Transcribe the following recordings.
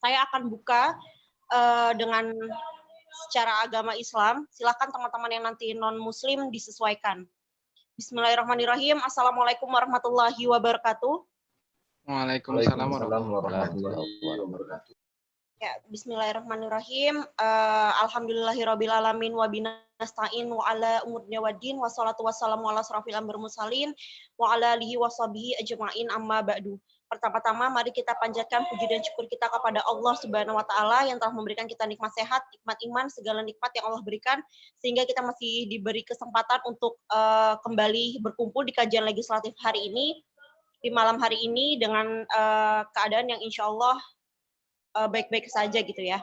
Saya akan buka dengan secara agama Islam. Silakan teman-teman yang nanti non-Muslim disesuaikan. Bismillahirrahmanirrahim. Assalamualaikum warahmatullahi wabarakatuh. Waalaikumsalam warahmatullahi wabarakatuh. Ya, bismillahirrahmanirrahim. Alhamdulillahirabbil alamin wa binasta'in wa ala umurnya waddin wassalatu wassalamu ala asrofil anbiya'i mursalin wa ala alihi washabihi ajma'in amma ba'du. Pertama-tama mari kita panjatkan puji dan syukur kita kepada Allah Subhanahu wa taala yang telah memberikan kita nikmat sehat, nikmat iman, segala nikmat yang Allah berikan sehingga kita masih diberi kesempatan untuk kembali berkumpul di kajian legislatif hari ini di malam hari ini dengan keadaan yang insya Allah baik-baik saja gitu ya.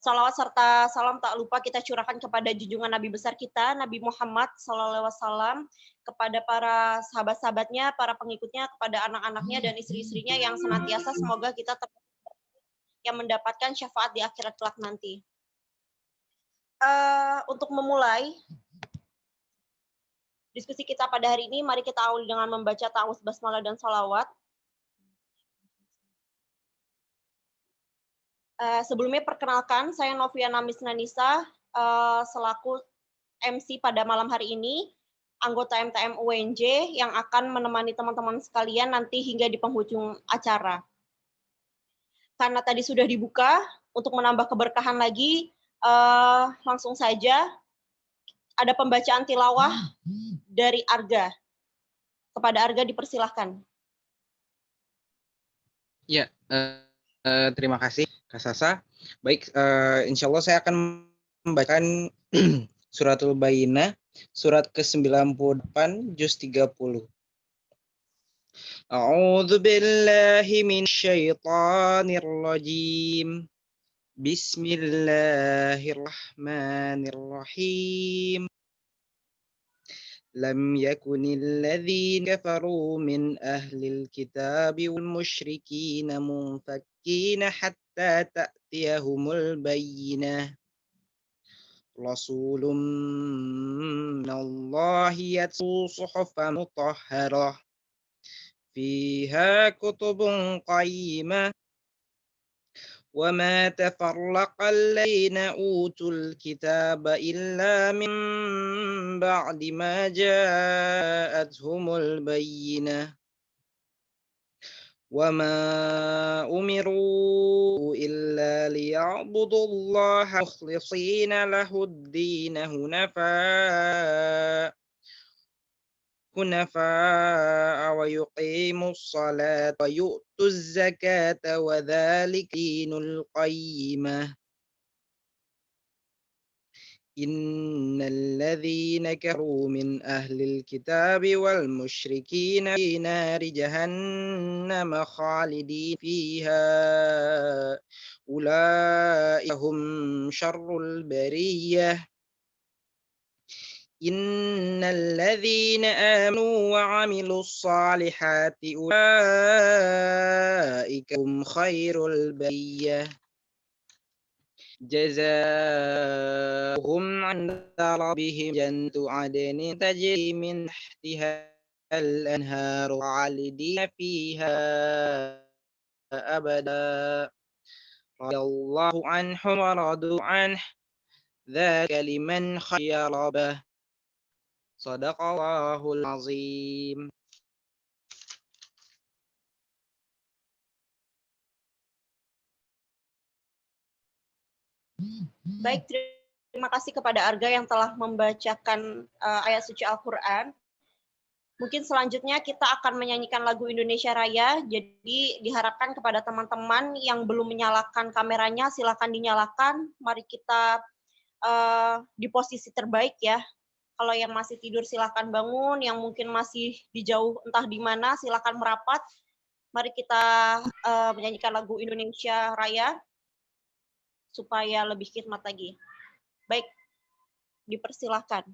Salawat serta salam tak lupa kita curahkan kepada junjungan Nabi besar kita, Nabi Muhammad SAW, kepada para sahabat-sahabatnya, para pengikutnya, kepada anak-anaknya dan istri-istrinya yang senantiasa semoga kita yang mendapatkan syafaat di akhirat kelak nanti. Untuk memulai diskusi kita pada hari ini, mari kita awali dengan membaca ta'awudz, basmalah, dan salawat. Sebelumnya perkenalkan, saya Noviana Misnanisa selaku MC pada malam hari ini, anggota MTM UNJ yang akan menemani teman-teman sekalian nanti hingga di penghujung acara. Karena tadi sudah dibuka, untuk menambah keberkahan lagi, langsung saja ada pembacaan tilawah dari Arga. Kepada Arga dipersilahkan. Ya, terima kasih Kak Sasa. Baik, insya Allah saya akan membacakan Suratul Bayyinah, surat ke-98, juz 30. A'udzu billahi minasyaitonir rajim. Bismillahirrahmanirrahim. Lam yakunil ladzina kafaru min ahlil kitabi wal musyrikina munfakkina hatta ta'tiyahumul bayyinah. Rasulun minallahi yatlu suhufan mutahharah fiha kutubun qayyimah. وَمَا تَفَرَّقَ الَّذِينَ أُوتُوا الْكِتَابَ إِلَّا مِنْ بَعْدِ مَا جَاءَتْهُمُ الْبَيِّنَةُ وَمَا أُمِرُوا إِلَّا لِيَعْبُدُوا اللَّهَ مُخْلِصِينَ لَهُ الدِّينَ حُنَفَاءَ وَيُقِيمُوا الصَّلَاةَ وَيُؤْتُوا الزَّكَاةَ وَذَلِكَ دِينُ الْقَيِّمَةِ إِنَّ الَّذِينَ كَفَرُوا مِنْ أَهْلِ الْكِتَابِ وَالْمُشْرِكِينَ فِي نَارِ جَهَنَّمَ خَالِدِينَ فِيهَا أُولَئِكَ هُمْ شَرُّ الْبَرِيَّةِ إِنَّ الَّذِينَ آمَنُوا وَعَمِلُوا الصَّالِحَاتِ أُولَئِكَ هُمْ خَيْرُ الْبَرِيَّةِ جَزَاؤُهُمْ عِندَ رَبِّهِمْ جَنَّاتُ عَدْنٍ تَجْرِي مِنْ تَحْتِهَا الْأَنْهَارُ خَالِدِينَ فِيهَا أَبَدًا رَضِيَ اللَّهُ عَنْهُمْ وَرَضُوا عَنْهُ ذَلِكَ لِمَنْ خَشِيَ رَبَّهُ Shadaqallahul azim. Baik, terima kasih kepada Arga yang telah membacakan ayat suci Al-Quran. Mungkin selanjutnya kita akan menyanyikan lagu Indonesia Raya. Jadi diharapkan kepada teman-teman yang belum menyalakan kameranya, silakan dinyalakan. Mari kita di posisi terbaik ya. Kalau yang masih tidur silakan bangun, yang mungkin masih di jauh entah di mana silakan merapat. Mari kita menyanyikan lagu Indonesia Raya supaya lebih khidmat lagi. Baik, dipersilahkan.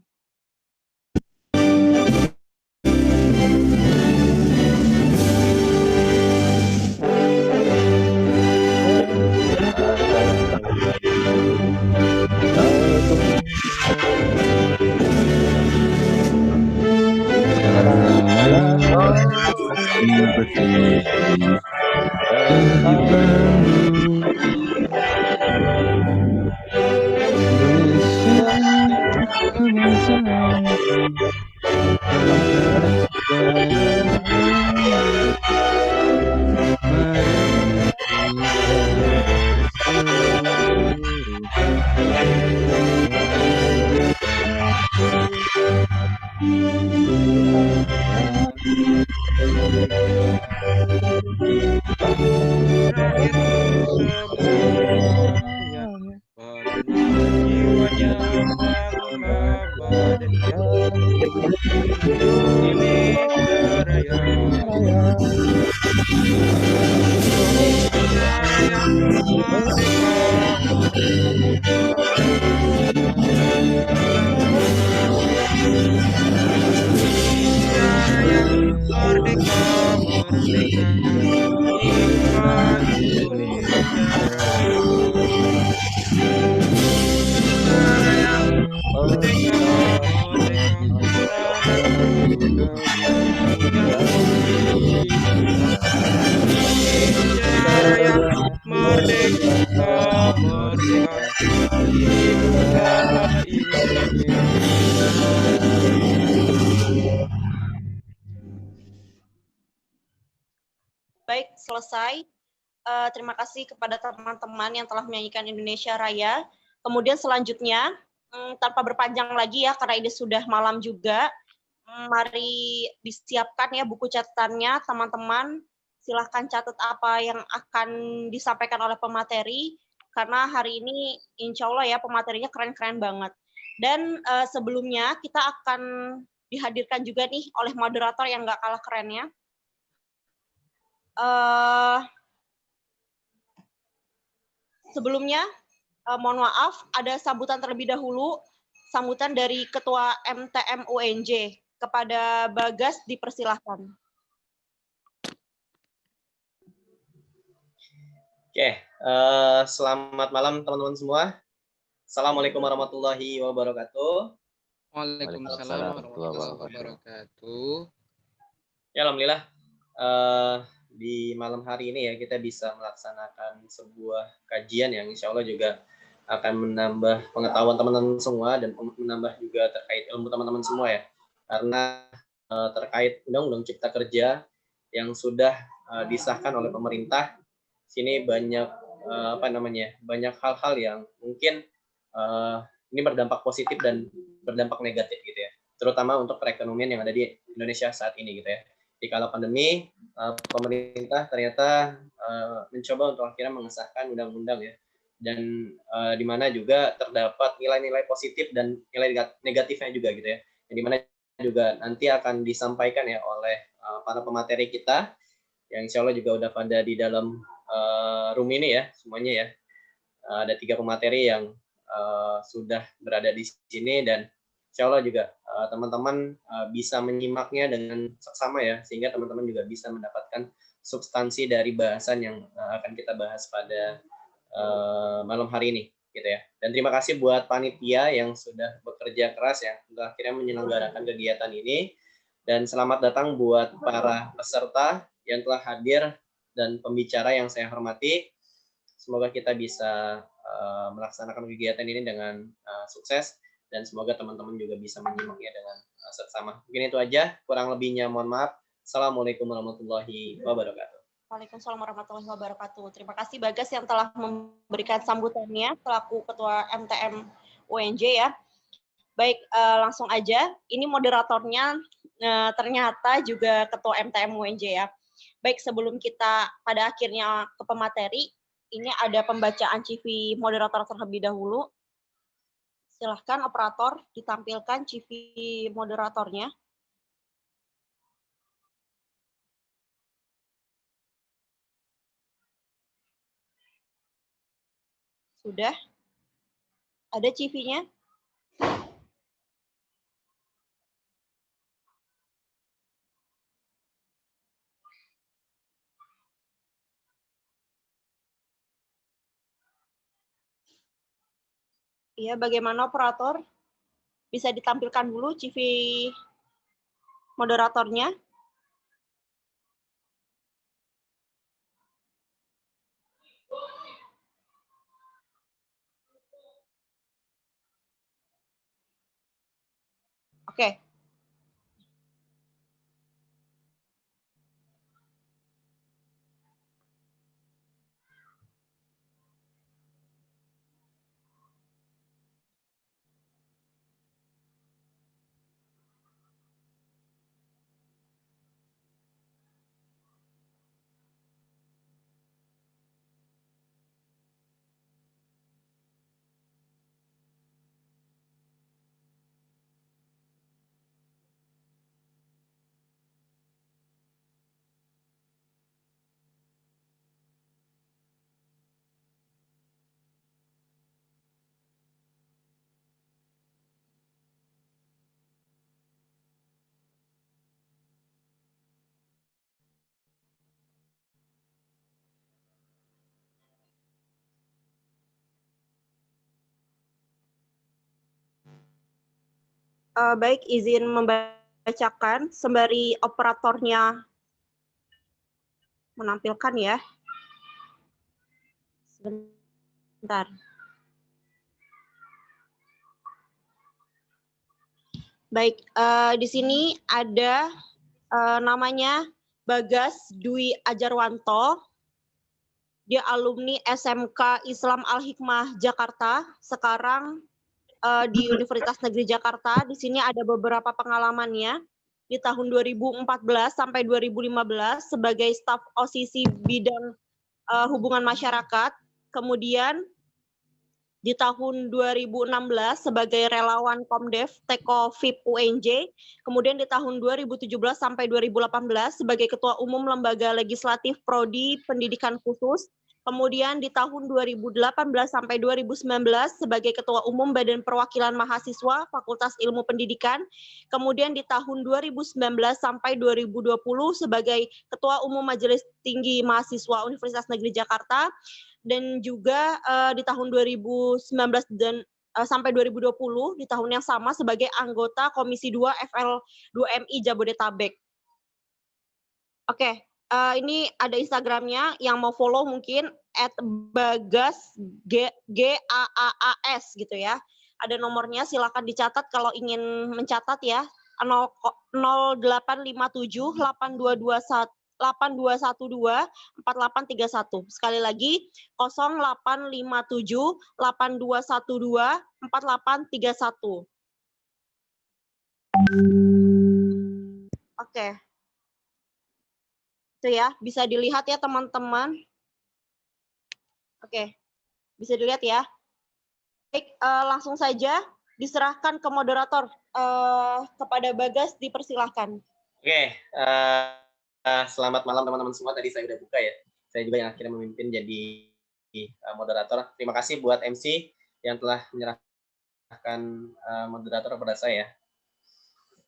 Merdeka, merdeka, cinta Indonesia Raya. Negara yang merdeka, merdeka, tanah kebudayaan yang cinta. Indonesia Raya, merdeka, merdeka, cinta Indonesia Raya. Baik, selesai. Terima kasih kepada teman-teman yang telah menyanyikan Indonesia Raya. Kemudian selanjutnya, tanpa berpanjang lagi ya, karena ini sudah malam juga, mari disiapkan ya buku catatannya, teman-teman. Silahkan catat apa yang akan disampaikan oleh pemateri, karena hari ini insya Allah ya pematerinya keren-keren banget. Dan sebelumnya kita akan dihadirkan juga nih oleh moderator yang nggak kalah kerennya. Sebelumnya, mohon maaf, ada sambutan terlebih dahulu, sambutan dari Ketua MTM UNJ. Kepada Bagas, dipersilahkan. Oke, selamat malam teman-teman semua. Assalamualaikum warahmatullahi wabarakatuh. Waalaikumsalam warahmatullahi wabarakatuh. Ya, alhamdulillah di malam hari ini ya kita bisa melaksanakan sebuah kajian yang insya Allah juga akan menambah pengetahuan teman-teman semua dan menambah juga terkait ilmu teman-teman semua ya. Karena terkait Undang-Undang Cipta Kerja yang sudah disahkan oleh pemerintah, sini banyak banyak hal-hal yang mungkin ini berdampak positif dan berdampak negatif gitu ya, terutama untuk perekonomian yang ada di Indonesia saat ini gitu ya. Di kala pandemi, pemerintah ternyata mencoba untuk akhirnya mengesahkan undang-undang ya, dan di mana juga terdapat nilai-nilai positif dan nilai negatifnya juga gitu ya, yang di mana juga nanti akan disampaikan ya oleh para pemateri kita yang insya Allah juga udah pada di dalam room ini ya semuanya ya. Ada 3 pemateri yang sudah berada di sini dan insya Allah juga teman-teman bisa menyimaknya dengan seksama ya, sehingga teman-teman juga bisa mendapatkan substansi dari bahasan yang akan kita bahas pada malam hari ini gitu ya. Dan terima kasih buat panitia yang sudah bekerja keras ya untuk akhirnya menyelenggarakan kegiatan ini, dan selamat datang buat para peserta yang telah hadir dan pembicara yang saya hormati. Semoga kita bisa melaksanakan kegiatan ini dengan sukses dan semoga teman-teman juga bisa menyimaknya dengan seksama. Mungkin itu aja, kurang lebihnya mohon maaf. Assalamualaikum warahmatullahi wabarakatuh. Waalaikumsalam warahmatullahi wabarakatuh. Terima kasih Bagas yang telah memberikan sambutannya selaku Ketua MTM UNJ ya. Baik, langsung aja. Ini moderatornya ternyata juga Ketua MTM UNJ ya. Baik, sebelum kita pada akhirnya ke pemateri, ini ada pembacaan CV moderator terlebih dahulu. Silahkan operator ditampilkan CV moderatornya. Sudah? Ada CV-nya? Iya, bagaimana operator? Bisa ditampilkan dulu CV moderatornya. Oke. Baik, izin membacakan sembari operatornya menampilkan ya. Sebentar. Baik, di sini ada namanya Bagas Dwi Ajarwanto. Dia alumni SMK Islam Al-Hikmah Jakarta. Sekarang di Universitas Negeri Jakarta. Di sini ada beberapa pengalamannya. Di tahun 2014 sampai 2015 sebagai staf OSISI bidang hubungan masyarakat. Kemudian di tahun 2016 sebagai relawan Komdev Teko VIP UNJ, kemudian di tahun 2017 sampai 2018 sebagai Ketua Umum Lembaga Legislatif Prodi Pendidikan Khusus, kemudian di tahun 2018 sampai 2019 sebagai Ketua Umum Badan Perwakilan Mahasiswa Fakultas Ilmu Pendidikan, kemudian di tahun 2019 sampai 2020 sebagai Ketua Umum Majelis Tinggi Mahasiswa Universitas Negeri Jakarta, dan juga di tahun 2019 dan sampai 2020 di tahun yang sama sebagai anggota Komisi 2 FL2MI Jabodetabek. Oke, ini ada Instagramnya yang mau follow mungkin @bagas GAAAS gitu ya. Ada nomornya, silakan dicatat kalau ingin mencatat ya. 0857 8212 4831. Sekali lagi 0857 8212 4831. Oke. Itu ya, bisa dilihat ya teman-teman. Oke. Bisa dilihat ya. Baik, langsung saja diserahkan ke moderator. Kepada Bagas dipersilahkan. Oke, selamat malam teman-teman semua. Tadi saya udah buka ya. Saya juga yang akhirnya memimpin jadi moderator. Terima kasih buat MC yang telah menyerahkan moderator kepada saya.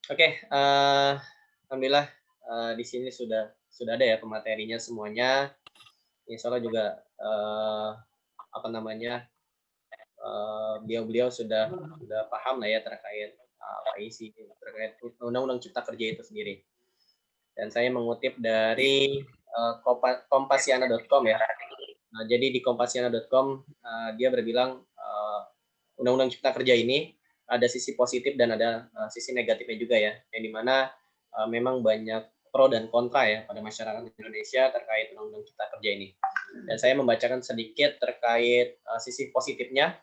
Oke, alhamdulillah di sini sudah ada ya pematerinya semuanya. Insya Allah juga beliau sudah paham lah ya terkait apa isi terkait Undang-Undang Cipta Kerja itu sendiri. Dan saya mengutip dari kompasiana.com ya. Nah, jadi di kompasiana.com dia berbilang Undang-Undang Cipta Kerja ini ada sisi positif dan ada sisi negatifnya juga ya. Yang dimana memang banyak pro dan kontra ya pada masyarakat Indonesia terkait Undang-Undang Cipta Kerja ini. Dan saya membacakan sedikit terkait sisi positifnya,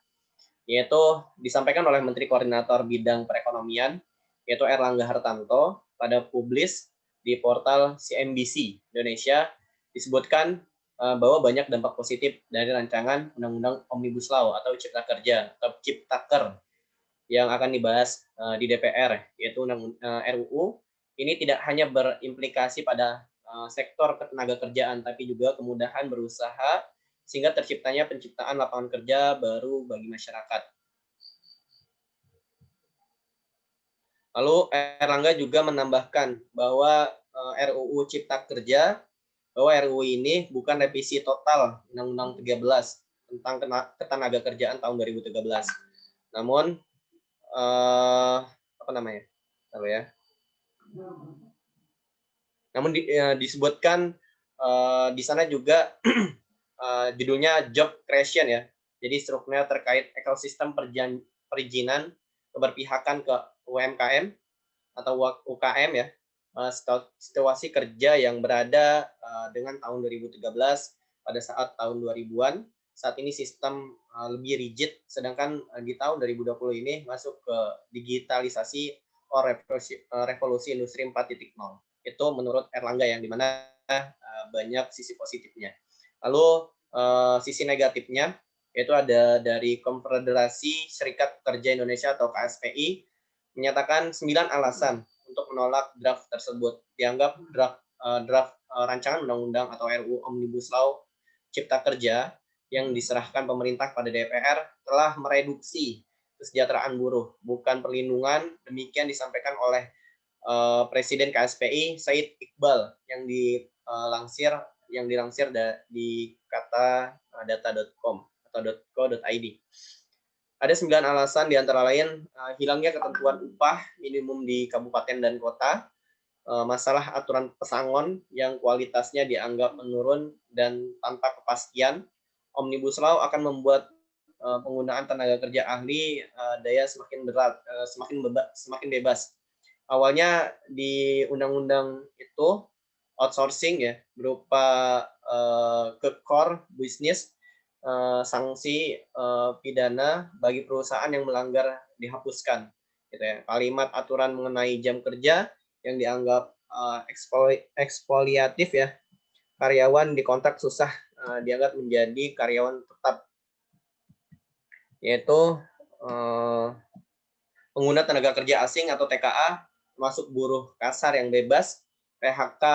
yaitu disampaikan oleh Menteri Koordinator Bidang Perekonomian, yaitu Erlangga Hartarto, pada publis di portal CNBC Indonesia, disebutkan bahwa banyak dampak positif dari rancangan Undang-Undang Omnibus Law atau Cipta Kerja atau Ciptaker yang akan dibahas di DPR, yaitu RUU. Ini tidak hanya berimplikasi pada sektor ketenaga kerjaan, tapi juga kemudahan berusaha sehingga terciptanya penciptaan lapangan kerja baru bagi masyarakat. Lalu Erlangga juga menambahkan bahwa RUU Cipta Kerja, bahwa RUU ini bukan revisi total Undang-Undang 13 tentang ketenaga kerjaan tahun 2013. Namun Namun disebutkan di sana juga judulnya job creation ya. Jadi strukturnya terkait ekosistem perizinan keberpihakan ke UMKM atau UKM ya. Situasi kerja yang berada dengan tahun 2013 pada saat tahun 2000-an. Saat ini sistem lebih rigid, sedangkan di tahun 2020 ini masuk ke digitalisasi revolusi industri 4.0. Itu menurut Erlangga yang dimana banyak sisi positifnya. Lalu sisi negatifnya yaitu ada dari Konfederasi Serikat Pekerja Indonesia atau KSPI menyatakan 9 alasan untuk menolak draft tersebut. Dianggap draft rancangan undang-undang atau RUU Omnibus Law Cipta Kerja yang diserahkan pemerintah pada DPR telah mereduksi kesejahteraan buruh, bukan perlindungan. Demikian disampaikan oleh Presiden KSPI Said Iqbal yang dilansir di kata data.com atau .co.id. Ada 9 alasan, di antara lain hilangnya ketentuan upah minimum di kabupaten dan kota, masalah aturan pesangon yang kualitasnya dianggap menurun dan tanpa kepastian. Omnibus Law akan membuat penggunaan tenaga kerja ahli daya semakin berat, semakin bebas. Awalnya di undang-undang itu outsourcing ya, berupa ke core bisnis, sanksi pidana bagi perusahaan yang melanggar dihapuskan, gitu ya. Kalimat aturan mengenai jam kerja yang dianggap ekspoliatif ya, karyawan dikontrak susah dianggap menjadi karyawan tetap, yaitu pengguna tenaga kerja asing atau TKA, termasuk buruh kasar yang bebas, PHK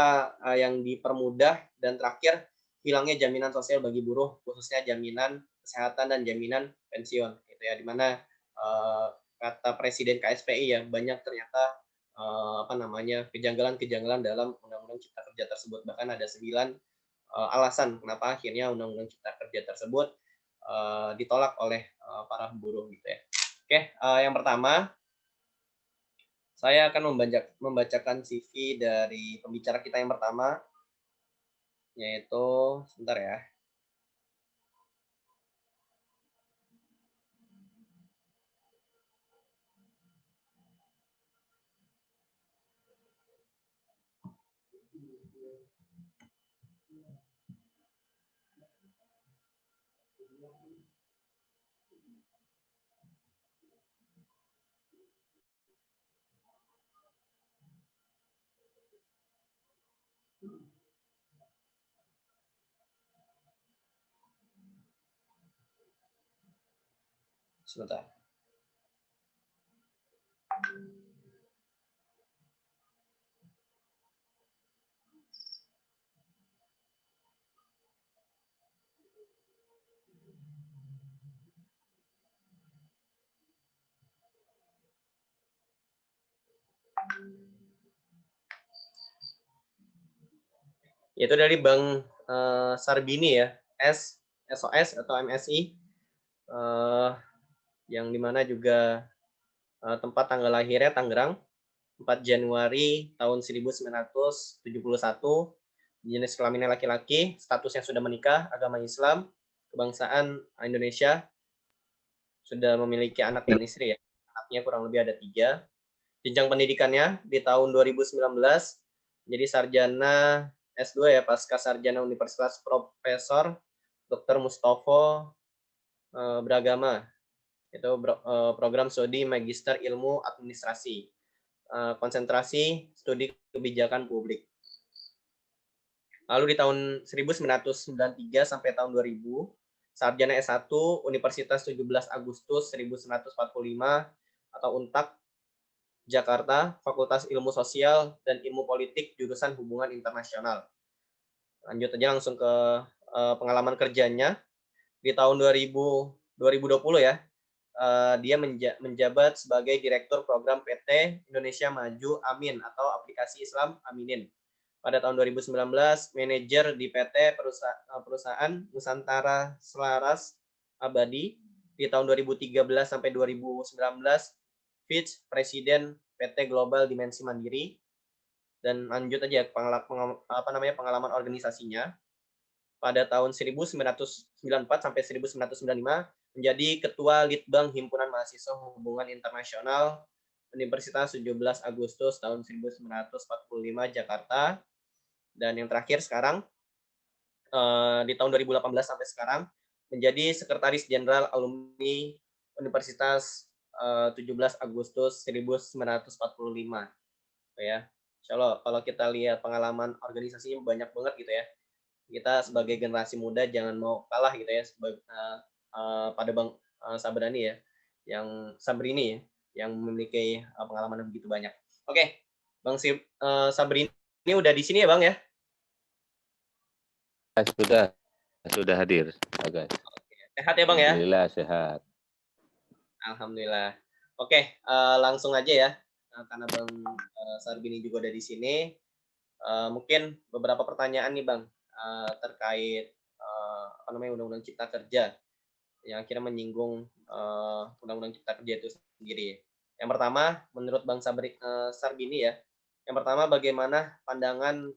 yang dipermudah, dan terakhir hilangnya jaminan sosial bagi buruh, khususnya jaminan kesehatan dan jaminan pensiun, gitu ya. Dimana kata Presiden KSPI ya, banyak ternyata kejanggalan-kejanggalan dalam Undang-Undang Cipta Kerja tersebut. Bahkan ada 9 alasan kenapa akhirnya Undang-Undang Cipta Kerja tersebut ditolak oleh para buruh, gitu ya. Oke, yang pertama saya akan membacakan CV dari pembicara kita yang pertama, yaitu sebentar ya. Sebentar. Yaitu dari Bang Sarbini ya, SOS atau MSI, yang dimana juga tempat tanggal lahirnya Tangerang, 4 Januari tahun 1971, jenis kelaminnya laki-laki, statusnya sudah menikah, agama Islam, kebangsaan Indonesia, sudah memiliki anak dan istri ya. Anaknya kurang lebih ada 3. Jenjang pendidikannya di tahun 2019 jadi sarjana S2 ya, pasca sarjana Universitas Profesor Dr. Mustopo beragama. Itu program studi Magister Ilmu Administrasi. Konsentrasi studi kebijakan publik. Lalu di tahun 1993 sampai tahun 2000, sarjana S1 Universitas 17 Agustus 1945 atau UNTAK Jakarta, Fakultas Ilmu Sosial dan Ilmu Politik, jurusan Hubungan Internasional. Lanjut aja langsung ke pengalaman kerjanya. Di tahun 2020 ya, dia menjabat sebagai Direktur Program PT Indonesia Maju Amin atau Aplikasi Islam Aminin. Pada tahun 2019, manajer di PT perusahaan Nusantara Selaras Abadi. Di tahun 2013 sampai 2019, Fitch Presiden PT Global Dimensi Mandiri. Dan lanjut aja pengalaman organisasinya. Pada tahun 1994 sampai 1995 menjadi Ketua Litbang Himpunan Mahasiswa Hubungan Internasional Universitas 17 Agustus tahun 1945 Jakarta. Dan yang terakhir sekarang di tahun 2018 sampai sekarang menjadi Sekretaris Jenderal Alumni Universitas 17 Agustus 1945. Ya. Insyaallah kalau kita lihat pengalaman organisasinya banyak banget gitu ya. Kita sebagai generasi muda jangan mau kalah gitu ya pada Bang Sabrini ya, yang Sabrini ya, yang memiliki pengalaman yang begitu banyak. Oke, Bang Sabrini ini udah di sini ya Bang ya? Sudah hadir, Bagas. Sehat ya Bang ya? Alhamdulillah sehat. Alhamdulillah. Oke, langsung aja ya, karena Bang Sarbini juga ada di sini. Mungkin beberapa pertanyaan nih Bang terkait Undang-Undang Cipta Kerja. yang akhirnya menyinggung Undang-Undang Cipta Kerja itu sendiri. Yang pertama, menurut Bang Sarbini ya, yang pertama bagaimana pandangan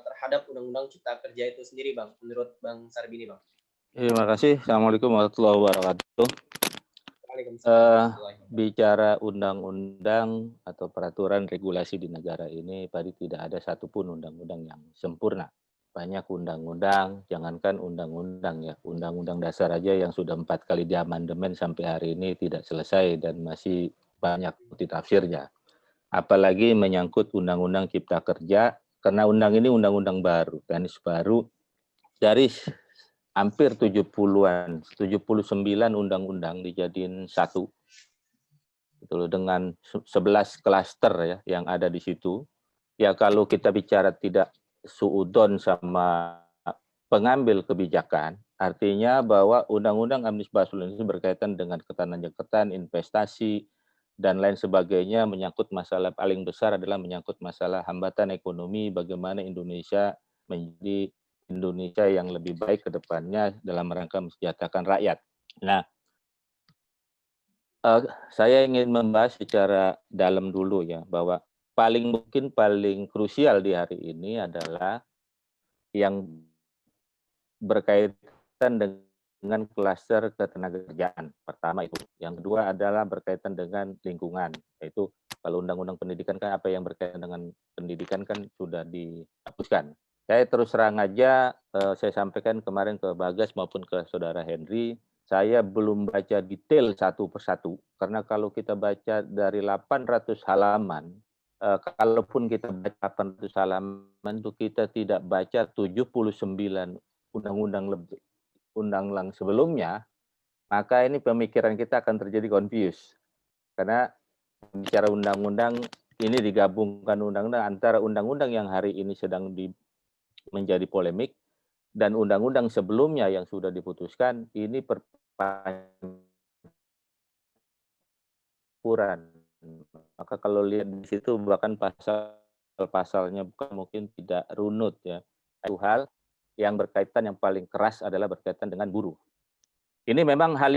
terhadap Undang-Undang Cipta Kerja itu sendiri, Bang, menurut Bang Sarbini, Bang? Terima kasih. Assalamualaikum warahmatullahi wabarakatuh. Waalaikumsalam. Bicara undang-undang atau peraturan regulasi di negara ini, tadi tidak ada satupun undang-undang yang sempurna. Banyak undang-undang, jangankan undang-undang ya, undang-undang dasar aja yang sudah 4 kali diamandemen sampai hari ini tidak selesai dan masih banyak multitafsirnya. Apalagi menyangkut undang-undang cipta kerja, karena undang ini undang-undang baru, teknis baru, dari hampir 70-an, 79 undang-undang dijadiin satu. Gitu loh, dengan 11 klaster ya yang ada di situ. Ya kalau kita bicara tidak suudon sama pengambil kebijakan, artinya bahwa undang-undang Omnibus Law ini berkaitan dengan ketenaga investasi dan lain sebagainya, menyangkut masalah paling besar adalah menyangkut masalah hambatan ekonomi, bagaimana Indonesia menjadi Indonesia yang lebih baik ke depannya dalam rangka mensejahterakan rakyat. Nah, saya ingin membahas secara dalam dulu ya, bahwa paling krusial di hari ini adalah yang berkaitan dengan klaster ketenagakerjaan. Pertama itu. Yang kedua adalah berkaitan dengan lingkungan. Yaitu kalau undang-undang pendidikan kan apa yang berkaitan dengan pendidikan kan sudah dihapuskan. Saya terus terang aja, saya sampaikan kemarin ke Bagas maupun ke Saudara Henry, saya belum baca detail satu persatu, karena kalau kita baca dari 800 halaman, kalaupun kita baca 800 halaman, itu kita tidak baca 79 undang-undang sebelumnya, maka ini pemikiran kita akan terjadi confuse. Karena bicara undang-undang, ini digabungkan undang-undang antara undang-undang yang hari ini sedang menjadi polemik, dan undang-undang sebelumnya yang sudah diputuskan, ini perpaturan. Maka kalau lihat di situ bahkan pasal-pasalnya mungkin tidak runut ya. Satu hal yang berkaitan yang paling keras adalah berkaitan dengan buruh. Ini memang hal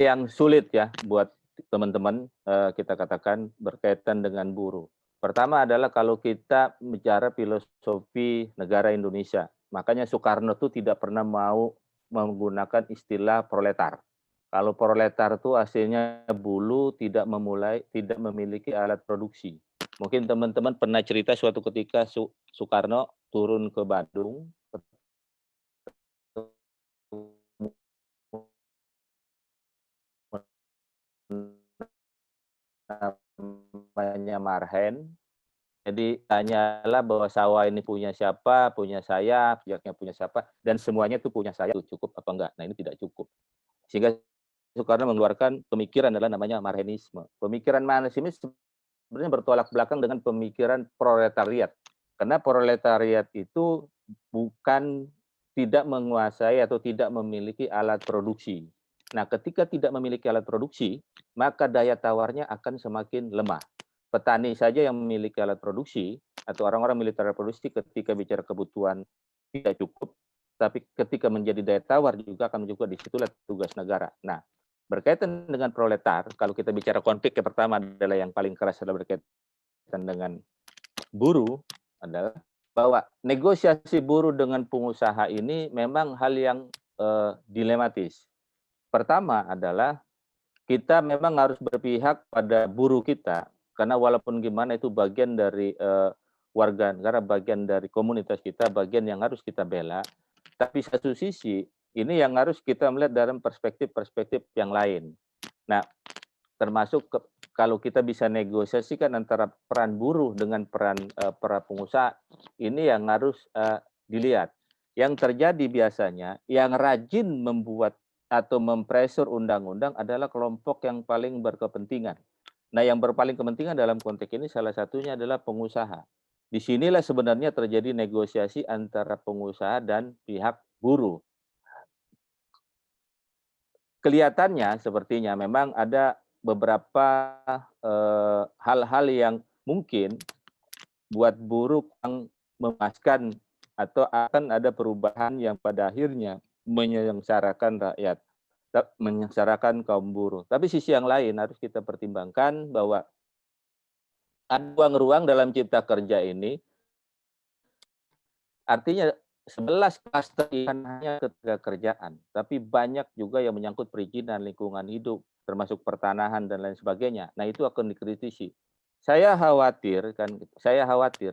yang sulit ya buat teman-teman, kita katakan berkaitan dengan buruh. Pertama adalah kalau kita bicara filosofi negara Indonesia, makanya Soekarno itu tidak pernah mau menggunakan istilah proletar. Kalau proletar itu hasilnya buruh tidak memiliki alat produksi. Mungkin teman-teman pernah cerita suatu ketika Soekarno turun ke Bandung, namanya Marhen. Jadi tanyalah bahwa sawah ini punya siapa, punya saya, pihaknya punya siapa, dan semuanya itu punya saya, cukup apa enggak? Nah ini tidak cukup. Sehingga Soekarno mengeluarkan pemikiran adalah namanya Marhenisme. Pemikiran Marhenisme sebenarnya bertolak belakang dengan pemikiran proletariat. Karena proletariat itu bukan tidak menguasai atau tidak memiliki alat produksi. Nah, ketika tidak memiliki alat produksi, maka daya tawarnya akan semakin lemah. Petani saja yang memiliki alat produksi atau orang-orang miliki alat produksi ketika bicara kebutuhan tidak cukup, tapi ketika menjadi daya tawar juga akan menunjukkan disitulah tugas negara. Nah, berkaitan dengan proletar, kalau kita bicara konflik yang pertama adalah yang paling keras adalah berkaitan dengan buruh, adalah bahwa negosiasi buruh dengan pengusaha ini memang hal yang dilematis. Pertama adalah kita memang harus berpihak pada buruh kita, karena walaupun gimana itu bagian dari warga negara, bagian dari komunitas kita, bagian yang harus kita bela. Tapi satu sisi, ini yang harus kita melihat dalam perspektif-perspektif yang lain. Nah, termasuk kalau kita bisa negosiasikan antara peran buruh dengan peran para pengusaha, ini yang harus dilihat. Yang terjadi biasanya, yang rajin membuat atau mempresur undang-undang adalah kelompok yang paling berkepentingan. Nah, yang berpaling kepentingan dalam konteks ini salah satunya adalah pengusaha. Disinilah sebenarnya terjadi negosiasi antara pengusaha dan pihak buruh. Kelihatannya sepertinya memang ada beberapa hal-hal yang mungkin buat buruh yang memuaskan atau akan ada perubahan yang pada akhirnya menyengsarakan rakyat. menyengsarakan kaum buruh. Tapi sisi yang lain harus kita pertimbangkan bahwa ada ruang-ruang dalam cipta kerja ini, artinya 11 klaster bukan hanya ketenaga kerjaan, tapi banyak juga yang menyangkut perizinan, lingkungan hidup, termasuk pertanahan dan lain sebagainya. Nah, itu akan dikritisi. Saya khawatir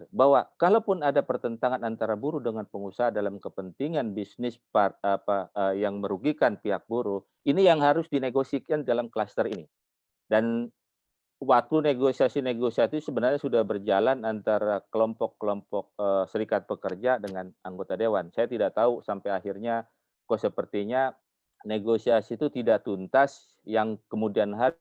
bahwa kalaupun ada pertentangan antara buruh dengan pengusaha dalam kepentingan bisnis yang merugikan pihak buruh, ini yang harus dinegosiasikan dalam klaster ini. Dan waktu negosiasi sebenarnya sudah berjalan antara kelompok-kelompok serikat pekerja dengan anggota dewan. Saya tidak tahu sampai akhirnya kok sepertinya negosiasi itu tidak tuntas yang kemudian hari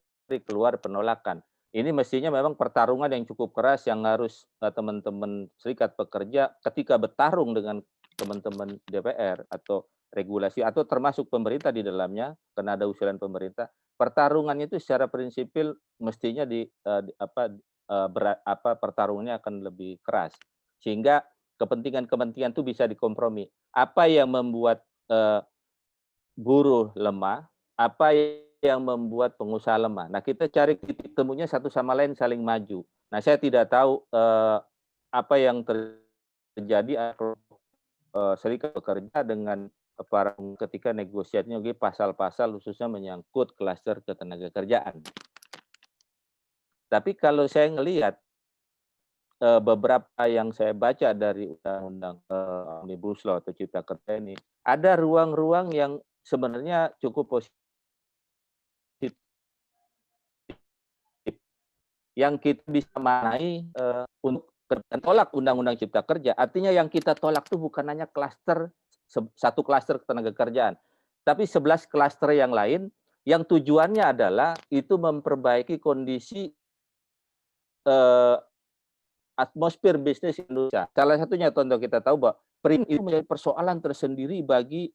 keluar penolakan. Ini mestinya memang pertarungan yang cukup keras yang harus teman-teman serikat pekerja ketika bertarung dengan teman-teman DPR atau regulasi atau termasuk pemerintah di dalamnya karena ada usulan pemerintah. Pertarungannya itu secara prinsipil mestinya pertarungannya akan lebih keras sehingga kepentingan-kepentingan itu bisa dikompromi. Apa yang membuat buruh lemah, apa yang membuat pengusaha lemah. Nah, kita cari titik temunya satu sama lain saling maju. Nah, saya tidak tahu apa yang terjadi serikat pekerja dengan para ketika negosiasinya pasal-pasal khususnya menyangkut klaster ketenaga kerjaan. Tapi kalau saya ngelihat beberapa yang saya baca dari undang-undang Omnibus Law atau Cipta Kerja ini, ada ruang-ruang yang sebenarnya cukup positif yang kita bisa maknai untuk tolak Undang-Undang Cipta Kerja. Artinya yang kita tolak itu bukan hanya satu klaster ketenaga kerjaan, tapi 11 klaster yang lain yang tujuannya adalah itu memperbaiki kondisi atmosfer bisnis Indonesia. Salah satunya contoh kita tahu bahwa itu menjadi persoalan tersendiri bagi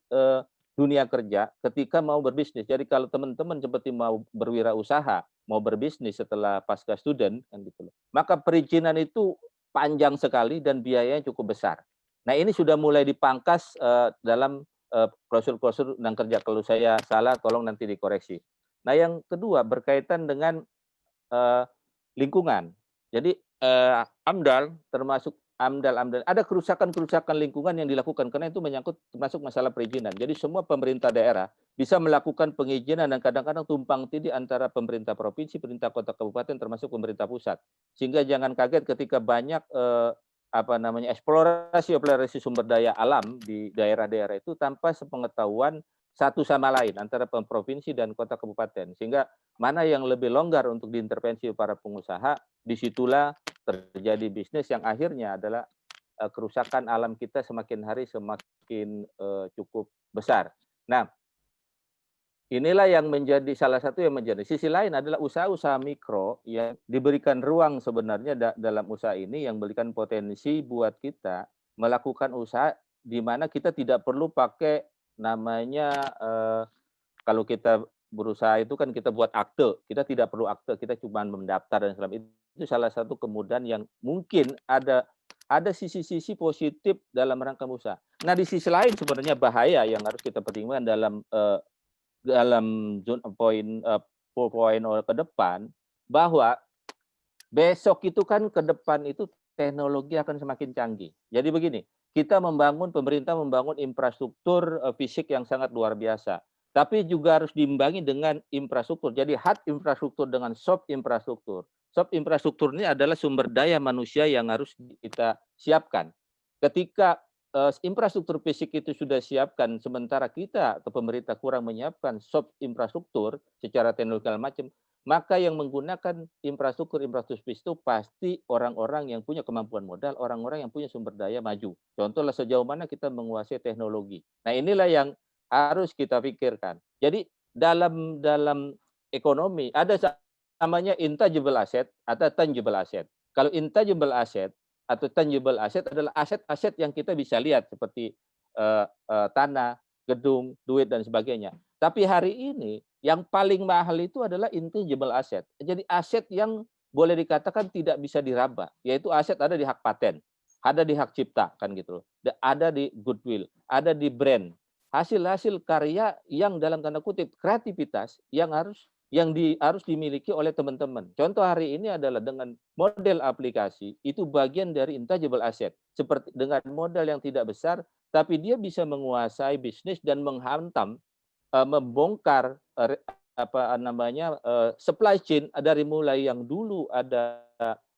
dunia kerja ketika mau berbisnis. Jadi kalau teman-teman seperti mau berwirausaha, mau berbisnis setelah pasca student, kan gitu loh, maka perizinan itu panjang sekali dan biayanya cukup besar. Nah, ini sudah mulai dipangkas dalam klausul-klausul undang kerja. Kalau saya salah, tolong nanti dikoreksi. Nah, yang kedua berkaitan dengan lingkungan. Jadi AMDAL termasuk AMDAL ada kerusakan lingkungan yang dilakukan karena itu menyangkut termasuk masalah perizinan. Jadi semua pemerintah daerah bisa melakukan pengizinan dan kadang-kadang tumpang tindih antara pemerintah provinsi, pemerintah kota kabupaten termasuk pemerintah pusat. Sehingga jangan kaget ketika banyak eksplorasi sumber daya alam di daerah-daerah itu tanpa sepengetahuan satu sama lain antara provinsi dan kota kabupaten. Sehingga mana yang lebih longgar untuk diintervensi para pengusaha, disitulah terjadi bisnis yang akhirnya adalah kerusakan alam kita semakin hari semakin cukup besar. Nah, inilah yang menjadi salah satu yang menjadi. Sisi lain adalah usaha-usaha mikro yang diberikan ruang sebenarnya dalam usaha ini yang memberikan potensi buat kita melakukan usaha di mana kita tidak perlu pakai namanya kalau kita berusaha itu kan kita buat akte, kita tidak perlu akte, kita cuma mendaftar dan selama itu salah satu kemudahan yang mungkin ada sisi-sisi positif dalam rangka usaha. Nah, di sisi lain sebenarnya bahaya yang harus kita pertimbangkan dalam poin ke depan bahwa besok itu kan ke depan itu teknologi akan semakin canggih. Jadi begini, pemerintah membangun infrastruktur fisik yang sangat luar biasa. Tapi juga harus diimbangi dengan infrastruktur. Jadi hard infrastruktur dengan soft infrastruktur. Soft infrastruktur ini adalah sumber daya manusia yang harus kita siapkan. Ketika infrastruktur fisik itu sudah siapkan, sementara kita atau pemerintah kurang menyiapkan soft infrastruktur secara teknologi macam, maka yang menggunakan infrastruktur itu pasti orang-orang yang punya kemampuan modal, orang-orang yang punya sumber daya maju. Contohnya sejauh mana kita menguasai teknologi. Nah, inilah yang harus kita pikirkan. Jadi dalam ekonomi ada namanya intangible asset atau tangible asset. Kalau intangible asset atau tangible asset adalah aset-aset yang kita bisa lihat seperti tanah, gedung, duit dan sebagainya. Tapi hari ini yang paling mahal itu adalah intangible asset. Jadi aset yang boleh dikatakan tidak bisa diraba, yaitu aset ada di hak paten, ada di hak cipta kan gitu, ada di goodwill, ada di brand, hasil-hasil karya yang dalam tanda kutip kreativitas yang harus dimiliki oleh teman-teman. Contoh hari ini adalah dengan model aplikasi itu bagian dari intangible asset. Seperti dengan modal yang tidak besar, tapi dia bisa menguasai bisnis dan menghantam, membongkar supply chain dari mulai yang dulu ada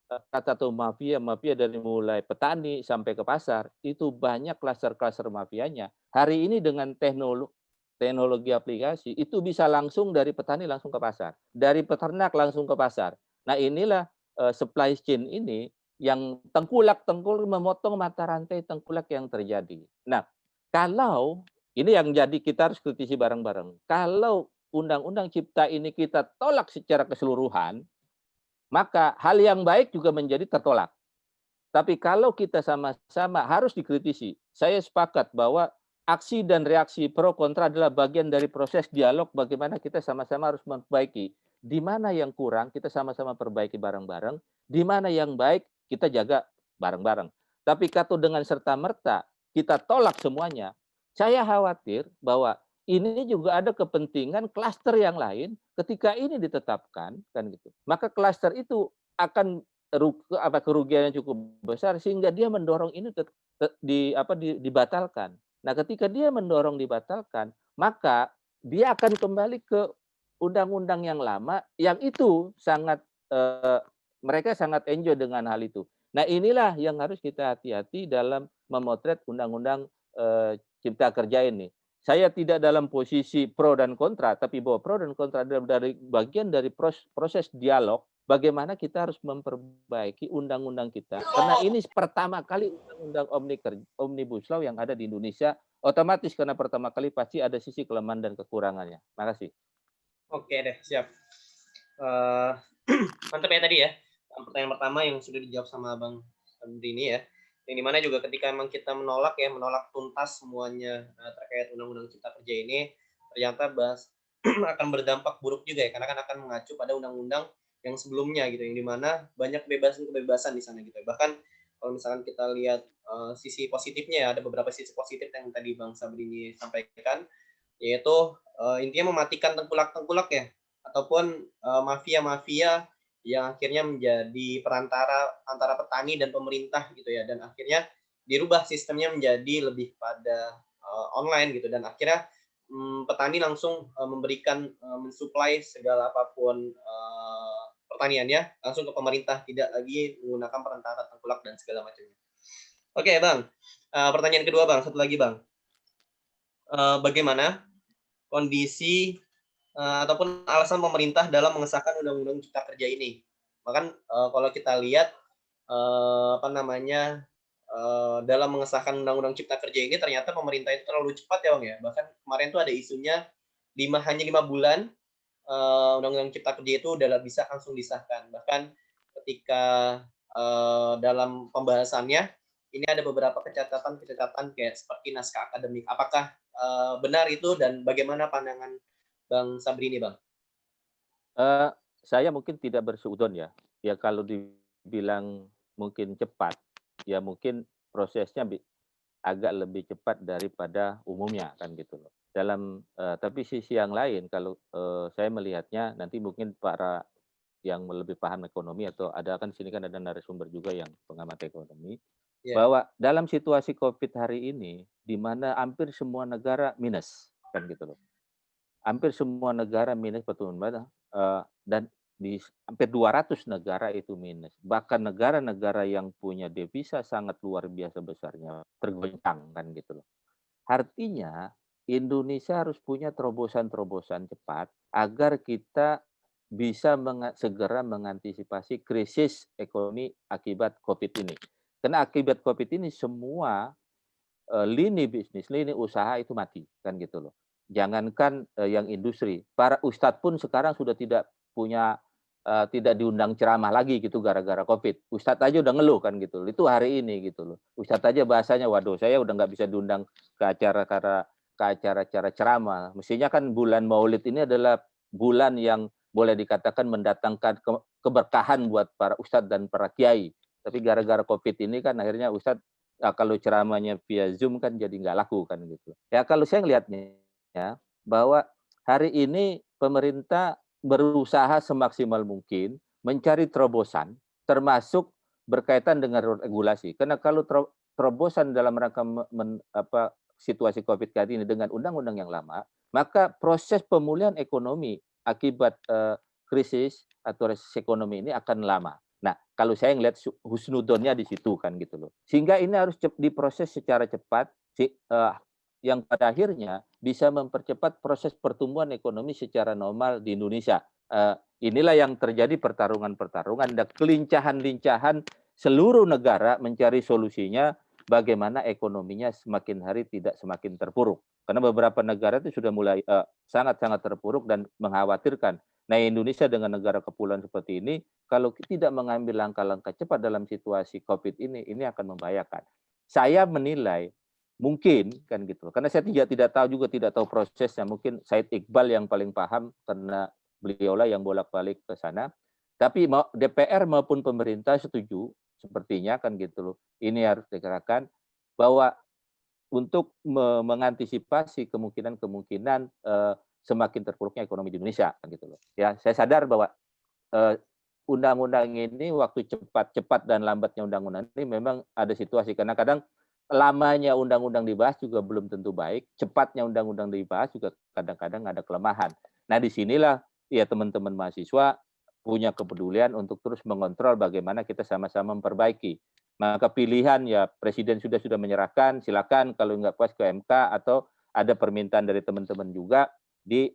kata atau mafia dari mulai petani sampai ke pasar, itu banyak klaster-klaster mafianya. Hari ini dengan teknologi aplikasi itu bisa langsung dari petani langsung ke pasar, dari peternak langsung ke pasar. Nah inilah supply chain ini yang tengkulak memotong mata rantai tengkulak yang terjadi. Nah kalau ini yang jadi kita harus kritisi bareng-bareng. Kalau undang-undang cipta ini kita tolak secara keseluruhan, maka hal yang baik juga menjadi tertolak. Tapi kalau kita sama-sama harus dikritisi, saya sepakat bahwa aksi dan reaksi pro kontra adalah bagian dari proses dialog bagaimana kita sama-sama harus memperbaiki. Di mana yang kurang, kita sama-sama perbaiki bareng-bareng. Di mana yang baik, kita jaga bareng-bareng. Tapi kalau dengan serta-merta kita tolak semuanya, saya khawatir bahwa ini juga ada kepentingan klaster yang lain ketika ini ditetapkan kan gitu. Maka klaster itu akan kerugiannya cukup besar sehingga dia mendorong ini dibatalkan. Nah, ketika dia mendorong dibatalkan, maka dia akan kembali ke undang-undang yang lama yang itu sangat mereka sangat enjoy dengan hal itu. Nah, inilah yang harus kita hati-hati dalam memotret undang-undang cipta kerja ini. Saya tidak dalam posisi pro dan kontra, tapi bahwa pro dan kontra dari bagian dari proses dialog, bagaimana kita harus memperbaiki undang-undang kita. Karena ini pertama kali undang-undang Omnibus Law yang ada di Indonesia, otomatis karena pertama kali pasti ada sisi kelemahan dan kekurangannya. Terima kasih. Oke deh, siap. Mantap ya tadi ya. Pertanyaan pertama yang sudah dijawab sama Bang Andrini ya. Yang dimana juga ketika memang kita menolak tuntas semuanya terkait undang-undang cipta kerja ini, ternyata akan berdampak buruk juga ya, karena kan akan mengacu pada undang-undang yang sebelumnya gitu, yang dimana banyak kebebasan di sana gitu. Bahkan kalau misalkan kita lihat sisi positifnya ya, ada beberapa sisi positif yang tadi Bang Sabrini sampaikan, yaitu intinya mematikan tengkulak-tengkulak ya, ataupun mafia-mafia yang akhirnya menjadi perantara antara petani dan pemerintah gitu ya, dan akhirnya dirubah sistemnya menjadi lebih pada online gitu, dan akhirnya petani langsung memberikan mensuplai segala apapun pertaniannya langsung ke pemerintah, tidak lagi menggunakan perantara tengkulak dan segala macamnya. Oke Bang, pertanyaan kedua Bang, satu lagi Bang, bagaimana kondisi ataupun alasan pemerintah dalam mengesahkan undang-undang cipta kerja ini? Bahkan kalau kita lihat dalam mengesahkan undang-undang cipta kerja ini ternyata pemerintah itu terlalu cepat ya Bang ya. Bahkan kemarin tuh ada isunya hanya 5 bulan undang-undang cipta kerja itu udah bisa langsung disahkan. Bahkan ketika dalam pembahasannya ini ada beberapa catatan kayak seperti naskah akademik. Apakah benar itu, dan bagaimana pandangan Bang Sabrini, Bang? Saya mungkin tidak berseudon ya. Ya kalau dibilang mungkin cepat, ya mungkin prosesnya agak lebih cepat daripada umumnya kan gitu loh. Tapi sisi yang lain kalau saya melihatnya nanti mungkin para yang lebih paham ekonomi atau ada kan sini kan ada narasumber juga yang pengamat ekonomi, bahwa dalam situasi COVID hari ini di mana hampir semua negara minus kan gitu loh. Hampir semua negara minus pertumbuhan dan di hampir 200 negara itu minus. Bahkan negara-negara yang punya devisa sangat luar biasa besarnya tergoncang kan gitu loh. Artinya Indonesia harus punya terobosan-terobosan cepat agar kita bisa segera mengantisipasi krisis ekonomi akibat COVID ini. Karena akibat COVID ini semua lini bisnis, lini usaha itu mati kan gitu loh. Jangankan yang industri, para ustadz pun sekarang sudah tidak punya tidak diundang ceramah lagi gitu gara-gara COVID. Ustadz aja udah ngeluh kan gitu. Itu hari ini gitu loh. Ustadz aja bahasanya, waduh saya udah nggak bisa diundang ke acara-acara ceramah. Mestinya kan bulan Maulid ini adalah bulan yang boleh dikatakan mendatangkan keberkahan buat para ustadz dan para kiai. Tapi gara-gara COVID ini kan akhirnya ustadz Nah, kalau ceramahnya via Zoom kan jadi nggak laku kan gitu. Ya kalau saya ngelihatnya ya, bahwa hari ini pemerintah berusaha semaksimal mungkin mencari terobosan, termasuk berkaitan dengan regulasi. Karena kalau terobosan dalam rangka situasi COVID kali ini dengan undang-undang yang lama, maka proses pemulihan ekonomi akibat krisis atau resesi ekonomi ini akan lama. Nah, kalau saya ngelihat husnudonnya di situ kan gitu loh. Sehingga ini harus diproses secara cepat, yang pada akhirnya bisa mempercepat proses pertumbuhan ekonomi secara normal di Indonesia. Inilah yang terjadi pertarungan-pertarungan dan kelincahan-lincahan seluruh negara mencari solusinya bagaimana ekonominya semakin hari tidak semakin terpuruk. Karena beberapa negara itu sudah mulai sangat-sangat terpuruk dan mengkhawatirkan. Nah, Indonesia dengan negara kepulauan seperti ini, kalau tidak mengambil langkah-langkah cepat dalam situasi COVID ini akan membahayakan. Saya menilai mungkin kan gitu, karena saya tidak tahu juga, tidak tahu prosesnya. Mungkin Said Iqbal yang paling paham karena beliaulah yang bolak-balik ke sana. Tapi DPR maupun pemerintah setuju sepertinya kan gitu loh. Ini harus dikerahkan bahwa untuk mengantisipasi kemungkinan semakin terpuruknya ekonomi di Indonesia kan gitu loh. Ya, saya sadar bahwa undang-undang ini waktu cepat dan lambatnya undang-undang ini memang ada situasi karena kadang lamanya undang-undang dibahas juga belum tentu baik, cepatnya undang-undang dibahas juga kadang-kadang ada kelemahan. Nah, disinilah ya teman-teman mahasiswa punya kepedulian untuk terus mengontrol bagaimana kita sama-sama memperbaiki. Maka pilihan ya presiden sudah menyerahkan, silakan kalau nggak puas ke MK atau ada permintaan dari teman-teman juga di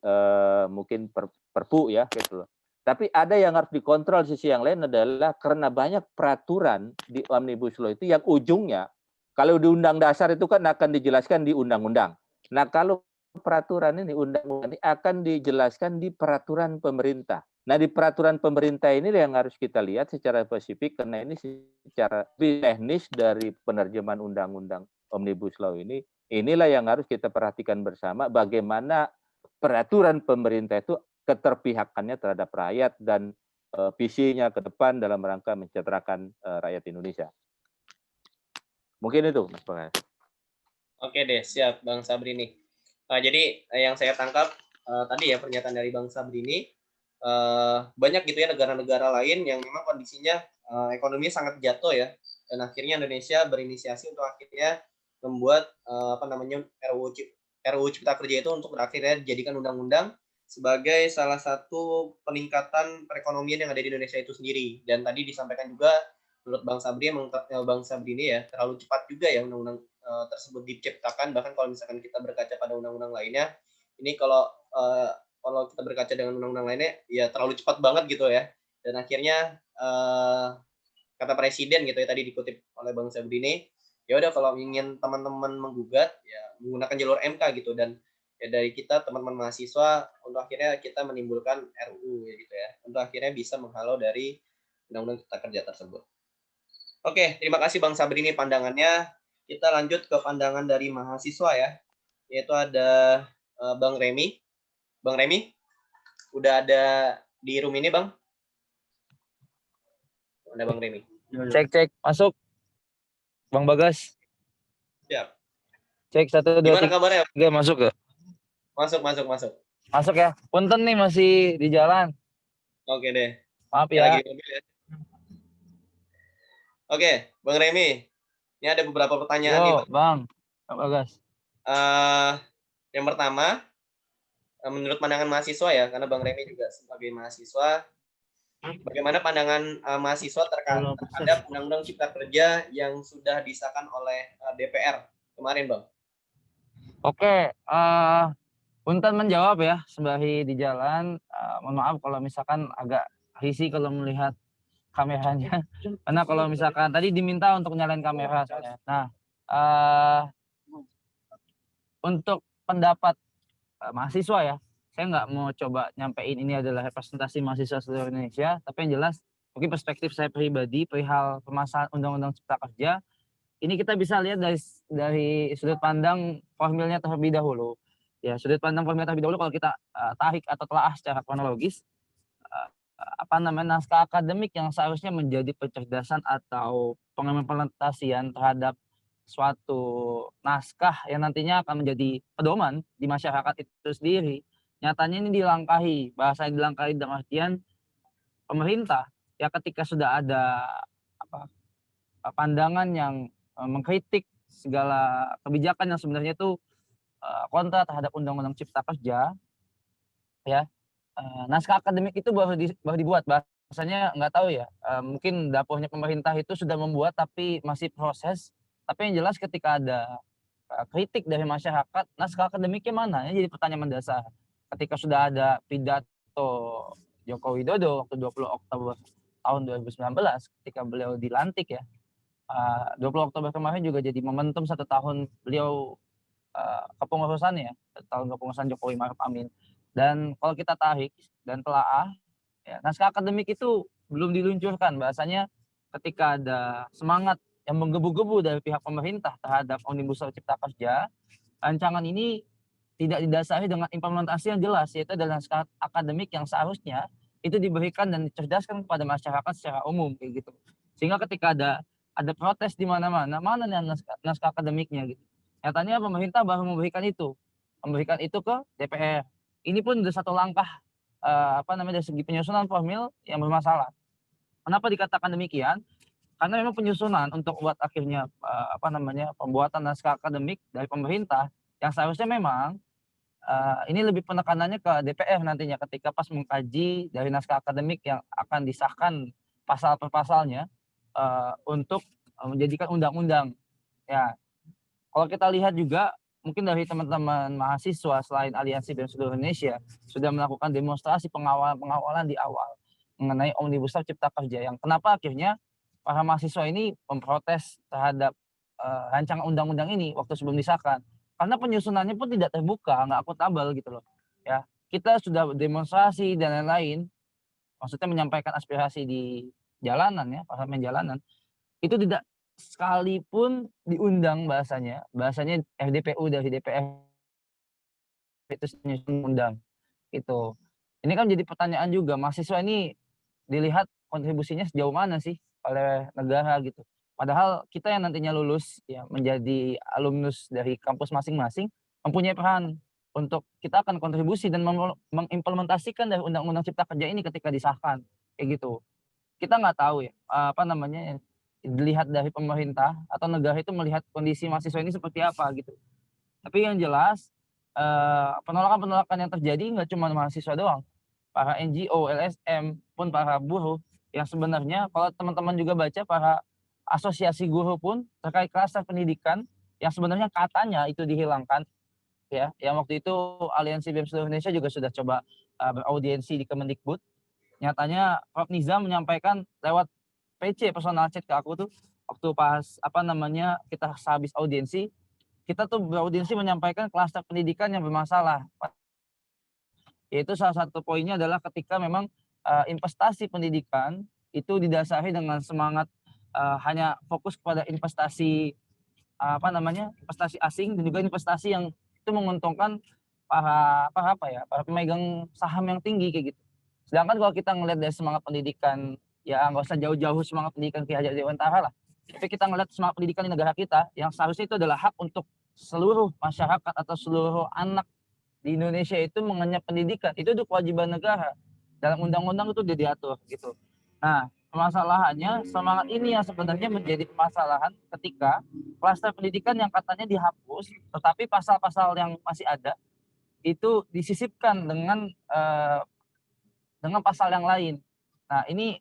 mungkin perpu ya gitu loh. Tapi ada yang harus dikontrol, sisi yang lain adalah karena banyak peraturan di Omnibus Law itu yang ujungnya kalau di undang dasar itu kan akan dijelaskan di undang-undang. Nah, kalau peraturan ini undang-undang ini akan dijelaskan di peraturan pemerintah. Nah, di peraturan pemerintah ini yang harus kita lihat secara spesifik karena ini secara teknis dari penerjemahan undang-undang Omnibus Law ini, inilah yang harus kita perhatikan bersama bagaimana peraturan pemerintah itu keterpihakannya terhadap rakyat dan visinya ke depan dalam rangka mensejahterakan rakyat Indonesia. Mungkin itu, Mas Bagas. Oke deh, siap Bang Sabrini. Jadi yang saya tangkap tadi ya pernyataan dari Bang Sabrini, banyak gitu ya negara-negara lain yang memang kondisinya ekonominya sangat jatuh ya, dan akhirnya Indonesia berinisiasi untuk akhirnya membuat RUU Cipta Kerja itu untuk akhirnya dijadikan undang-undang sebagai salah satu peningkatan perekonomian yang ada di Indonesia itu sendiri. Dan tadi disampaikan juga menurut Bang Sabrini ya terlalu cepat juga ya undang-undang tersebut diciptakan. Bahkan kalau misalkan kita berkaca pada undang-undang lainnya, ini kalau kita berkaca dengan undang-undang lainnya ya terlalu cepat banget gitu ya. Dan akhirnya kata presiden gitu ya tadi dikutip oleh Bang Sabrini, ya udah kalau ingin teman-teman menggugat ya menggunakan jalur MK gitu. Dan ya dari kita teman-teman mahasiswa untuk akhirnya kita menimbulkan RUU ya gitu ya, untuk akhirnya bisa menghalau dari undang-undang Cipta Kerja tersebut. Oke, terima kasih Bang Sabrini pandangannya. Kita lanjut ke pandangan dari mahasiswa ya, yaitu ada Bang Remi. Bang Remi, udah ada di room ini Bang? Ada Bang Remi. Cek, masuk. Bang Bagas. Siap. Cek 1, 2, Gimana 3. kabarnya? Masuk gak? Masuk. Masuk ya. Punten nih masih di jalan. Oke deh. Maaf ya. Lagi mobil ya. Oke, Bang Remi. Ini ada beberapa pertanyaan nih, Bang. Bang Bagas. Yang pertama, menurut pandangan mahasiswa ya, karena Bang Remi juga sebagai mahasiswa, bagaimana pandangan mahasiswa terhadap Undang-Undang Cipta Kerja yang sudah disahkan oleh DPR kemarin, Bang? Oke, punten menjawab ya, sembari di jalan. Mohon maaf kalau misalkan agak risih kalau melihat kameranya. Karena kalau misalkan tadi diminta untuk nyalain kamera soalnya. Nah, untuk pendapat mahasiswa ya, saya nggak mau coba nyampein ini adalah representasi mahasiswa seluruh Indonesia, tapi yang jelas mungkin perspektif saya pribadi perihal permasalahan Undang-Undang Cipta Kerja ini kita bisa lihat dari sudut pandang formilnya terlebih dahulu. Ya, sudut pandang formilnya terlebih dahulu kalau kita tarik atau telah secara kronologis, naskah akademik yang seharusnya menjadi pencerdasan atau pengimplementasian terhadap suatu naskah yang nantinya akan menjadi pedoman di masyarakat itu sendiri, nyatanya ini dilangkahi. Bahasa dilangkahi dalam artian pemerintah ya ketika sudah ada apa, pandangan yang mengkritik segala kebijakan yang sebenarnya itu kontra terhadap Undang-Undang Cipta Kerja, ya naskah akademik itu baru dibuat. Bahasanya nggak tahu ya, mungkin dapurnya pemerintah itu sudah membuat tapi masih proses. Tapi yang jelas ketika ada kritik dari masyarakat, naskah akademiknya mana? Ini jadi pertanyaan mendasar. Ketika sudah ada pidato Joko Widodo waktu 20 Oktober tahun 2019 ketika beliau dilantik ya, 20 Oktober kemarin juga jadi momentum 1 tahun beliau kepengurusannya, tahun kepengurusan Jokowi Maruf Amin. Dan kalau kita tarik dan telaah, ya, naskah akademik itu belum diluncurkan. Bahasanya ketika ada semangat yang menggebu-gebu dari pihak pemerintah terhadap Omnibus Law Cipta Kerja, rancangan ini tidak didasari dengan implementasi yang jelas, yaitu adalah naskah akademik yang seharusnya itu diberikan dan dicerdaskan kepada masyarakat secara umum kayak gitu. Sehingga ketika ada protes di mana-mana, mana nih naskah akademiknya gitu. Nyatanya pemerintah baru memberikan itu ke DPR. Ini pun sudah satu langkah dari segi penyusunan formil yang bermasalah. Kenapa dikatakan demikian? Karena memang penyusunan untuk buat akhirnya pembuatan naskah akademik dari pemerintah yang seharusnya memang ini lebih penekanannya ke DPR nantinya ketika pas mengkaji dari naskah akademik yang akan disahkan pasal per pasalnya untuk menjadikan undang-undang. Ya, kalau kita lihat juga mungkin dari teman-teman mahasiswa selain Aliansi BEM seluruh Indonesia sudah melakukan demonstrasi pengawalan di awal mengenai Omnibus Law Cipta Kerja yang kenapa akhirnya para mahasiswa ini memprotes terhadap rancangan undang-undang ini waktu sebelum disahkan karena penyusunannya pun tidak terbuka, nggak akuntabel gitu loh. Ya, kita sudah demonstrasi dan lain-lain, maksudnya menyampaikan aspirasi di jalanan ya, parlemen jalanan, itu tidak sekalipun diundang bahasanya RDPU dari DPR itu undang itu. Ini kan jadi pertanyaan juga, mahasiswa ini dilihat kontribusinya sejauh mana sih oleh negara gitu. Padahal kita yang nantinya lulus ya menjadi alumnus dari kampus masing-masing mempunyai peran untuk kita akan kontribusi dan mengimplementasikan dari Undang-Undang Cipta Kerja ini ketika disahkan kayak gitu. Kita nggak tahu ya dilihat dari pemerintah atau negara itu melihat kondisi mahasiswa ini seperti apa gitu. Tapi yang jelas penolakan-penolakan yang terjadi nggak cuma mahasiswa doang, para NGO, LSM pun para buruh yang sebenarnya kalau teman-teman juga baca para asosiasi guru pun terkait klaster pendidikan yang sebenarnya katanya itu dihilangkan ya, yang waktu itu Aliansi BEM seluruh Indonesia juga sudah coba beraudiensi di Kemendikbud. Nyatanya Prof Nizam menyampaikan lewat PC personal chat ke aku tuh waktu pas kita habis audiensi, kita tuh beraudiensi menyampaikan klaster pendidikan yang bermasalah. Yaitu salah satu poinnya adalah ketika memang investasi pendidikan itu didasari dengan semangat hanya fokus kepada investasi investasi asing dan juga investasi yang itu menguntungkan para pemegang saham yang tinggi kayak gitu. Sedangkan kalau kita ngelihat dari semangat pendidikan, ya nggak usah jauh-jauh semangat pendidikan Ki Hajar Dewantara lah. Tapi kita ngelihat semangat pendidikan di negara kita, yang seharusnya itu adalah hak untuk seluruh masyarakat atau seluruh anak di Indonesia itu mengenyam pendidikan. Itu kewajiban negara. Dalam undang-undang itu sudah diatur gitu. Nah, permasalahannya semangat ini yang sebenarnya menjadi permasalahan ketika klaster pendidikan yang katanya dihapus, tetapi pasal-pasal yang masih ada itu disisipkan dengan pasal yang lain. Nah, ini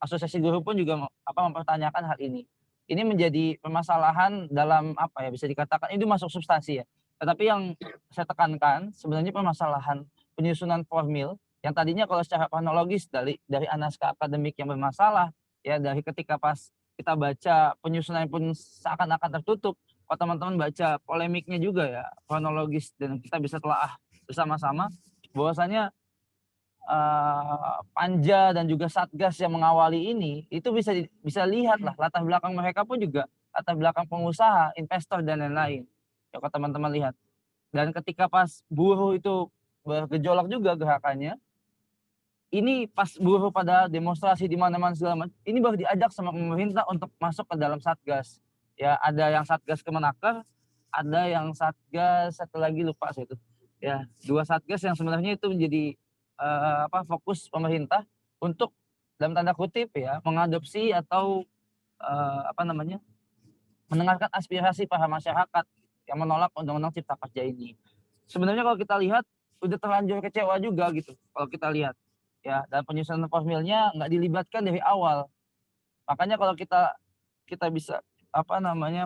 asosiasi guru pun juga mempertanyakan hal ini. Ini menjadi permasalahan dalam bisa dikatakan itu masuk substansi ya. Tetapi yang saya tekankan sebenarnya permasalahan penyusunan formil yang tadinya kalau secara kronologis dari naskah akademik yang bermasalah ya, dari ketika pas kita baca penyusunan pun seakan-akan tertutup. Kalau teman-teman baca polemiknya juga ya kronologis dan kita bisa telaah bersama-sama bahwasanya Panja dan juga Satgas yang mengawali ini itu bisa lihat lah latar belakang mereka pun juga latar belakang pengusaha, investor dan lain-lain. Ya kalau teman-teman lihat. Dan ketika pas buruh itu bergejolak juga gerakannya, ini pas buruh pada demonstrasi di mana-mana segala macam, ini baru diajak sama pemerintah untuk masuk ke dalam Satgas. Ya, ada yang Satgas Kemenaker, ada yang Satgas satu lagi lupa saya itu. Ya, 2 Satgas yang sebenarnya itu menjadi fokus pemerintah untuk dalam tanda kutip ya mengadopsi atau mendengarkan aspirasi para masyarakat yang menolak Undang-Undang Cipta Kerja ini. Sebenarnya kalau kita lihat udah terlanjur kecewa juga gitu kalau kita lihat. Ya, dan penyusunan formilnya nggak dilibatkan dari awal. Makanya kalau kita bisa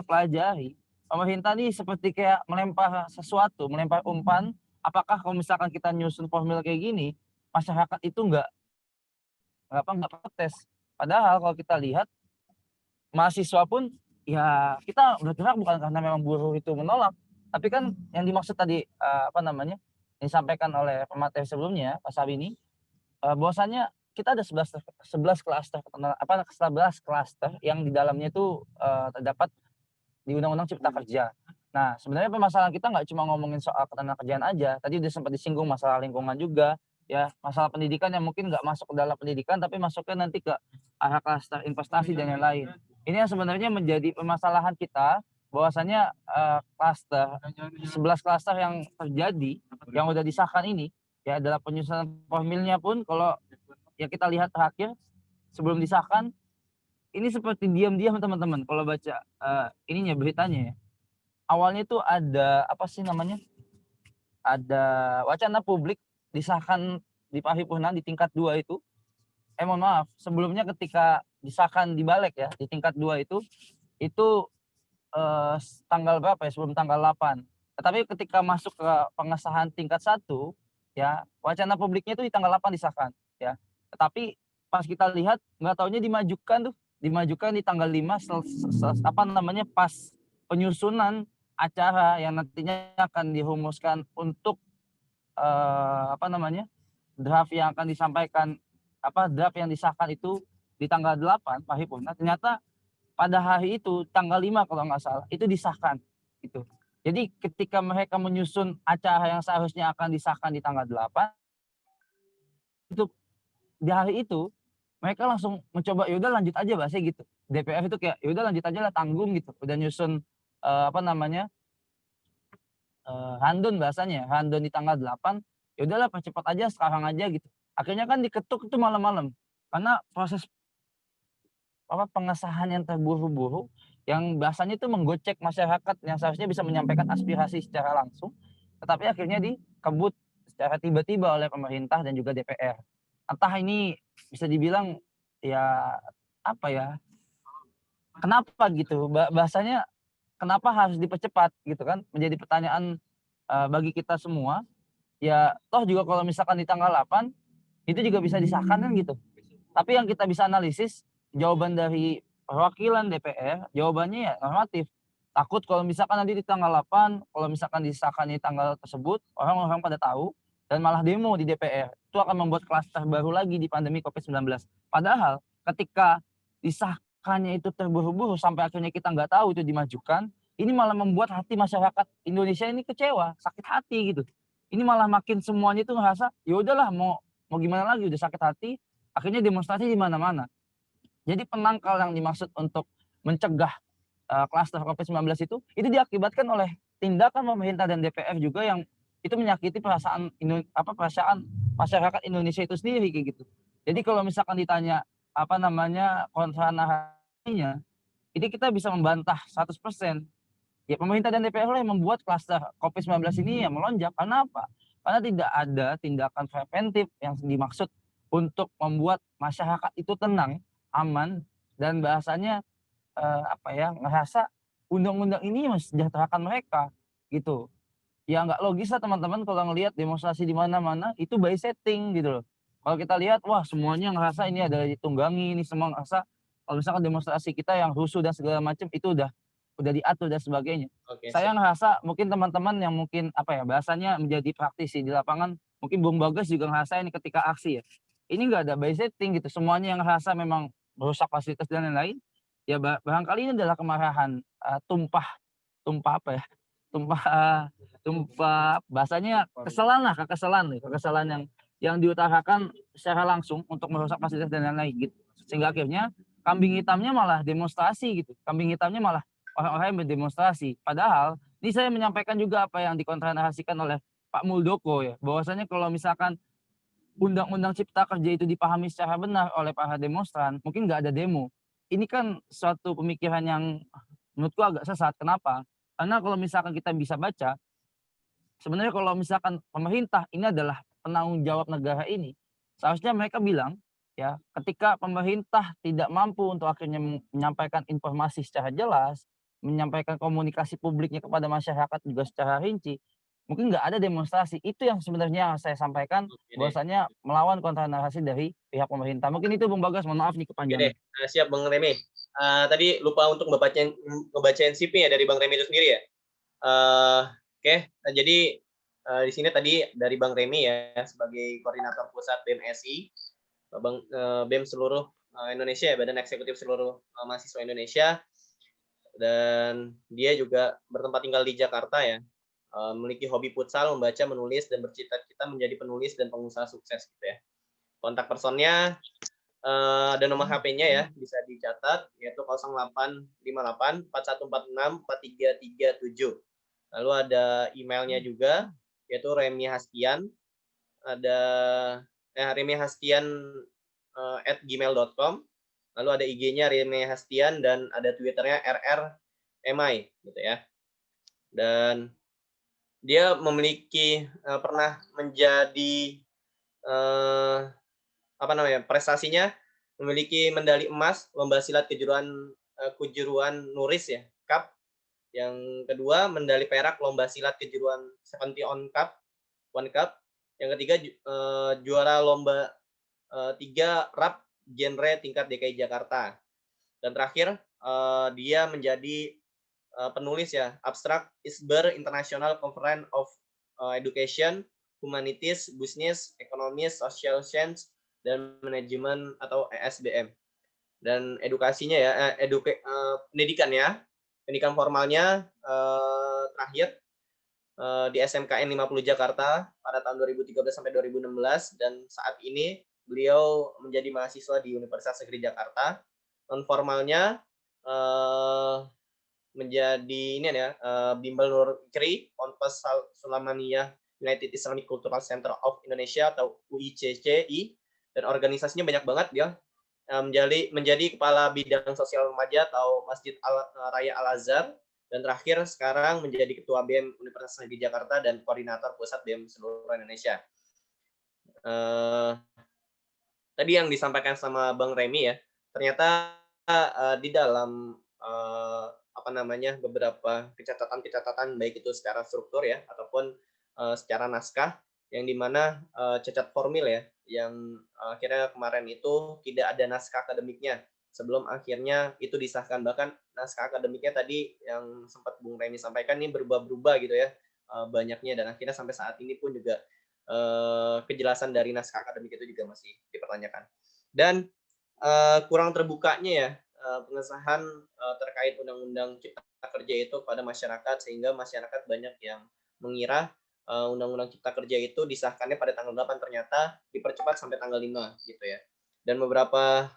pelajari, pemerintah nih seperti kayak melempar sesuatu, melempar umpan. Apakah kalau misalkan kita nyusun formil kayak gini, masyarakat itu nggak protes. Padahal kalau kita lihat mahasiswa pun ya kita udah gerak bukan karena memang buruh itu menolak, tapi kan yang dimaksud tadi yang disampaikan oleh pemateri sebelumnya Pak Sabini, bahwasannya kita ada 11 klaster 11 klaster yang di dalamnya itu terdapat di Undang-Undang Cipta Kerja. Nah, sebenarnya permasalahan kita nggak cuma ngomongin soal ketenagakerjaan aja. Tadi udah sempat disinggung masalah lingkungan juga, ya masalah pendidikan yang mungkin nggak masuk ke dalam pendidikan, tapi masuknya nanti ke arah klaster investasi dan yang lain. Ini yang sebenarnya menjadi permasalahan kita, bahwasannya klaster 11 klaster yang terjadi, yang udah disahkan ini, ya adalah penyusunan formilnya pun kalau ya kita lihat terakhir sebelum disahkan ini seperti diam-diam teman-teman kalau baca beritanya ya. Awalnya itu ada ada wacana publik disahkan di paripurna di tingkat 2 itu. Mohon maaf, sebelumnya ketika disahkan di balik ya di tingkat 2 itu tanggal berapa ya, sebelum tanggal 8. Tetapi ketika masuk ke pengesahan tingkat 1 ya, wacana publiknya itu di tanggal 8 disahkan ya. Tetapi pas kita lihat nggak taunya dimajukan di tanggal 5 pas penyusunan acara yang nantinya akan dirumuskan untuk draft yang akan disampaikan draft yang disahkan itu di tanggal 8 paripurna. Ternyata pada hari itu tanggal 5 kalau nggak salah itu disahkan gitu. Jadi ketika mereka menyusun acara yang seharusnya akan disahkan di tanggal 8 itu di hari itu mereka langsung mencoba ya udah lanjut aja bahasa gitu. DPR itu kayak ya udah lanjut aja lah, tanggung gitu. Udah nyusun handun bahasanya, handun di tanggal 8, ya udahlah percepat aja sekarang aja gitu. Akhirnya kan diketuk itu malam-malam. Karena proses pengesahan yang terburu-buru yang biasanya itu menggocek masyarakat yang seharusnya bisa menyampaikan aspirasi secara langsung, tetapi akhirnya dikebut secara tiba-tiba oleh pemerintah dan juga DPR. Entah ini bisa dibilang ya kenapa gitu bahasanya, kenapa harus dipercepat gitu kan, menjadi pertanyaan bagi kita semua. Ya toh juga kalau misalkan di tanggal 8 itu juga bisa disahkan kan gitu. Tapi yang kita bisa analisis jawaban dari perwakilan DPR, jawabannya ya normatif. Takut kalau misalkan nanti di tanggal 8, kalau misalkan disahkan di tanggal tersebut, orang-orang pada tahu dan malah demo di DPR. Itu akan membuat klaster baru lagi di pandemi COVID-19. Padahal ketika disahkannya itu terburu-buru sampai akhirnya kita nggak tahu itu dimajukan, ini malah membuat hati masyarakat Indonesia ini kecewa, sakit hati gitu. Ini malah makin semuanya itu ngerasa ya udahlah mau gimana lagi, udah sakit hati, akhirnya demonstrasi di mana-mana. Jadi penangkal yang dimaksud untuk mencegah klaster COVID-19 itu diakibatkan oleh tindakan pemerintah dan DPR juga yang itu menyakiti perasaan masyarakat Indonesia itu sendiri kayak gitu. Jadi kalau misalkan ditanya kontra narasinya, ini kita bisa membantah 100%. Ya pemerintah dan DPR yang membuat klaster COVID-19 ini ya melonjak. Karena apa? Karena tidak ada tindakan preventif yang dimaksud untuk membuat masyarakat itu tenang, aman, dan bahasanya ngerasa undang-undang ini mensejahterakan mereka gitu. Ya nggak logis lah teman-teman kalau ngelihat demonstrasi di mana-mana itu by setting gitu loh. Kalau kita lihat wah semuanya ngerasa ini adalah ditunggangi, ini semua ngerasa kalau misalkan demonstrasi kita yang rusuh dan segala macam itu udah diatur dan sebagainya. Saya ngerasa mungkin teman-teman yang mungkin bahasanya menjadi praktisi di lapangan, mungkin Bung Bagas juga ngerasa ini ketika aksi ya. Ini nggak ada by setting gitu, semuanya yang ngerasa memang merusak fasilitas dan lain-lain. Ya barangkali ini adalah kemarahan tumpah bahasanya kekesalan yang yang diutarakan secara langsung untuk merusak fasilitas dan lain-lain gitu. Sehingga akhirnya kambing hitamnya malah demonstrasi gitu. Kambing hitamnya malah orang-orang yang berdemonstrasi. Padahal ini saya menyampaikan juga apa yang dikontrasasikan oleh Pak Muldoko ya, bahwasanya kalau misalkan Undang-Undang Cipta Kerja itu dipahami secara benar oleh para demonstran, mungkin nggak ada demo. Ini kan suatu pemikiran yang menurutku agak sesat. Kenapa? Karena kalau misalkan kita bisa baca, sebenarnya kalau misalkan pemerintah ini adalah penanggung jawab negara ini, seharusnya mereka bilang, ya, ketika pemerintah tidak mampu untuk akhirnya menyampaikan informasi secara jelas, menyampaikan komunikasi publiknya kepada masyarakat juga secara rinci, mungkin nggak ada demonstrasi. Itu yang sebenarnya saya sampaikan, Oke deh. bahwasanya melawan kontra narasi dari pihak pemerintah. Mungkin itu Bung Bagas, mohon maaf nih Oke kepanjangan. deh. Siap Bang Remi. Tadi lupa untuk ngebacain CV-nya dari Bang Remi itu sendiri ya. Oke. Jadi di sini tadi dari Bang Remi ya sebagai koordinator pusat BEM SI, BEM seluruh Indonesia ya, Badan Eksekutif seluruh mahasiswa Indonesia, dan dia juga bertempat tinggal di Jakarta ya. Memiliki hobi futsal, membaca, menulis, dan bercita-cita menjadi penulis dan pengusaha sukses gitu ya. Kontak personnya dan nomor HP-nya ya bisa dicatat, yaitu 0858 4146 4337. Lalu ada emailnya juga, yaitu Remi Hastian, ada Remi Hastian @gmail.com. Lalu ada IG-nya Remi Hastian dan ada Twitter-nya RRMI gitu ya. Dan dia memiliki pernah menjadi prestasinya memiliki medali emas lomba silat kejuruan Nuris ya, Cup. Yang kedua medali perak lomba silat kejuruan 70 on Cup, One Cup. Yang ketiga juara lomba 3 RAP genre tingkat DKI Jakarta. Dan terakhir dia menjadi penulis ya, Abstract ISBER International Conference of Education, Humanities, Business, Economy, Social Science, dan Manajemen atau ESBM. Dan edukasinya ya, pendidikannya, pendidikan formalnya terakhir di SMKN 50 Jakarta pada tahun 2013 sampai 2016, dan saat ini beliau menjadi mahasiswa di Universitas Negeri Jakarta. Non formalnya menjadi ini ya, Bimbel Nur Ikri, Ponpes Sulamaniyah United Islamic Cultural Center of Indonesia atau UICCI, dan organisasinya banyak banget dia. Menjadi kepala bidang sosial remaja atau Masjid Raya Al Azhar, dan terakhir sekarang menjadi ketua BEM Universitas Negeri Jakarta dan koordinator pusat BEM seluruh Indonesia. Tadi yang disampaikan sama Bang Remi ya, ternyata di dalam beberapa kecatatan baik itu secara struktur ya ataupun secara naskah, yang dimana cacat formil ya, yang akhirnya kemarin itu tidak ada naskah akademiknya sebelum akhirnya itu disahkan. Bahkan naskah akademiknya tadi yang sempat Bung Remi sampaikan ini berubah-berubah gitu ya banyaknya, dan akhirnya sampai saat ini pun juga kejelasan dari naskah akademik itu juga masih dipertanyakan. Dan kurang terbukanya ya pengesahan terkait Undang-Undang Cipta Kerja itu pada masyarakat, sehingga masyarakat banyak yang mengira Undang-Undang Cipta Kerja itu disahkannya pada tanggal 8, ternyata dipercepat sampai tanggal 5 gitu ya. Dan beberapa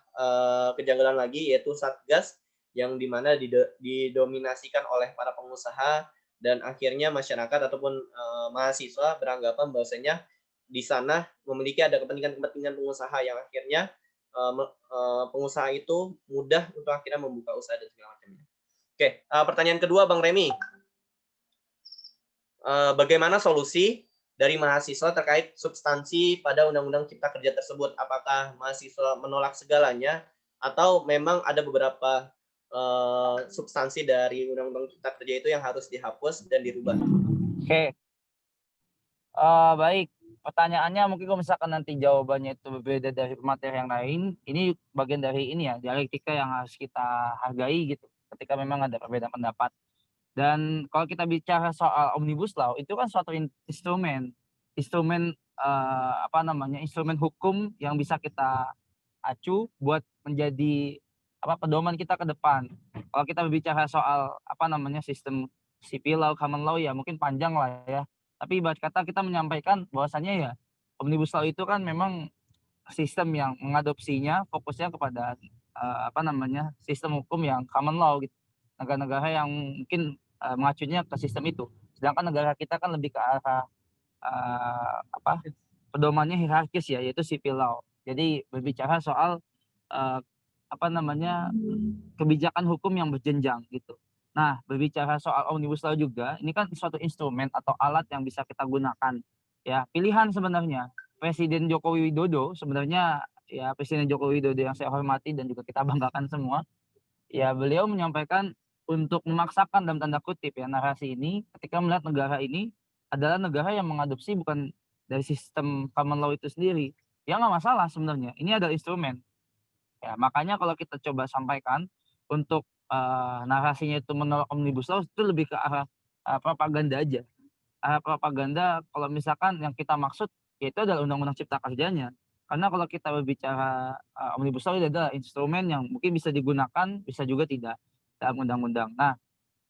kejanggalan lagi, yaitu Satgas yang dimana didominasikan oleh para pengusaha, dan akhirnya masyarakat ataupun mahasiswa beranggapan bahwasanya di sana memiliki ada kepentingan pengusaha, yang akhirnya pengusaha itu mudah untuk akhirnya membuka usaha dan segala macamnya. Oke, pertanyaan kedua Bang Remi, bagaimana solusi dari mahasiswa terkait substansi pada Undang-Undang Cipta Kerja tersebut? Apakah mahasiswa menolak segalanya atau memang ada beberapa substansi dari Undang-Undang Cipta Kerja itu yang harus dihapus dan dirubah? Oke. Baik, pertanyaannya mungkin kalau misalkan nanti jawabannya itu berbeda dari materi yang lain, ini bagian dari ini ya, dialektika yang harus kita hargai gitu, ketika memang ada perbedaan pendapat. Dan kalau kita bicara soal Omnibus Law, itu kan suatu instrumen instrumen hukum yang bisa kita acu buat menjadi pedoman kita ke depan. Kalau kita berbicara soal sistem civil law, common law, ya mungkin panjang lah ya. Tapi ibarat kata kita menyampaikan bahwasannya ya Omnibus Law itu kan memang sistem yang mengadopsinya fokusnya kepada sistem hukum yang common law gitu. Negara-negara yang mungkin mengacunya ke sistem itu. Sedangkan negara kita kan lebih ke arah pedomannya hierarkis ya, yaitu civil law. Jadi berbicara soal kebijakan hukum yang berjenjang gitu. Nah, berbicara soal Omnibus Law juga, ini kan suatu instrumen atau alat yang bisa kita gunakan. Ya, pilihan sebenarnya. Presiden Joko Widodo sebenarnya ya Presiden Joko Widodo yang saya hormati dan juga kita banggakan semua. Ya, beliau menyampaikan untuk memaksakan dalam tanda kutip ya narasi ini ketika melihat negara ini adalah negara yang mengadopsi bukan dari sistem common law itu sendiri. Ya nggak masalah sebenarnya. Ini adalah instrumen. Ya, makanya kalau kita coba sampaikan untuk narasinya itu menolak Omnibus Law itu lebih ke arah propaganda aja. Propaganda kalau misalkan yang kita maksud yaitu adalah Undang-Undang Cipta Kerjanya. Karena kalau kita berbicara Omnibus Law itu adalah instrumen yang mungkin bisa digunakan, bisa juga tidak dalam undang-undang. Nah,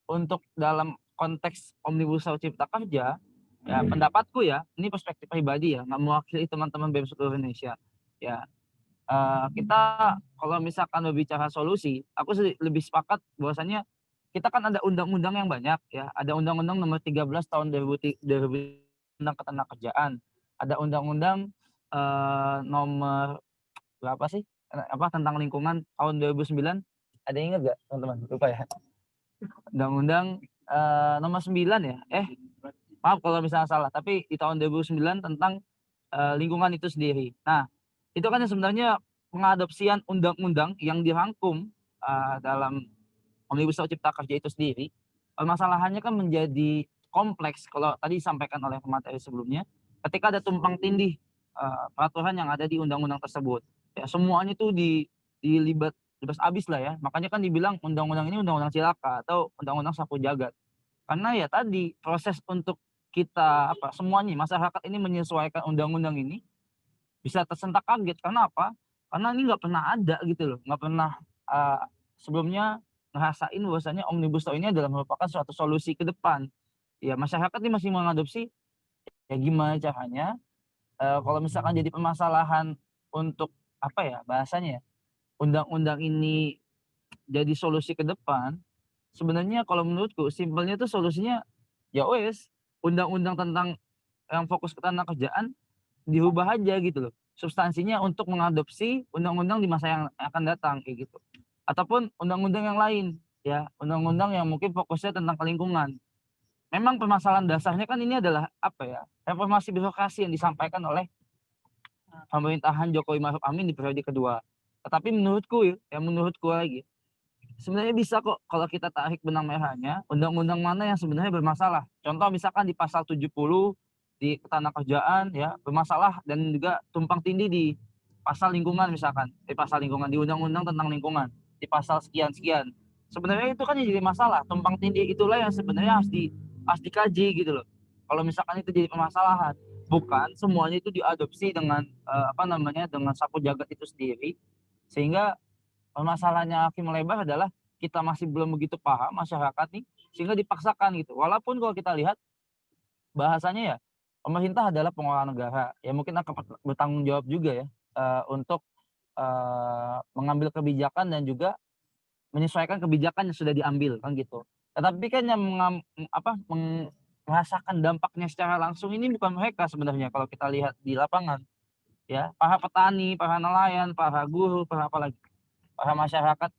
untuk dalam konteks Omnibus Law Cipta Kerja, ya pendapatku ya, ini perspektif pribadi ya, nggak mewakili teman-teman BEM seluruh Indonesia. Ya, kita kalau misalkan berbicara solusi, aku lebih sepakat bahwasannya kita kan ada undang-undang yang banyak ya. Ada Undang-Undang Nomor 13 tahun 2000 tentang Ketenagakerjaan. Ada Undang-Undang nomor berapa sih? Tentang lingkungan tahun 2009. Ada yang ingat gak teman-teman? Lupa ya. Undang-Undang nomor 9 ya. Maaf kalau misalnya salah, tapi di tahun 2009 tentang lingkungan itu sendiri. Nah, itu kan sebenarnya pengadopsian undang-undang yang dirangkum dalam Omnibus Law Cipta Kerja itu sendiri. Permasalahannya kan menjadi kompleks kalau tadi disampaikan oleh pemateri sebelumnya, ketika ada tumpang tindih peraturan yang ada di undang-undang tersebut. Ya, semuanya itu dilibat abis lah ya. Makanya kan dibilang undang-undang ini undang-undang cilaka atau undang-undang sapu jagat. Karena ya tadi proses untuk kita semuanya masyarakat ini menyesuaikan undang-undang ini bisa tersentak kaget. Karena apa? Karena ini nggak pernah ada gitu loh, nggak pernah sebelumnya ngerasain bahwasanya Omnibus Law ini adalah merupakan suatu solusi ke depan. Ya masyarakat ini masih mengadopsi ya gimana caranya kalau misalkan jadi permasalahan untuk bahasanya ya, undang-undang ini jadi solusi ke depan. Sebenarnya kalau menurutku simpelnya tuh solusinya ya wes undang-undang tentang yang fokus ke ketenagakerjaan diubah aja gitu loh. Substansinya untuk mengadopsi undang-undang di masa yang akan datang kayak gitu. Ataupun undang-undang yang lain ya, undang-undang yang mungkin fokusnya tentang lingkungan. Memang permasalahan dasarnya kan ini adalah reformasi birokrasi yang disampaikan oleh pemerintahan Jokowi Maruf Amin di periode kedua. Tetapi menurutku lagi sebenarnya bisa kok kalau kita tarik benang merahnya undang-undang mana yang sebenarnya bermasalah. Contoh misalkan di pasal 70 di ketenagakerjaan ya bermasalah dan juga tumpang tindih di pasal lingkungan misalkan, di pasal lingkungan di undang-undang tentang lingkungan di pasal sekian-sekian. Sebenarnya itu kan yang jadi masalah. Tumpang tindih itulah yang sebenarnya harus dikaji gitu loh. Kalau misalkan itu jadi permasalahan, bukan semuanya itu diadopsi dengan dengan sapu jagat itu sendiri, sehingga masalahnya makin melebar adalah kita masih belum begitu paham masyarakat nih sehingga dipaksakan gitu. Walaupun kalau kita lihat bahasanya ya pemerintah adalah pengelola negara ya mungkin akan bertanggung jawab juga ya untuk mengambil kebijakan dan juga menyesuaikan kebijakan yang sudah diambil kan gitu. Tetapi kan yang merasakan dampaknya secara langsung ini bukan mereka sebenarnya kalau kita lihat di lapangan ya, para petani, para nelayan, para guru, para masyarakat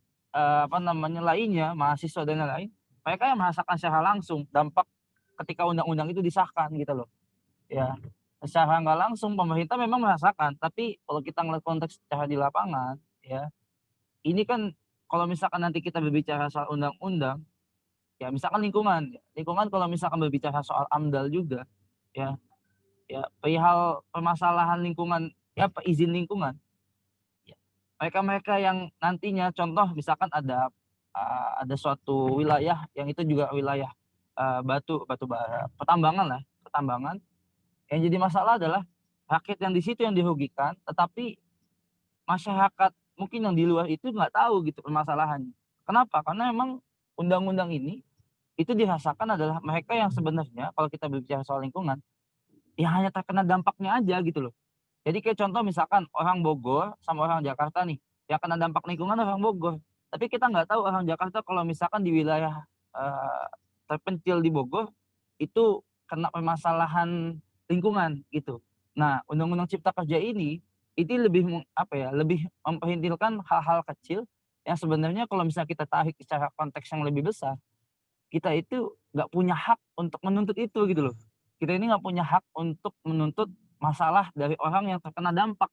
lainnya, mahasiswa dan lain-lain, mereka yang merasakan secara langsung dampak ketika undang-undang itu disahkan gitu loh. Ya, secara nggak langsung pemerintah memang merasakan, tapi kalau kita ngelihat konteks secara di lapangan, ya, ini kan kalau misalkan nanti kita berbicara soal undang-undang, ya misalkan lingkungan kalau misalkan berbicara soal AMDAL juga, ya perihal permasalahan lingkungan, ya izin lingkungan, mereka yang nantinya contoh misalkan ada suatu wilayah yang itu juga wilayah batu bara pertambangan yang jadi masalah adalah rakyat yang di situ yang dirugikan, tetapi masyarakat mungkin yang di luar itu nggak tahu gitu permasalahannya. Kenapa? Karena memang undang-undang ini itu dirasakan adalah mereka yang sebenarnya kalau kita berbicara soal lingkungan ya hanya terkena dampaknya aja gitu loh. Jadi kayak contoh misalkan orang Bogor sama orang Jakarta nih, yang kena dampak lingkungan orang Bogor. Tapi kita nggak tahu orang Jakarta kalau misalkan di wilayah terpencil di Bogor itu kena permasalahan lingkungan gitu. Nah, Undang-Undang Cipta Kerja ini itu lebih lebih memperhitungkan hal-hal kecil yang sebenarnya kalau misalnya kita tarik secara konteks yang lebih besar, kita itu nggak punya hak untuk menuntut itu gitu loh. Kita ini nggak punya hak untuk menuntut masalah dari orang yang terkena dampak.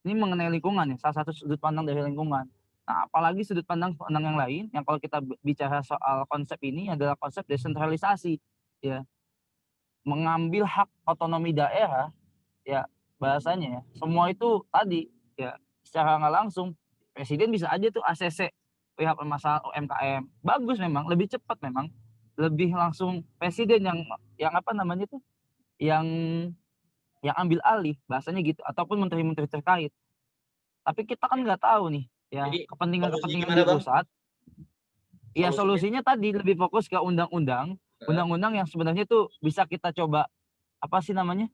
Ini mengenai lingkungan ya, salah satu sudut pandang dari lingkungan. Nah, apalagi sudut pandang yang lain yang kalau kita bicara soal konsep ini adalah konsep desentralisasi ya. Mengambil hak otonomi daerah ya, bahasanya ya. Semua itu tadi ya secara nggak langsung presiden bisa aja tuh ACC pihak permasalahan UMKM. Bagus memang, lebih cepat memang. Lebih langsung presiden yang apa namanya tuh, yang ambil alih bahasanya gitu ataupun menteri-menteri terkait. Tapi kita kan nggak tahu nih ya Jadi solusinya kepentingan-kepentingan gimana di Bang? pusat. Ya Solusinya? solusinya tadi lebih fokus ke undang-undang, Heeh. yang sebenarnya tuh bisa kita coba apa sih namanya,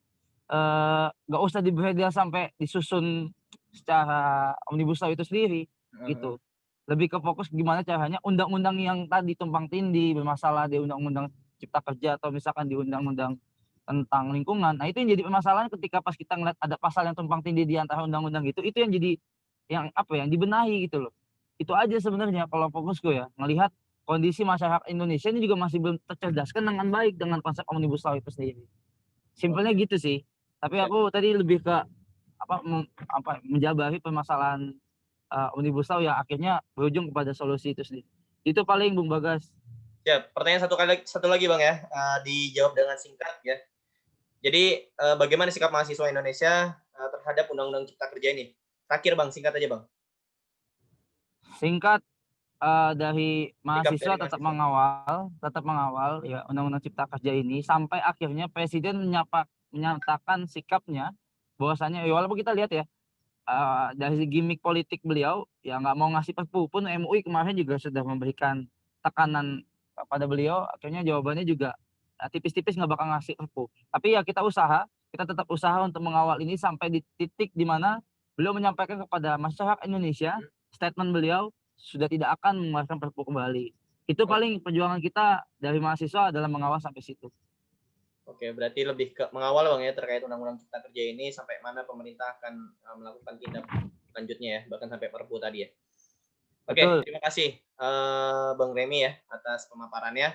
nggak usah dibredel sampai disusun secara omnibus law itu sendiri Heeh. gitu. Lebih ke fokus gimana caranya undang-undang yang tadi tumpang tindih bermasalah di undang-undang Cipta Kerja atau misalkan di undang-undang tentang lingkungan. Nah, itu yang jadi permasalahan ketika pas kita ngeliat ada pasal yang tumpang tindih di antara undang-undang itu yang jadi yang dibenahi gitu loh. Itu aja sebenarnya kalau fokusku ya, ngelihat kondisi masyarakat Indonesia ini juga masih belum tercerdaskan dengan baik dengan konsep omnibus law itu sendiri. Simpelnya Oke. gitu sih. Tapi Siap. aku tadi lebih ke menjabari permasalahan omnibus law yang akhirnya berujung kepada solusi itu sendiri. Itu paling Bung Bagas. Siap. Pertanyaan satu lagi Bang ya, dijawab dengan singkat ya. Jadi bagaimana sikap mahasiswa Indonesia terhadap Undang-Undang Cipta Kerja ini? Terakhir Bang, singkat aja Bang. Singkat, dari Sikap mahasiswa dari tetap mahasiswa. mengawal ya Undang-Undang Cipta Kerja ini sampai akhirnya presiden menyatakan sikapnya bahwasanya ya walaupun kita lihat ya, dari gimmick politik beliau ya nggak mau ngasih perpu pun MUI kemarin juga sudah memberikan tekanan kepada beliau, akhirnya jawabannya juga tipis-tipis nggak bakal ngasih perpu. Tapi ya kita tetap usaha untuk mengawal ini sampai di titik di mana beliau menyampaikan kepada masyarakat Indonesia statement beliau sudah tidak akan mengeluarkan perpu kembali. Itu paling perjuangan kita dari mahasiswa adalah mengawal sampai situ. Oke, berarti lebih ke mengawal Bang ya terkait Undang-Undang Cipta Kerja ini sampai mana pemerintah akan melakukan tindak lanjutnya ya, bahkan sampai perpu tadi ya. Oke, Betul. terima kasih Bang Remi ya atas pemaparannya.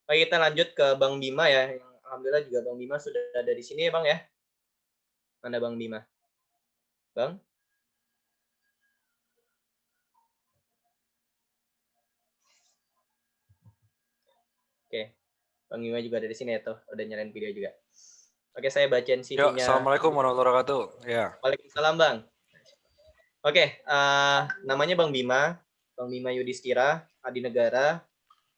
Baik, kita lanjut ke Bang Bima ya. Yang alhamdulillah juga Bang Bima sudah ada di sini ya Bang ya. Mana Bang Bima? Bang? Oke, Bang Bima juga ada di sini ya tuh, udah nyalain video juga. Oke, saya bacain CV-nya. Assalamualaikum warahmatullahi wabarakatuh. Ya. Waalaikumsalam Bang. Oke, namanya Bang Bima Yudhistira Adinegara,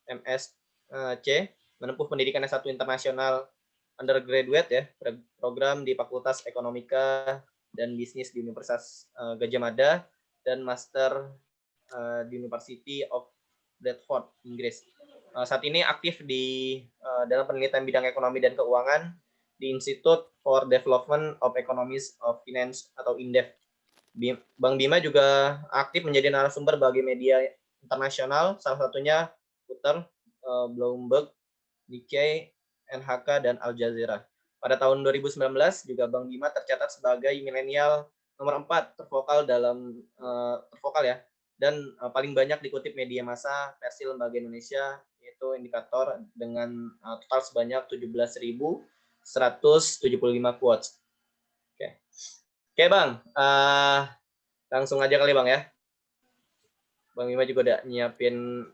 MSc, menempuh pendidikan S1 internasional undergraduate ya, program di Fakultas Ekonomika dan Bisnis di Universitas Gadjah Mada dan master di University of Bradford, Inggris. Saat ini aktif di dalam penelitian bidang ekonomi dan keuangan di Institute for Development of Economies of Finance atau INDEF. Bang Bima juga aktif menjadi narasumber bagi media internasional, salah satunya Reuters, Bloomberg, Nikkei, NHK, dan Al Jazeera. Pada tahun 2019 juga Bang Bima tercatat sebagai milenial nomor 4 tervokal dan paling banyak dikutip media massa versi lembaga Indonesia, yaitu Indikator dengan total sebanyak 17.175 quotes. Oke Bang, langsung aja kali Bang ya. Bang Bima juga udah nyiapin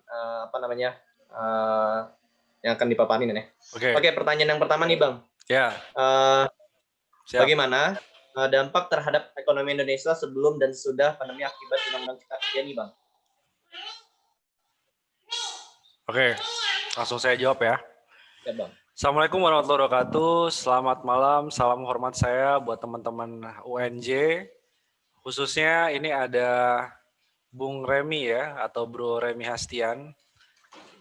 yang akan dipaparin ya. Oke, pertanyaan yang pertama nih Bang. Ya. Bagaimana dampak terhadap ekonomi Indonesia sebelum dan sesudah pandemi akibat Undang-Undang Cipta Kerja nih Bang? Oke, langsung saya jawab ya. Ya Bang. Assalamualaikum warahmatullahi wabarakatuh. Selamat malam, salam hormat saya buat teman-teman UNJ. Khususnya ini ada Bung Remi ya, atau Bro Remi Hastian.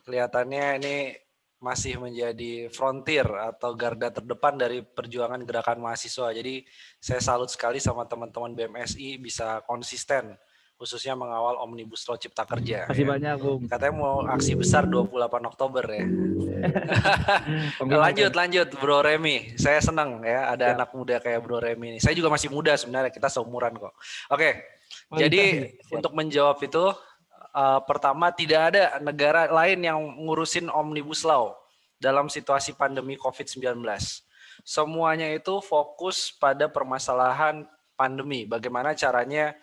Kelihatannya ini masih menjadi frontier atau garda terdepan dari perjuangan gerakan mahasiswa. Jadi saya salut sekali sama teman-teman BMSI bisa konsisten khususnya mengawal Omnibus Law Cipta Kerja. Makasih ya. banyak, Bung. Katanya mau aksi besar 28 Oktober ya. Pembina Lanjut Bro Remy. Saya senang ya ada Siap. anak muda kayak Bro Remy ini. Saya juga masih muda sebenarnya, kita seumuran kok. Oke. Oh, Jadi iya. untuk menjawab itu pertama, tidak ada negara lain yang ngurusin Omnibus Law dalam situasi pandemi COVID-19. Semuanya itu fokus pada permasalahan pandemi. Bagaimana caranya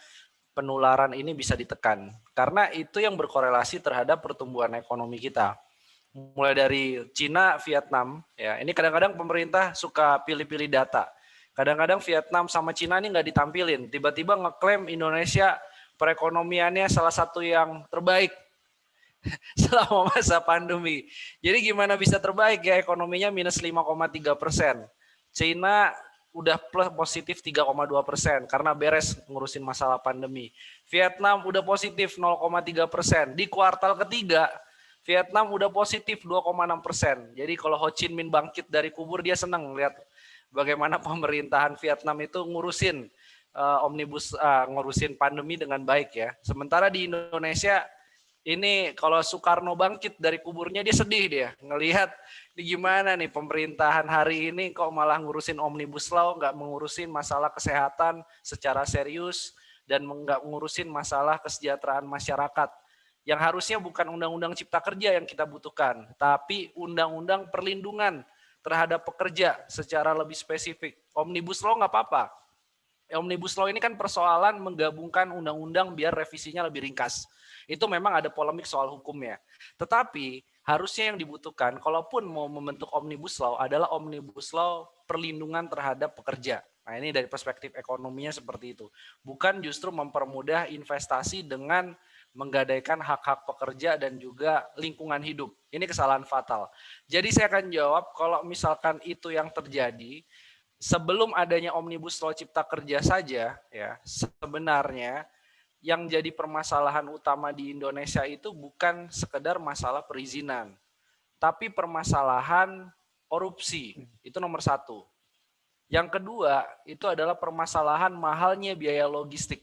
penularan ini bisa ditekan. Karena itu yang berkorelasi terhadap pertumbuhan ekonomi kita. Mulai dari Cina, Vietnam, ya ini kadang-kadang pemerintah suka pilih-pilih data. Kadang-kadang Vietnam sama Cina ini nggak ditampilin. Tiba-tiba ngeklaim Indonesia perekonomiannya salah satu yang terbaik selama masa pandemi. Jadi gimana bisa terbaik ya, ekonominya minus 5,3%. China udah plus positif 3,2% karena beres ngurusin masalah pandemi. Vietnam udah positif 0,3%. Di kuartal ketiga Vietnam udah positif 2,6%. Jadi kalau Ho Chi Minh bangkit dari kubur, dia senang lihat bagaimana pemerintahan Vietnam itu ngurusin ngurusin pandemi dengan baik ya. Sementara di Indonesia ini kalau Soekarno bangkit dari kuburnya, dia sedih dia ngelihat ini gimana nih pemerintahan hari ini kok malah ngurusin Omnibus Law, nggak mengurusin masalah kesehatan secara serius dan nggak mengurusin masalah kesejahteraan masyarakat. Yang harusnya bukan undang-undang cipta kerja yang kita butuhkan, tapi undang-undang perlindungan terhadap pekerja secara lebih spesifik. Omnibus Law nggak apa-apa. Omnibus Law ini kan persoalan menggabungkan undang-undang biar revisinya lebih ringkas. Itu memang ada polemik soal hukumnya. Tetapi harusnya yang dibutuhkan, kalaupun mau membentuk Omnibus Law, adalah Omnibus Law perlindungan terhadap pekerja. Nah ini dari perspektif ekonominya seperti itu. Bukan justru mempermudah investasi dengan menggadaikan hak-hak pekerja dan juga lingkungan hidup. Ini kesalahan fatal. Jadi saya akan jawab, kalau misalkan itu yang terjadi, sebelum adanya Omnibus Law Cipta Kerja saja, ya sebenarnya yang jadi permasalahan utama di Indonesia itu bukan sekedar masalah perizinan, tapi permasalahan korupsi. Itu nomor satu. Yang kedua, itu adalah permasalahan mahalnya biaya logistik.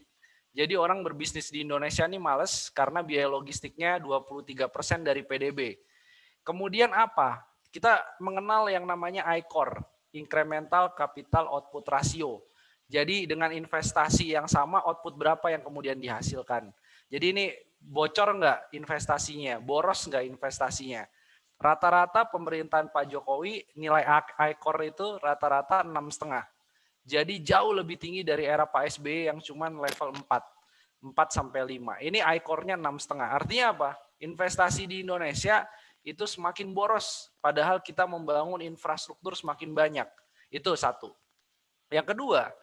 Jadi orang berbisnis di Indonesia ini males karena biaya logistiknya 23% dari PDB. Kemudian apa? Kita mengenal yang namanya ICOR, Incremental Capital Output Ratio. Jadi dengan investasi yang sama, output berapa yang kemudian dihasilkan. Jadi ini bocor nggak investasinya, boros nggak investasinya. Rata-rata pemerintahan Pak Jokowi nilai ICOR itu rata-rata 6,5. Jadi jauh lebih tinggi dari era Pak SBY yang cuma level 4-5. Ini ICOR-nya 6,5. Artinya apa? Investasi di Indonesia itu semakin boros, padahal kita membangun infrastruktur semakin banyak. Itu satu. Yang kedua,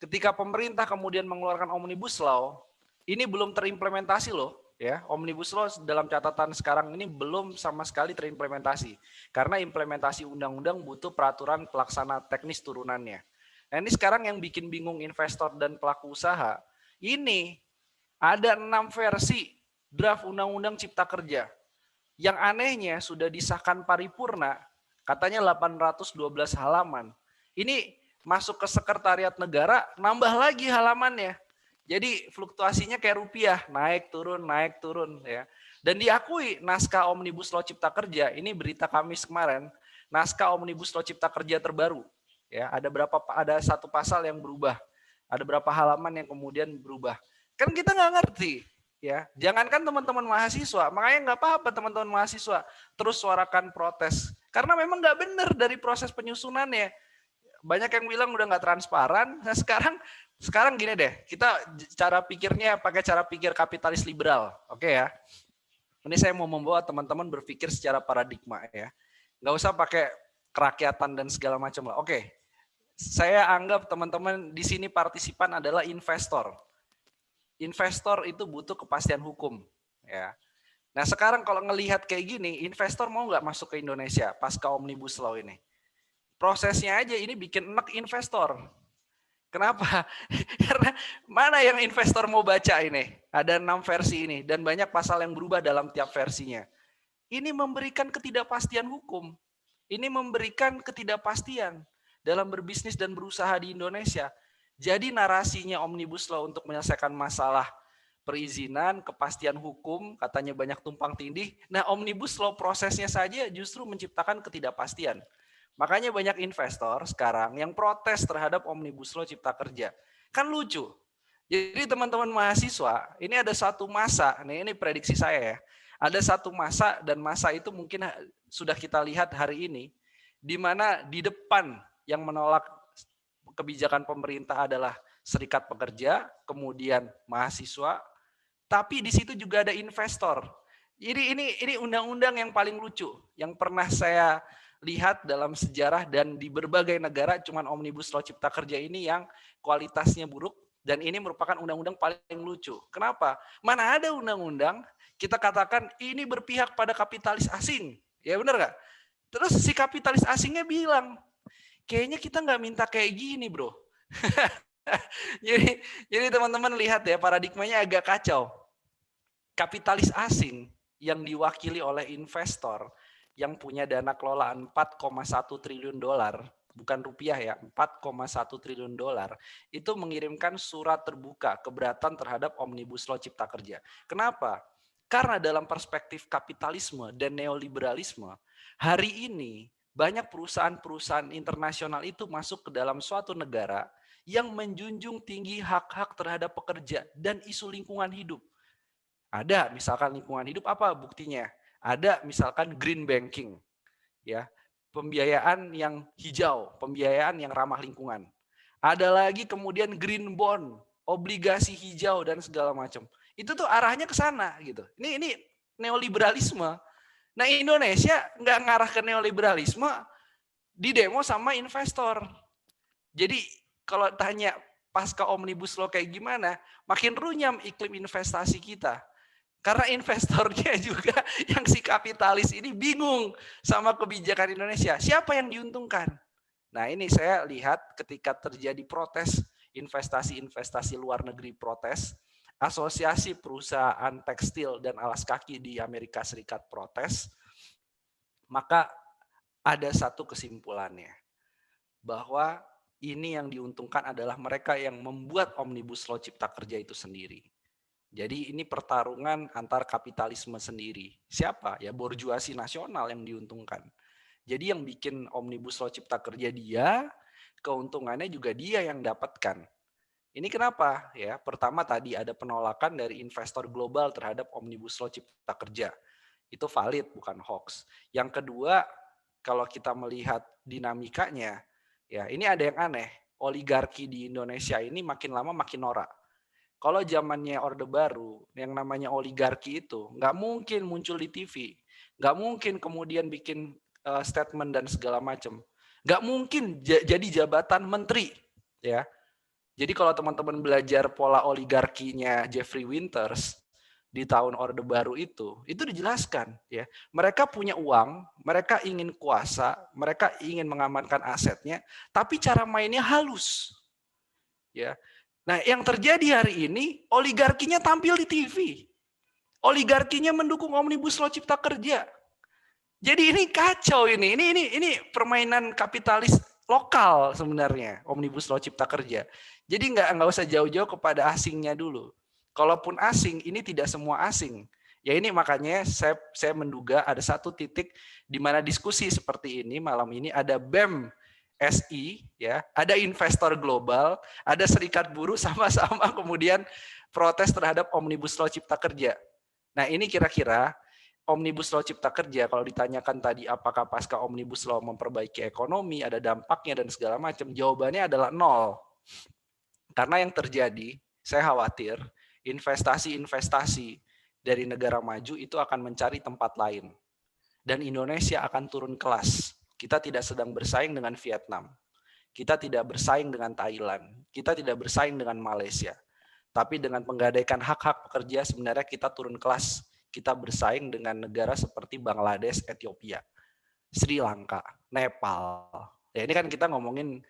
ketika pemerintah kemudian mengeluarkan Omnibus Law, ini belum terimplementasi loh. Ya, Omnibus Law dalam catatan sekarang ini belum sama sekali terimplementasi. Karena implementasi undang-undang butuh peraturan pelaksana teknis turunannya. Nah ini sekarang yang bikin bingung investor dan pelaku usaha, ini ada 6 versi draft Undang-Undang Cipta Kerja. Yang anehnya sudah disahkan paripurna, katanya 812 halaman. Ini masuk ke sekretariat negara, nambah lagi halamannya. Jadi fluktuasinya kayak rupiah, naik turun ya. Dan diakui naskah Omnibus Law Cipta Kerja, ini berita Kamis kemarin, naskah Omnibus Law Cipta Kerja terbaru. Ya, ada satu pasal yang berubah, ada berapa halaman yang kemudian berubah. Kan kita nggak ngerti, ya. Jangankan teman-teman mahasiswa, makanya nggak apa-apa teman-teman mahasiswa terus suarakan protes, karena memang nggak benar dari proses penyusunannya. Banyak yang bilang udah nggak transparan. Nah sekarang gini deh, kita cara pikirnya pakai cara pikir kapitalis liberal, oke ya. Ini saya mau membawa teman-teman berpikir secara paradigma ya, nggak usah pakai kerakyatan dan segala macam lah. Oke. Saya anggap teman-teman di sini partisipan adalah investor. Investor itu butuh kepastian hukum. Ya. Nah sekarang kalau ngelihat kayak gini, investor mau nggak masuk ke Indonesia pasca Omnibus Law ini? Prosesnya aja ini bikin enek investor. Kenapa? Karena mana yang investor mau baca ini? Ada 6 versi ini dan banyak pasal yang berubah dalam tiap versinya. ini memberikan ketidakpastian hukum. Ini memberikan ketidakpastian dalam berbisnis dan berusaha di Indonesia. Jadi narasinya Omnibus Law untuk menyelesaikan masalah perizinan, kepastian hukum, katanya banyak tumpang tindih. Nah, Omnibus Law prosesnya saja justru menciptakan ketidakpastian. Makanya banyak investor sekarang yang protes terhadap Omnibus Law Cipta Kerja. Kan lucu. Jadi teman-teman mahasiswa, ini ada satu masa, ini prediksi saya ya, ada satu masa dan masa itu mungkin sudah kita lihat hari ini, di mana di depan yang menolak kebijakan pemerintah adalah serikat pekerja, kemudian mahasiswa, tapi di situ juga ada investor. Jadi ini undang-undang yang paling lucu, yang pernah saya lihat dalam sejarah dan di berbagai negara, cuman Omnibus Law Cipta Kerja ini yang kualitasnya buruk. Dan ini merupakan undang-undang paling lucu. Kenapa? Mana ada undang-undang kita katakan ini berpihak pada kapitalis asing. Ya benar nggak? Terus si kapitalis asingnya bilang, kayaknya kita nggak minta kayak gini bro. jadi teman-teman lihat ya, paradigmanya agak kacau. Kapitalis asing yang diwakili oleh investor yang punya dana kelolaan 4,1 triliun dolar, bukan rupiah ya, 4,1 triliun dolar, itu mengirimkan surat terbuka keberatan terhadap Omnibus Law Cipta Kerja. Kenapa? Karena dalam perspektif kapitalisme dan neoliberalisme, hari ini banyak perusahaan-perusahaan internasional itu masuk ke dalam suatu negara yang menjunjung tinggi hak-hak terhadap pekerja dan isu lingkungan hidup. Ada misalkan lingkungan hidup, apa buktinya? Ada misalkan green banking, ya, pembiayaan yang hijau, pembiayaan yang ramah lingkungan. Ada lagi kemudian green bond, obligasi hijau dan segala macam. Itu tuh arahnya ke sana gitu. Ini neoliberalisme. Nah, Indonesia nggak ngarah ke neoliberalisme, di demo sama investor. Jadi kalau tanya pasca Omnibus Law kayak gimana, makin runyam iklim investasi kita. Karena investornya juga yang si kapitalis ini bingung sama kebijakan Indonesia. Siapa yang diuntungkan? Nah, ini saya lihat ketika terjadi protes investasi-investasi luar negeri protes, asosiasi perusahaan tekstil dan alas kaki di Amerika Serikat protes, maka ada satu kesimpulannya, bahwa ini yang diuntungkan adalah mereka yang membuat Omnibus Law Cipta Kerja itu sendiri. Jadi ini pertarungan antar kapitalisme sendiri. Siapa? Ya borjuasi nasional yang diuntungkan. Jadi yang bikin Omnibus Law Cipta Kerja dia, keuntungannya juga dia yang dapatkan. Ini kenapa? Ya, pertama tadi ada penolakan dari investor global terhadap Omnibus Law Cipta Kerja. Itu valid, bukan hoax. Yang kedua, kalau kita melihat dinamikanya, ya ini ada yang aneh. Oligarki di Indonesia ini makin lama makin norak. Kalau zamannya Orde Baru, yang namanya oligarki itu nggak mungkin muncul di TV, nggak mungkin kemudian bikin statement dan segala macam, nggak mungkin jadi jabatan menteri, ya. Jadi kalau teman-teman belajar pola oligarkinya Jeffrey Winters di tahun Orde Baru itu dijelaskan, ya. Mereka punya uang, mereka ingin kuasa, mereka ingin mengamankan asetnya, tapi cara mainnya halus, ya. Nah, yang terjadi hari ini, oligarkinya tampil di TV. Oligarkinya mendukung Omnibus Law Cipta Kerja. Jadi ini kacau ini. Ini permainan kapitalis lokal sebenarnya, Omnibus Law Cipta Kerja. Jadi nggak usah jauh-jauh kepada asingnya dulu. Kalaupun asing, ini tidak semua asing. Ya ini makanya saya menduga ada satu titik di mana diskusi seperti ini malam ini ada BEM SI, ya, ada investor global, ada serikat buruh sama-sama kemudian protes terhadap Omnibus Law Cipta Kerja. Nah ini kira-kira Omnibus Law Cipta Kerja kalau ditanyakan tadi apakah pasca Omnibus Law memperbaiki ekonomi, ada dampaknya dan segala macam, jawabannya adalah 0. Karena yang terjadi, saya khawatir investasi-investasi dari negara maju itu akan mencari tempat lain. Dan Indonesia akan turun kelas. Kita tidak sedang bersaing dengan Vietnam. Kita tidak bersaing dengan Thailand. Kita tidak bersaing dengan Malaysia. Tapi dengan menggadaikan hak-hak pekerja sebenarnya kita turun kelas. Kita bersaing dengan negara seperti Bangladesh, Ethiopia, Sri Lanka, Nepal. Ya ini kan kita ngomongin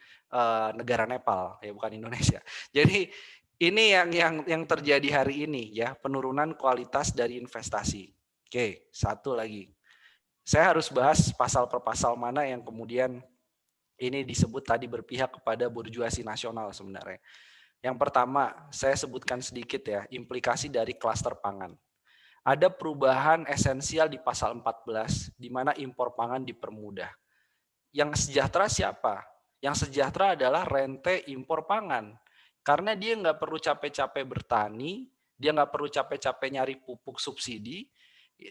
negara Nepal, ya bukan Indonesia. Jadi ini yang terjadi hari ini ya, penurunan kualitas dari investasi. Oke, satu lagi. Saya harus bahas pasal per pasal mana yang kemudian ini disebut tadi berpihak kepada burjuasi nasional sebenarnya. Yang pertama, saya sebutkan sedikit ya, implikasi dari klaster pangan. Ada perubahan esensial di pasal 14, di mana impor pangan dipermudah. Yang sejahtera siapa? Yang sejahtera adalah rente impor pangan. Karena dia nggak perlu capek-capek bertani, dia nggak perlu capek-capek nyari pupuk subsidi,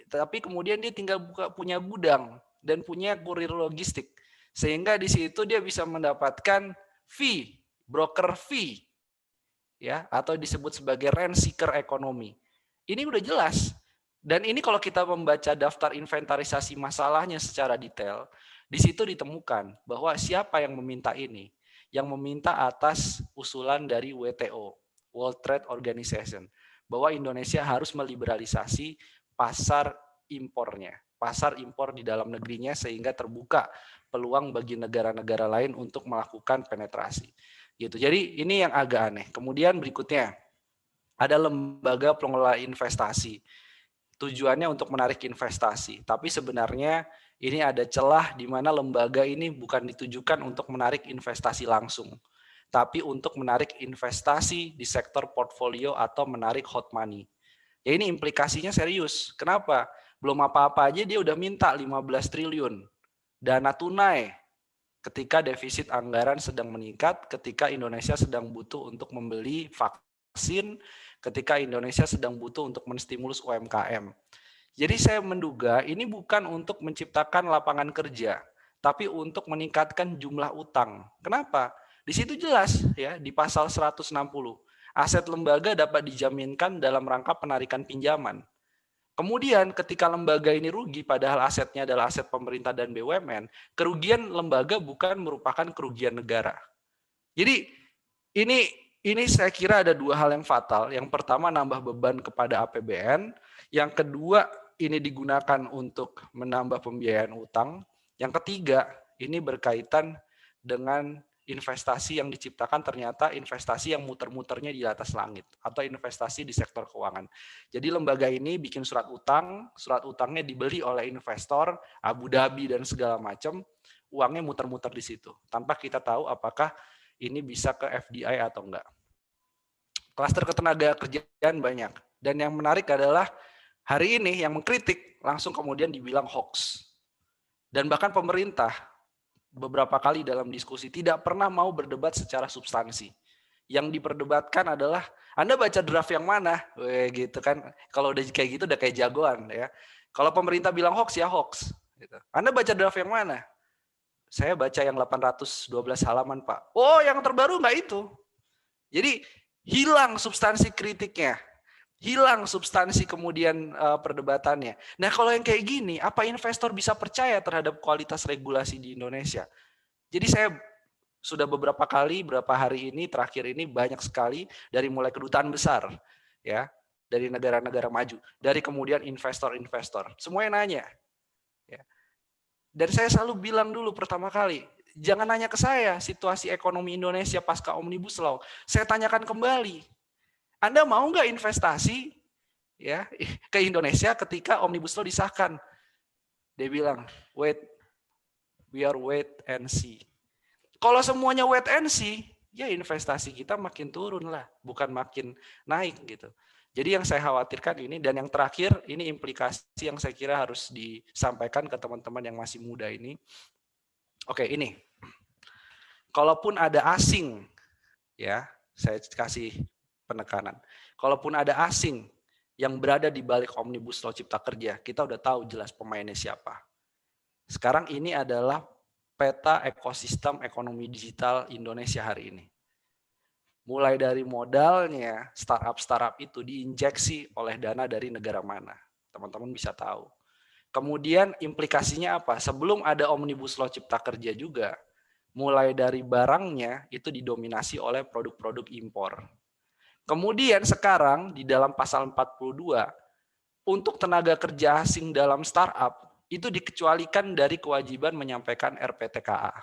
tapi kemudian dia tinggal punya gudang dan punya kurir logistik. Sehingga di situ dia bisa mendapatkan fee, broker fee, ya, atau disebut sebagai rent seeker ekonomi. Ini udah jelas. Dan ini kalau kita membaca daftar inventarisasi masalahnya secara detail, di situ ditemukan bahwa siapa yang meminta ini. Yang meminta atas usulan dari WTO, World Trade Organization, bahwa Indonesia harus meliberalisasi pasar impornya, pasar impor di dalam negerinya sehingga terbuka peluang bagi negara-negara lain untuk melakukan penetrasi. Gitu. Jadi ini yang agak aneh. Kemudian berikutnya, ada lembaga pengelola investasi. Tujuannya untuk menarik investasi, tapi sebenarnya ini ada celah di mana lembaga ini bukan ditujukan untuk menarik investasi langsung, tapi untuk menarik investasi di sektor portfolio atau menarik hot money. Ya ini implikasinya serius. Kenapa? Belum apa-apa aja dia udah minta 15 triliun dana tunai ketika defisit anggaran sedang meningkat, ketika Indonesia sedang butuh untuk membeli vaksin, ketika Indonesia sedang butuh untuk menstimulus UMKM. Jadi saya menduga ini bukan untuk menciptakan lapangan kerja, tapi untuk meningkatkan jumlah utang. Kenapa? Di situ jelas ya di pasal 160, aset lembaga dapat dijaminkan dalam rangka penarikan pinjaman. Kemudian ketika lembaga ini rugi padahal asetnya adalah aset pemerintah dan BUMN, kerugian lembaga bukan merupakan kerugian negara. Jadi ini saya kira ada dua hal yang fatal. Yang pertama nambah beban kepada APBN, yang kedua ini digunakan untuk menambah pembiayaan utang, yang ketiga ini berkaitan dengan investasi yang diciptakan ternyata investasi yang muter-muternya di atas langit atau investasi di sektor keuangan. Jadi lembaga ini bikin surat utangnya dibeli oleh investor Abu Dhabi dan segala macam, uangnya muter-muter di situ tanpa kita tahu apakah ini bisa ke FDI atau enggak. Klaster ketenaga kerjaan banyak dan yang menarik adalah hari ini yang mengkritik langsung kemudian dibilang hoax. Dan bahkan pemerintah beberapa kali dalam diskusi tidak pernah mau berdebat secara substansi. Yang diperdebatkan adalah Anda baca draft yang mana? Gitu kan. Kalau udah kayak gitu udah kayak jagoan ya. Kalau pemerintah bilang hoax ya hoax gitu. Anda baca draft yang mana? Saya baca yang 812 halaman, Pak. Oh, yang terbaru enggak itu. Jadi hilang substansi kritiknya. Hilang substansi kemudian perdebatannya. Nah kalau yang kayak gini, apa investor bisa percaya terhadap kualitas regulasi di Indonesia? Jadi saya sudah beberapa kali, beberapa hari ini, terakhir ini banyak sekali dari mulai kedutaan besar, ya, dari negara-negara maju, dari kemudian investor-investor, semuanya nanya. Ya. Dan saya selalu bilang dulu pertama kali, jangan nanya ke saya situasi ekonomi Indonesia pasca Omnibus Law. Saya tanyakan kembali. Anda mau nggak investasi ya ke Indonesia ketika Omnibus Law disahkan? Dia bilang, wait and see. Kalau semuanya wait and see, ya investasi kita makin turun lah, bukan makin naik gitu. Jadi yang saya khawatirkan ini dan yang terakhir ini implikasi yang saya kira harus disampaikan ke teman-teman yang masih muda ini. Oke, ini. Kalaupun ada asing, ya saya kasih penekanan. Kalaupun ada asing yang berada di balik Omnibus Law Cipta Kerja, kita udah tahu jelas pemainnya siapa. Sekarang ini adalah peta ekosistem ekonomi digital Indonesia hari ini. Mulai dari modalnya, startup itu diinjeksi oleh dana dari negara mana. Teman-teman bisa tahu. Kemudian implikasinya apa? Sebelum ada Omnibus Law Cipta Kerja juga, mulai dari barangnya itu didominasi oleh produk-produk impor. Kemudian sekarang di dalam pasal 42, untuk tenaga kerja asing dalam startup, itu dikecualikan dari kewajiban menyampaikan RPTKA.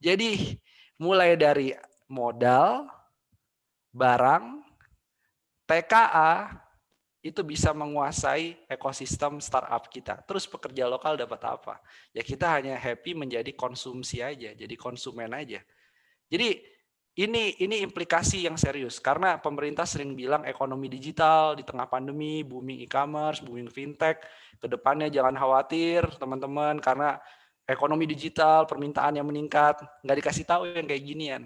Jadi mulai dari modal, barang, TKA, itu bisa menguasai ekosistem startup kita. Terus pekerja lokal dapat apa? Ya kita hanya happy menjadi konsumsi aja, jadi konsumen aja. Jadi ini implikasi yang serius karena pemerintah sering bilang ekonomi digital di tengah pandemi, booming e-commerce, booming fintech. Kedepannya jangan khawatir teman-teman karena ekonomi digital, permintaan yang meningkat, nggak dikasih tahu yang kayak ginian.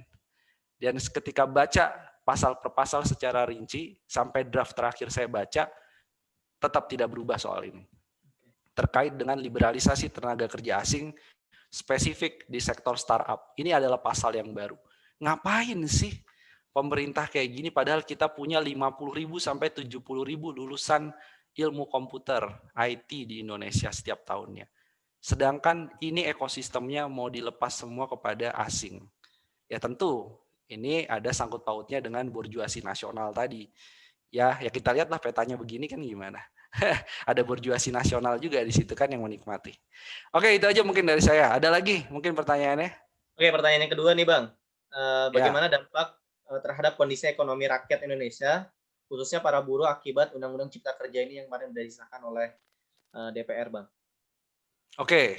Dan ketika baca pasal per pasal secara rinci, sampai draft terakhir saya baca, tetap tidak berubah soal ini. Terkait dengan liberalisasi tenaga kerja asing, spesifik di sektor startup. Ini adalah pasal yang baru. Ngapain sih pemerintah kayak gini, padahal kita punya 50.000 sampai 70.000 lulusan ilmu komputer, IT di Indonesia setiap tahunnya. Sedangkan ini ekosistemnya mau dilepas semua kepada asing. Ya tentu, ini ada sangkut pautnya dengan borjuasi nasional tadi. Ya kita lihatlah petanya begini kan gimana. Ada borjuasi nasional juga di situ kan yang menikmati. Oke, itu aja mungkin dari saya. Ada lagi mungkin pertanyaannya? Oke, pertanyaan yang kedua nih Bang. Bagaimana dampak terhadap kondisi ekonomi rakyat Indonesia, khususnya para buruh akibat Undang-Undang Cipta Kerja ini yang kemarin sudah disahkan oleh DPR, Bang? Oke.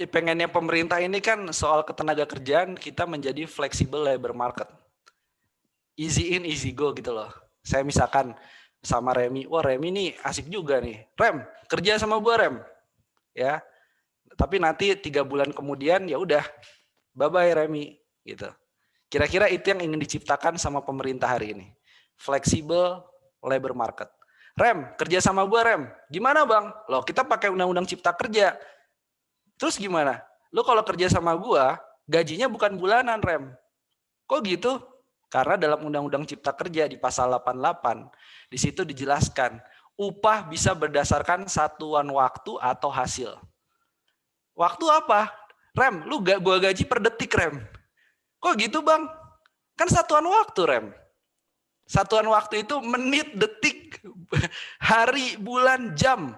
Pengennya pemerintah ini kan soal ketenaga kerjaan kita menjadi flexible labor market. Easy in, easy go gitu loh. Saya misalkan sama Remi, wah Remi nih asik juga nih. Rem, kerja sama gua Rem. Ya. Tapi nanti 3 bulan kemudian ya udah bye-bye Remi gitu. Kira-kira itu yang ingin diciptakan sama pemerintah hari ini. Flexible labor market. Rem, kerja sama gua Rem. Gimana Bang? Loh, kita pakai Undang-Undang Cipta Kerja. Terus gimana? Lo kalau kerja sama gua, gajinya bukan bulanan, Rem. Kok gitu? Karena dalam Undang-Undang Cipta Kerja di pasal 88, di situ dijelaskan, upah bisa berdasarkan satuan waktu atau hasil. Waktu apa? Rem, lu gua gaji per detik, Rem. Kok gitu, Bang? Kan satuan waktu, Rem. Satuan waktu itu menit, detik, hari, bulan, jam.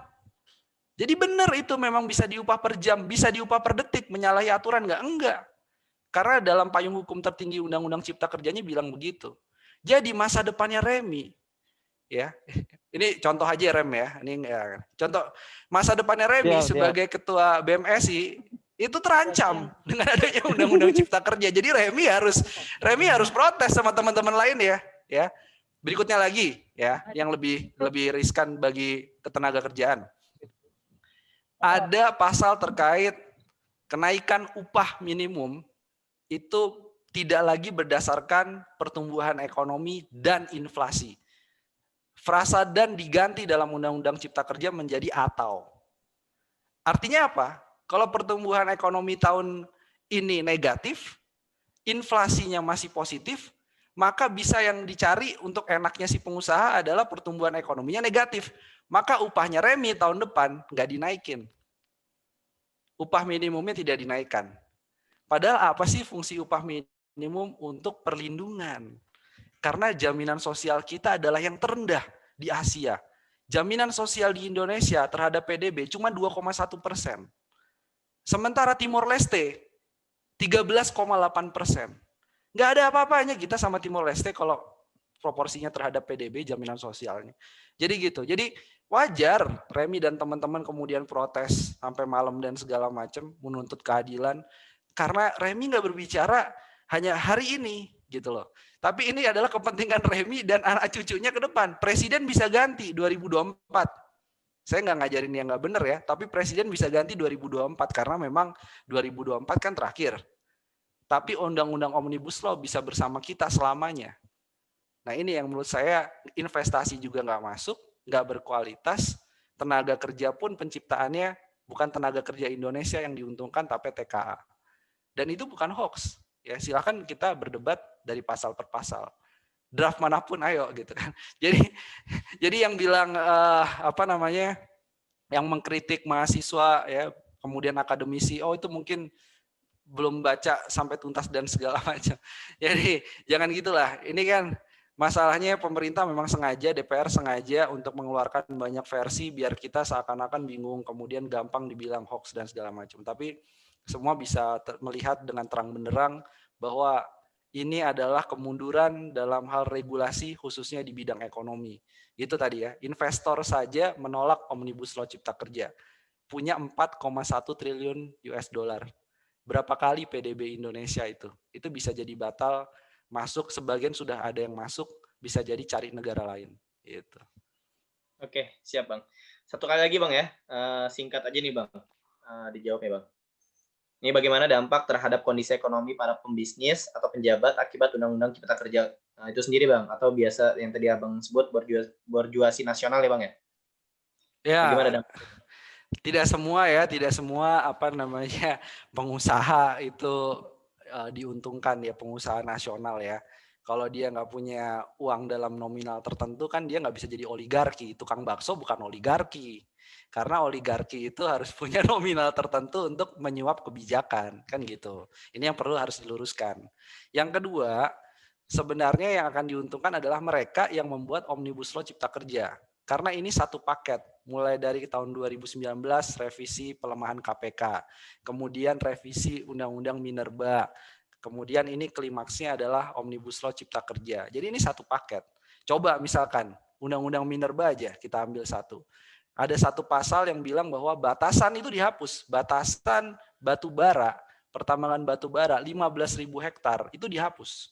Jadi benar itu memang bisa diupah per jam, bisa diupah per detik, menyalahi aturan nggak? Enggak. Karena dalam payung hukum tertinggi Undang-Undang Cipta Kerjanya bilang begitu. Jadi masa depannya Remi, ya ini contoh aja Rem ya, ini ya, contoh masa depannya Remi sebagai ketua BMSI itu terancam dengan adanya Undang-Undang Cipta Kerja. Jadi Remi harus protes sama teman-teman lain ya. Berikutnya lagi ya, yang lebih riskan bagi ketenaga kerjaan. Ada pasal terkait kenaikan upah minimum itu tidak lagi berdasarkan pertumbuhan ekonomi dan inflasi. Frasa dan diganti dalam Undang-Undang Cipta Kerja menjadi atau. Artinya apa? Kalau pertumbuhan ekonomi tahun ini negatif, inflasinya masih positif, maka bisa yang dicari untuk enaknya si pengusaha adalah pertumbuhan ekonominya negatif. Maka upahnya Remi tahun depan nggak dinaikin. Upah minimumnya tidak dinaikkan. Padahal apa sih fungsi upah minimum? Untuk perlindungan. Karena jaminan sosial kita adalah yang terendah di Asia. Jaminan sosial di Indonesia terhadap PDB cuma 2,1%. Sementara Timor Leste 13,8%. Nggak ada apa-apanya kita sama Timor Leste kalau proporsinya terhadap PDB jaminan sosialnya. Jadi gitu. Jadi wajar Remi dan teman-teman kemudian protes sampai malam dan segala macam menuntut keadilan karena Remi nggak berbicara hanya hari ini gitu loh. Tapi ini adalah kepentingan Remi dan anak cucunya ke depan. Presiden bisa ganti 2024. Saya nggak ngajarin yang nggak benar ya, tapi presiden bisa ganti 2024 karena memang 2024 kan terakhir. Tapi undang-undang Omnibus Law bisa bersama kita selamanya. Nah ini yang menurut saya investasi juga nggak masuk, nggak berkualitas, tenaga kerja pun penciptaannya bukan tenaga kerja Indonesia yang diuntungkan tapi TKA. Dan itu bukan hoax. Ya silakan kita berdebat dari pasal per pasal. Draft manapun ayo gitu kan. Jadi yang bilang yang mengkritik mahasiswa ya, kemudian akademisi, oh itu mungkin belum baca sampai tuntas dan segala macam. Jadi jangan gitulah. Ini kan masalahnya pemerintah memang sengaja, DPR sengaja untuk mengeluarkan banyak versi biar kita seakan-akan bingung, kemudian gampang dibilang hoax dan segala macam. Tapi semua bisa melihat dengan terang benderang bahwa ini adalah kemunduran dalam hal regulasi khususnya di bidang ekonomi. Itu tadi ya, investor saja menolak Omnibus Law Cipta Kerja. Punya 4,1 triliun US dollar. Berapa kali PDB Indonesia itu? Itu bisa jadi batal, masuk, sebagian sudah ada yang masuk, bisa jadi cari negara lain. Gitu. Oke, siap Bang. Satu kali lagi Bang ya, singkat aja nih Bang, dijawab ya Bang. Ini bagaimana dampak terhadap kondisi ekonomi para pembisnis atau penjabat akibat Undang-Undang Cipta Kerja itu sendiri Bang, atau biasa yang tadi Abang sebut borjuasi nasional ya Bang ya? Ya, Bagaimana dampak? tidak semua apa namanya pengusaha itu diuntungkan ya, pengusaha nasional ya. Kalau dia nggak punya uang dalam nominal tertentu kan dia nggak bisa jadi oligarki. Tukang bakso bukan oligarki. Karena oligarki itu harus punya nominal tertentu untuk menyuap kebijakan, kan gitu. Ini yang perlu harus diluruskan. Yang kedua, sebenarnya yang akan diuntungkan adalah mereka yang membuat Omnibus Law Cipta Kerja. Karena ini satu paket, mulai dari tahun 2019 revisi pelemahan KPK, kemudian revisi Undang-Undang Minerba, kemudian ini klimaksnya adalah Omnibus Law Cipta Kerja. Jadi ini satu paket. Coba misalkan Undang-Undang Minerba aja kita ambil satu. Ada satu pasal yang bilang bahwa batasan itu dihapus. Batasan batu bara, pertambangan batu bara 15.000 hektar itu dihapus.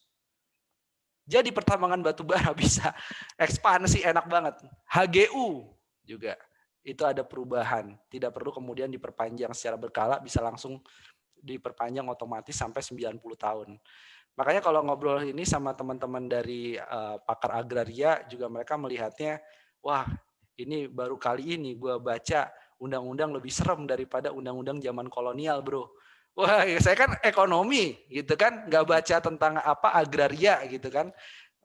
Jadi pertambangan batu bara bisa ekspansi enak banget. HGU juga itu ada perubahan. Tidak perlu kemudian diperpanjang secara berkala, bisa langsung diperpanjang otomatis sampai 90 tahun. Makanya kalau ngobrol ini sama teman-teman dari pakar agraria juga mereka melihatnya, wah ini baru kali ini gue baca undang-undang lebih serem daripada undang-undang zaman kolonial bro. Wah saya kan ekonomi gitu kan, nggak baca tentang apa agraria gitu kan.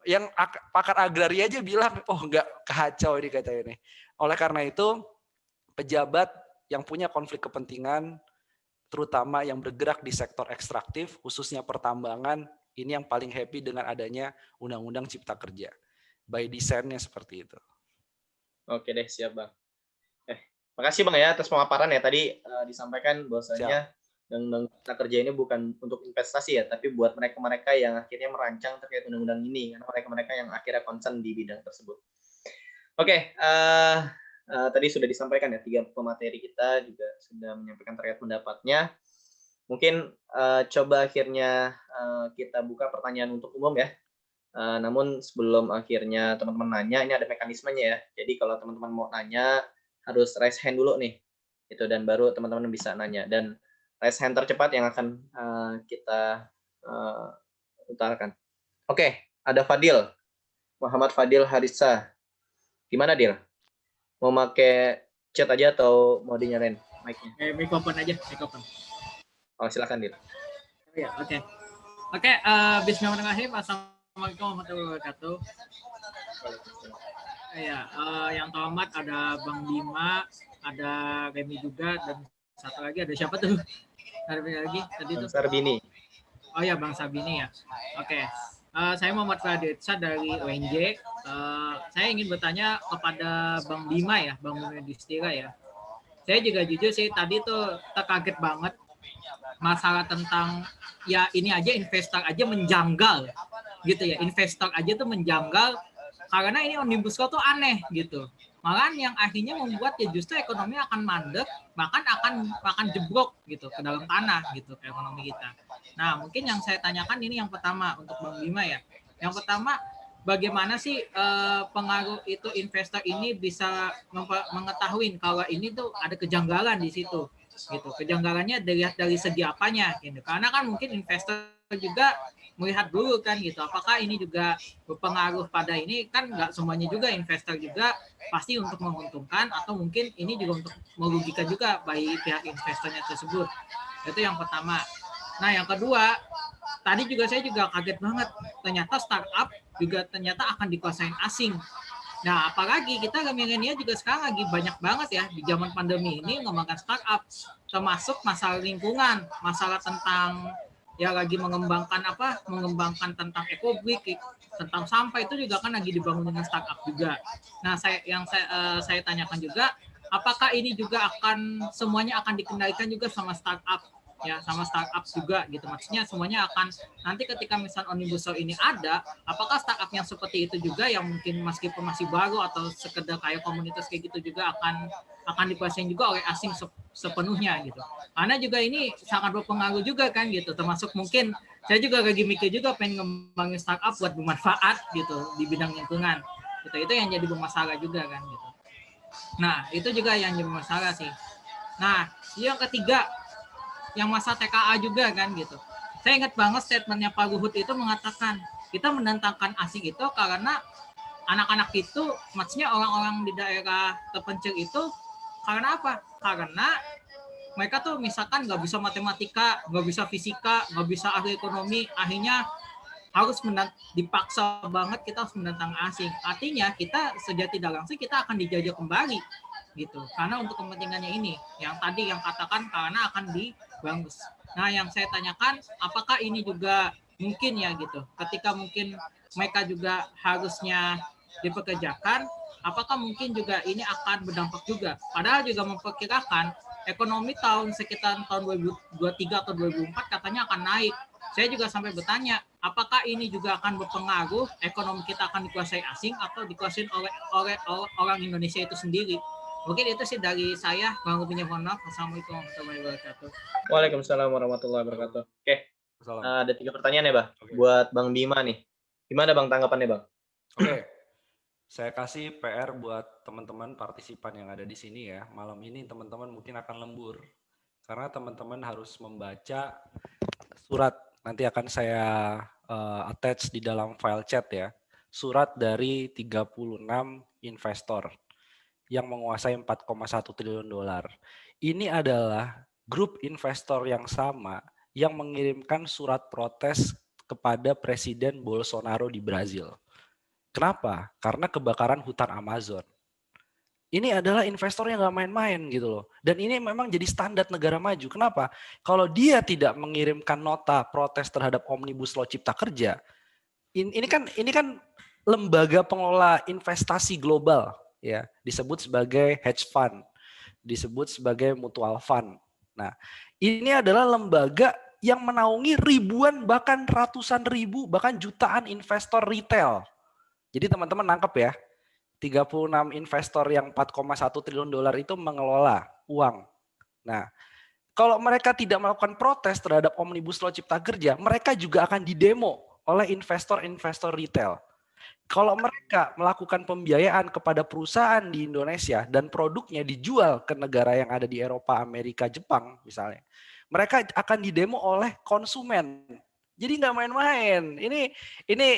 Yang pakar agraria aja bilang, oh nggak kacau ini katanya ini. Oleh karena itu pejabat yang punya konflik kepentingan, terutama yang bergerak di sektor ekstraktif, khususnya pertambangan, ini yang paling happy dengan adanya Undang-Undang Cipta Kerja. By design-nya seperti itu. Oke deh, siap Bang. Makasih Bang ya atas pemaparan ya. Tadi disampaikan bahwasanya Undang-Undang Cipta Kerja ini bukan untuk investasi ya, tapi buat mereka-mereka yang akhirnya merancang terkait undang-undang ini, karena mereka-mereka yang akhirnya concern di bidang tersebut. Oke, tadi sudah disampaikan ya, 3 pemateri kita juga sudah menyampaikan terkait pendapatnya. Mungkin coba akhirnya kita buka pertanyaan untuk umum ya. Namun sebelum akhirnya teman-teman nanya, ini ada mekanismenya ya. Jadi kalau teman-teman mau nanya, harus raise hand dulu nih. Itu dan baru teman-teman bisa nanya. Dan raise hand tercepat yang akan kita utarakan. Oke, ada Fadil. Muhammad Fadil Harissa. Gimana, Dil? Mau pakai chat aja atau mau dinyalain mic-nya? Mic open aja, mic open. Oh, silakan, Dil. Ya, oke. Oke, bismillahirrahmanirrahim. Assalamualaikum warahmatullahi wabarakatuh. Ya, yang terhormat ada Bang Bima, ada Remi juga, dan satu lagi ada siapa tuh? Ada lagi tadi tuh. Bang Sarbini. Oh ya, Bang Sabini ya. Oke. Saya Muhammad Fadilsa dari UNJ. Saya ingin bertanya kepada Bang Bima ya, Bang Bima Distira ya. Saya juga jujur sih tadi tuh terkaget banget masalah tentang ya ini aja investor aja menjanggal gitu ya. Investor aja tuh menjanggal karena ini Omnibus Law tuh aneh gitu. Malahan yang akhirnya membuat ya justru ekonomi akan mandek, bahkan akan jeblok gitu ke dalam tanah gitu ke ekonomi kita. Nah, mungkin yang saya tanyakan ini yang pertama untuk Bang Bima ya. Yang pertama, bagaimana sih pengaruh itu investor ini bisa mengetahui kalau ini tuh ada kejanggalan di situ gitu. Kejanggalannya dilihat dari segi apanya gitu. Karena kan mungkin investor juga melihat dulu kan gitu, apakah ini juga berpengaruh pada ini, kan nggak semuanya juga investor juga pasti untuk menguntungkan atau mungkin ini juga untuk merugikan juga bagi pihak investornya tersebut. Itu yang pertama. Nah yang kedua, tadi juga saya juga kaget banget, ternyata startup juga ternyata akan dikuasain asing. Nah apalagi kita milenial juga sekarang lagi banyak banget ya di zaman pandemi ini ngembangkan startup, termasuk masalah lingkungan, masalah tentang ya lagi mengembangkan tentang ekobrik, tentang sampah itu juga kan lagi dibangun dengan startup juga. Nah, saya tanyakan juga, apakah ini juga semuanya akan dikendalikan juga sama startup? ya sama startup juga gitu. Maksudnya semuanya akan nanti ketika misalnya Omnibus Law ini ada, apakah startup yang seperti itu juga yang mungkin meskipun masih baru atau sekedar kayak komunitas kayak gitu juga akan dikuasain juga oleh asing sepenuhnya gitu. Karena juga ini sangat berpengaruh juga kan gitu. Termasuk mungkin saya juga lagi mikir juga pengen ngembangin startup buat bermanfaat gitu di bidang lingkungan. Gitu. Itu yang jadi bermasalah juga kan gitu. Nah, itu juga yang jadi masalah sih. Nah, yang ketiga, yang masa TKA juga kan gitu. Saya ingat banget statementnya Pak Luhut itu mengatakan kita menentangkan asing itu karena anak-anak itu, maksudnya orang-orang di daerah terpencil itu karena apa? Karena mereka tuh misalkan nggak bisa matematika, nggak bisa fisika, nggak bisa ahli ekonomi, akhirnya harus dipaksa banget kita harus menentang asing. Artinya kita sejak tidak langsung kita akan dijajah kembali gitu. Karena untuk kepentingannya ini, yang tadi yang katakan karena akan dibangus. Nah, yang saya tanyakan, apakah ini juga mungkin ya gitu. Ketika mungkin mereka juga harusnya dipekerjakan, apakah mungkin juga ini akan berdampak juga. Padahal juga memperkirakan ekonomi sekitar tahun 2023 atau 2024 katanya akan naik. Saya juga sampai bertanya, apakah ini juga akan berpengaruh ekonomi kita akan dikuasai asing atau dikuasai oleh orang Indonesia itu sendiri. Mungkin itu sih dari saya. Kurang lebihnya mohon maaf. Assalamualaikum warahmatullahi wabarakatuh. Waalaikumsalam warahmatullahi wabarakatuh. Oke, Salam. ada 3 pertanyaan ya, Bang. Oke. Buat Bang Bima nih. Gimana Bang tanggapannya, Bang? Oke, saya kasih PR buat teman-teman partisipan yang ada di sini ya. Malam ini teman-teman mungkin akan lembur. Karena teman-teman harus membaca surat. Nanti akan saya attach di dalam file chat ya. Surat dari 36 investor yang menguasai 4,1 triliun dolar. Ini adalah grup investor yang sama yang mengirimkan surat protes kepada Presiden Bolsonaro di Brazil. Kenapa? Karena kebakaran hutan Amazon. Ini adalah investor yang nggak main-main gitu loh. Dan ini memang jadi standar negara maju. Kenapa? Kalau dia tidak mengirimkan nota protes terhadap Omnibus Law Cipta Kerja, ini kan lembaga pengelola investasi global ya, disebut sebagai hedge fund, disebut sebagai mutual fund. Nah, ini adalah lembaga yang menaungi ribuan bahkan ratusan ribu bahkan jutaan investor retail. Jadi teman-teman nangkep ya, 36 investor yang 4,1 triliun dolar itu mengelola uang. Nah, kalau mereka tidak melakukan protes terhadap Omnibus Law Cipta Kerja, mereka juga akan didemo oleh investor-investor retail. Kalau mereka melakukan pembiayaan kepada perusahaan di Indonesia dan produknya dijual ke negara yang ada di Eropa, Amerika, Jepang misalnya, mereka akan didemo oleh konsumen. Jadi nggak main-main. Ini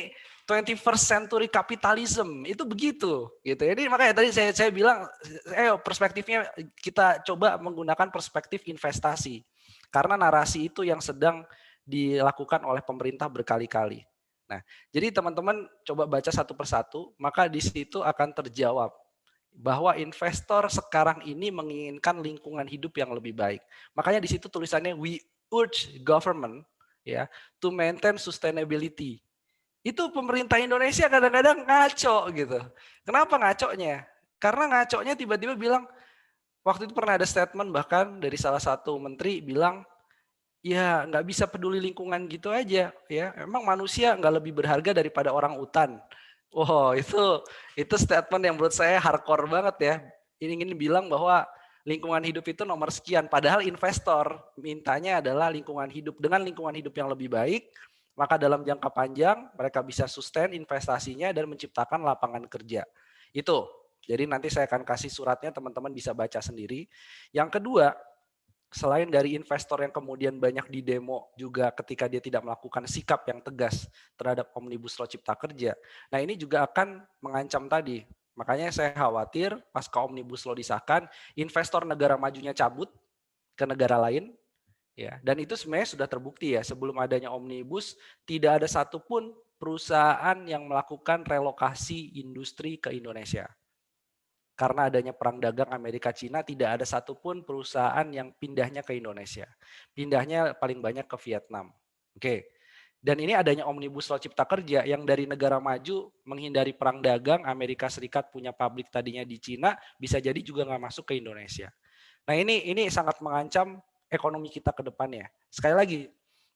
21st century capitalism itu begitu gitu. Jadi makanya tadi saya bilang, perspektifnya kita coba menggunakan perspektif investasi karena narasi itu yang sedang dilakukan oleh pemerintah berkali-kali. Nah, jadi teman-teman coba baca satu persatu, maka di situ akan terjawab bahwa investor sekarang ini menginginkan lingkungan hidup yang lebih baik. Makanya di situ tulisannya we urge government ya to maintain sustainability. Itu pemerintah Indonesia kadang-kadang ngaco gitu. Kenapa ngaconya? Karena ngaconya tiba-tiba bilang, waktu itu pernah ada statement bahkan dari salah satu menteri bilang, ya nggak bisa peduli lingkungan gitu aja ya. Emang manusia nggak lebih berharga daripada orang utan. Wow, itu statement yang menurut saya hardcore banget ya. Ini ingin bilang bahwa lingkungan hidup itu nomor sekian. Padahal investor mintanya adalah lingkungan hidup. Dengan lingkungan hidup yang lebih baik, maka dalam jangka panjang mereka bisa sustain investasinya dan menciptakan lapangan kerja. Itu. Jadi nanti saya akan kasih suratnya, teman-teman bisa baca sendiri. Yang kedua, selain dari investor yang kemudian banyak didemo juga ketika dia tidak melakukan sikap yang tegas terhadap Omnibus Law Cipta Kerja. Nah, ini juga akan mengancam tadi. Makanya saya khawatir pasca Omnibus Law disahkan, investor negara majunya cabut ke negara lain. Ya, dan itu sebenarnya sudah terbukti ya, sebelum adanya Omnibus tidak ada satupun perusahaan yang melakukan relokasi industri ke Indonesia. Karena adanya perang dagang Amerika-Cina, tidak ada satupun perusahaan yang pindahnya ke Indonesia. Pindahnya paling banyak ke Vietnam. Oke. Dan ini adanya Omnibus Law Cipta Kerja yang dari negara maju menghindari perang dagang, Amerika Serikat punya pabrik tadinya di Cina, bisa jadi juga nggak masuk ke Indonesia. Nah ini sangat mengancam ekonomi kita ke depannya. Sekali lagi,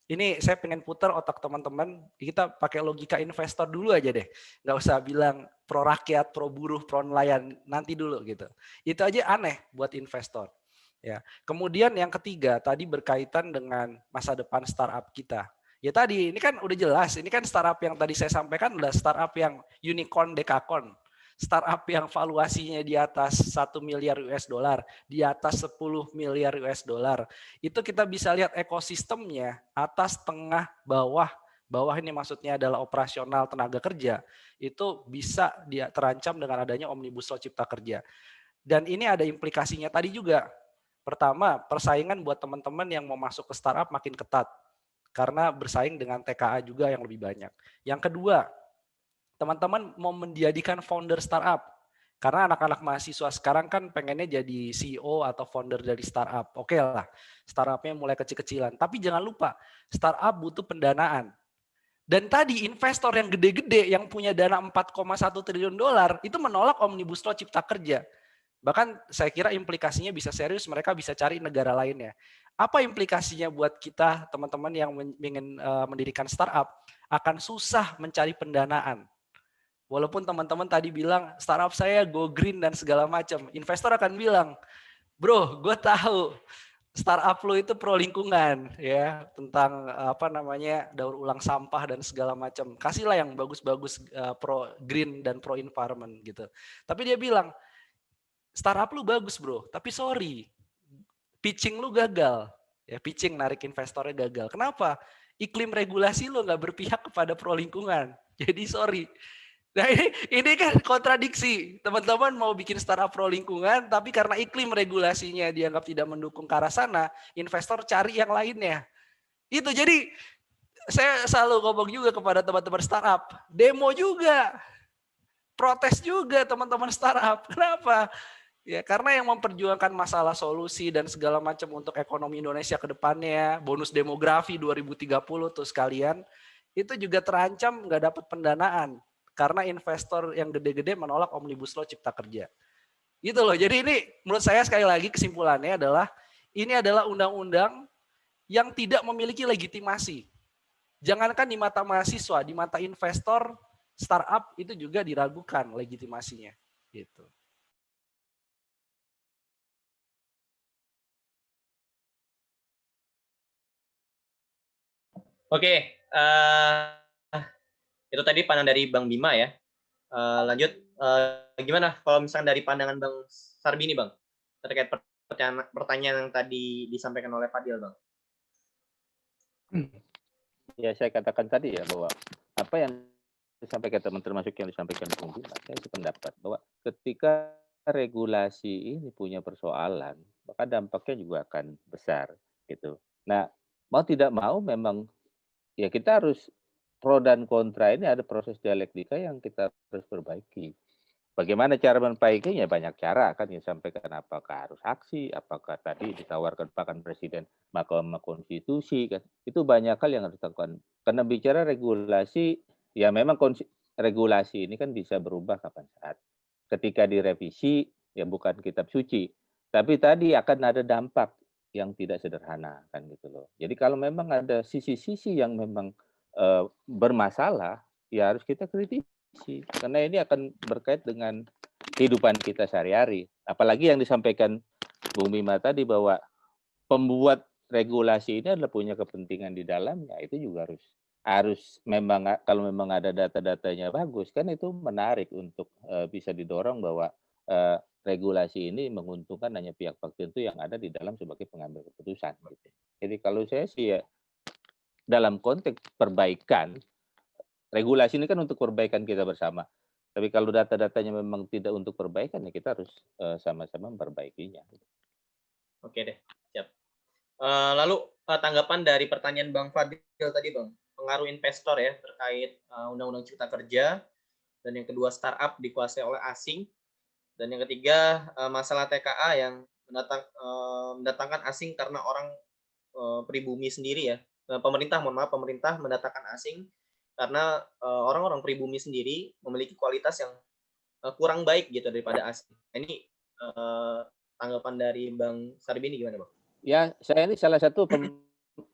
ini saya pengen putar otak teman-teman, kita pakai logika investor dulu aja deh. Nggak usah bilang pro rakyat, pro buruh, pro nelayan, nanti dulu gitu. Itu aja aneh buat investor. Ya. Kemudian yang ketiga, tadi berkaitan dengan masa depan startup kita. Ya tadi, ini kan udah jelas, ini kan startup yang tadi saya sampaikan adalah startup yang unicorn, dekakon. Startup yang valuasinya di atas 1 miliar US dollar, di atas 10 miliar US dollar. Itu kita bisa lihat ekosistemnya atas, tengah, bawah. Bawah ini maksudnya adalah operasional tenaga kerja. Itu bisa dia terancam dengan adanya Omnibus Law Cipta Kerja. Dan ini ada implikasinya tadi juga. Pertama, persaingan buat teman-teman yang mau masuk ke startup makin ketat. Karena bersaing dengan TKA juga yang lebih banyak. Yang kedua, teman-teman mau menjadikan founder startup. Karena anak-anak mahasiswa sekarang kan pengennya jadi CEO atau founder dari startup. Oke lah, startupnya mulai kecil-kecilan. Tapi jangan lupa, startup butuh pendanaan. Dan tadi investor yang gede-gede yang punya dana 4,1 triliun dolar itu menolak Omnibus Law Cipta Kerja. Bahkan saya kira implikasinya bisa serius, mereka bisa cari negara lainnya. Apa implikasinya buat kita, teman-teman yang ingin mendirikan startup, akan susah mencari pendanaan. Walaupun teman-teman tadi bilang startup saya go green dan segala macam, investor akan bilang, bro, gue tahu startup lo itu pro lingkungan, ya, tentang apa namanya daur ulang sampah dan segala macam. Kasihlah yang bagus-bagus pro green dan pro environment gitu. Tapi dia bilang startup lu bagus bro, tapi sorry, pitching lu gagal. Ya, pitching narik investornya gagal. Kenapa? Iklim regulasi lu nggak berpihak kepada pro lingkungan. Jadi sorry. Nah ini kan kontradiksi. Teman-teman mau bikin startup pro lingkungan, tapi karena iklim regulasinya dianggap tidak mendukung ke arah sana, investor cari yang lainnya. Itu jadi saya selalu ngomong juga kepada teman-teman startup, demo juga, protes juga teman-teman startup. Kenapa? Ya, karena yang memperjuangkan masalah solusi dan segala macam untuk ekonomi Indonesia ke depannya, bonus demografi 2030 tuh sekalian, itu juga terancam nggak dapat pendanaan. Karena investor yang gede-gede menolak Omnibus Law Cipta Kerja. Gitu loh. Jadi ini menurut saya sekali lagi kesimpulannya adalah ini adalah undang-undang yang tidak memiliki legitimasi. Jangankan di mata mahasiswa, di mata investor, startup itu juga diragukan legitimasinya. Gitu. Oke, itu tadi pandangan dari Bang Bima ya. Lanjut, gimana kalau misalnya dari pandangan Bang Sarbini Bang, terkait pertanyaan yang tadi disampaikan oleh Fadil Bang? Ya saya katakan tadi ya bahwa apa yang disampaikan teman termasuk yang disampaikan Bung Bima, saya sependapat bahwa ketika regulasi ini punya persoalan, maka dampaknya juga akan besar gitu. Nah, mau tidak mau memang ya kita harus pro dan kontra ini ada proses dialektika yang kita harus perbaiki. Bagaimana cara memperbaikinya? Banyak cara kan yang disampaikan, apakah harus aksi, apakah tadi ditawarkan bahkan Presiden Mahkamah Konstitusi kan. Itu banyak hal yang harus dilakukan. Karena bicara regulasi, ya memang regulasi ini kan bisa berubah kapan saat. Ketika direvisi, ya bukan kitab suci. Tapi tadi akan ada dampak yang tidak sederhana kan gitu loh. Jadi kalau memang ada sisi-sisi yang memang bermasalah, ya harus kita kritisi. Karena ini akan berkait dengan kehidupan kita sehari-hari. Apalagi yang disampaikan Bung Bima tadi bahwa pembuat regulasi ini adalah punya kepentingan di dalamnya. Itu juga harus memang kalau memang ada data-datanya bagus kan itu menarik untuk bisa didorong bahwa regulasi ini menguntungkan hanya pihak tertentu yang ada di dalam sebagai pengambil keputusan. Gitu. Jadi kalau saya sih ya dalam konteks perbaikan, regulasi ini kan untuk perbaikan kita bersama. Tapi kalau data-datanya memang tidak untuk perbaikan, ya kita harus sama-sama memperbaikinya. Oke deh, siap. Lalu tanggapan dari pertanyaan Bang Fadil tadi Bang, pengaruh investor ya terkait Undang-Undang Cipta Kerja, dan yang kedua startup dikuasai oleh asing, dan yang ketiga masalah TKA yang mendatangkan asing karena orang pribumi sendiri ya. Pemerintah mendatangkan asing karena orang-orang pribumi sendiri memiliki kualitas yang kurang baik gitu daripada asing. Ini tanggapan dari Bang Sarbini gimana Bang? Ya, saya ini salah satu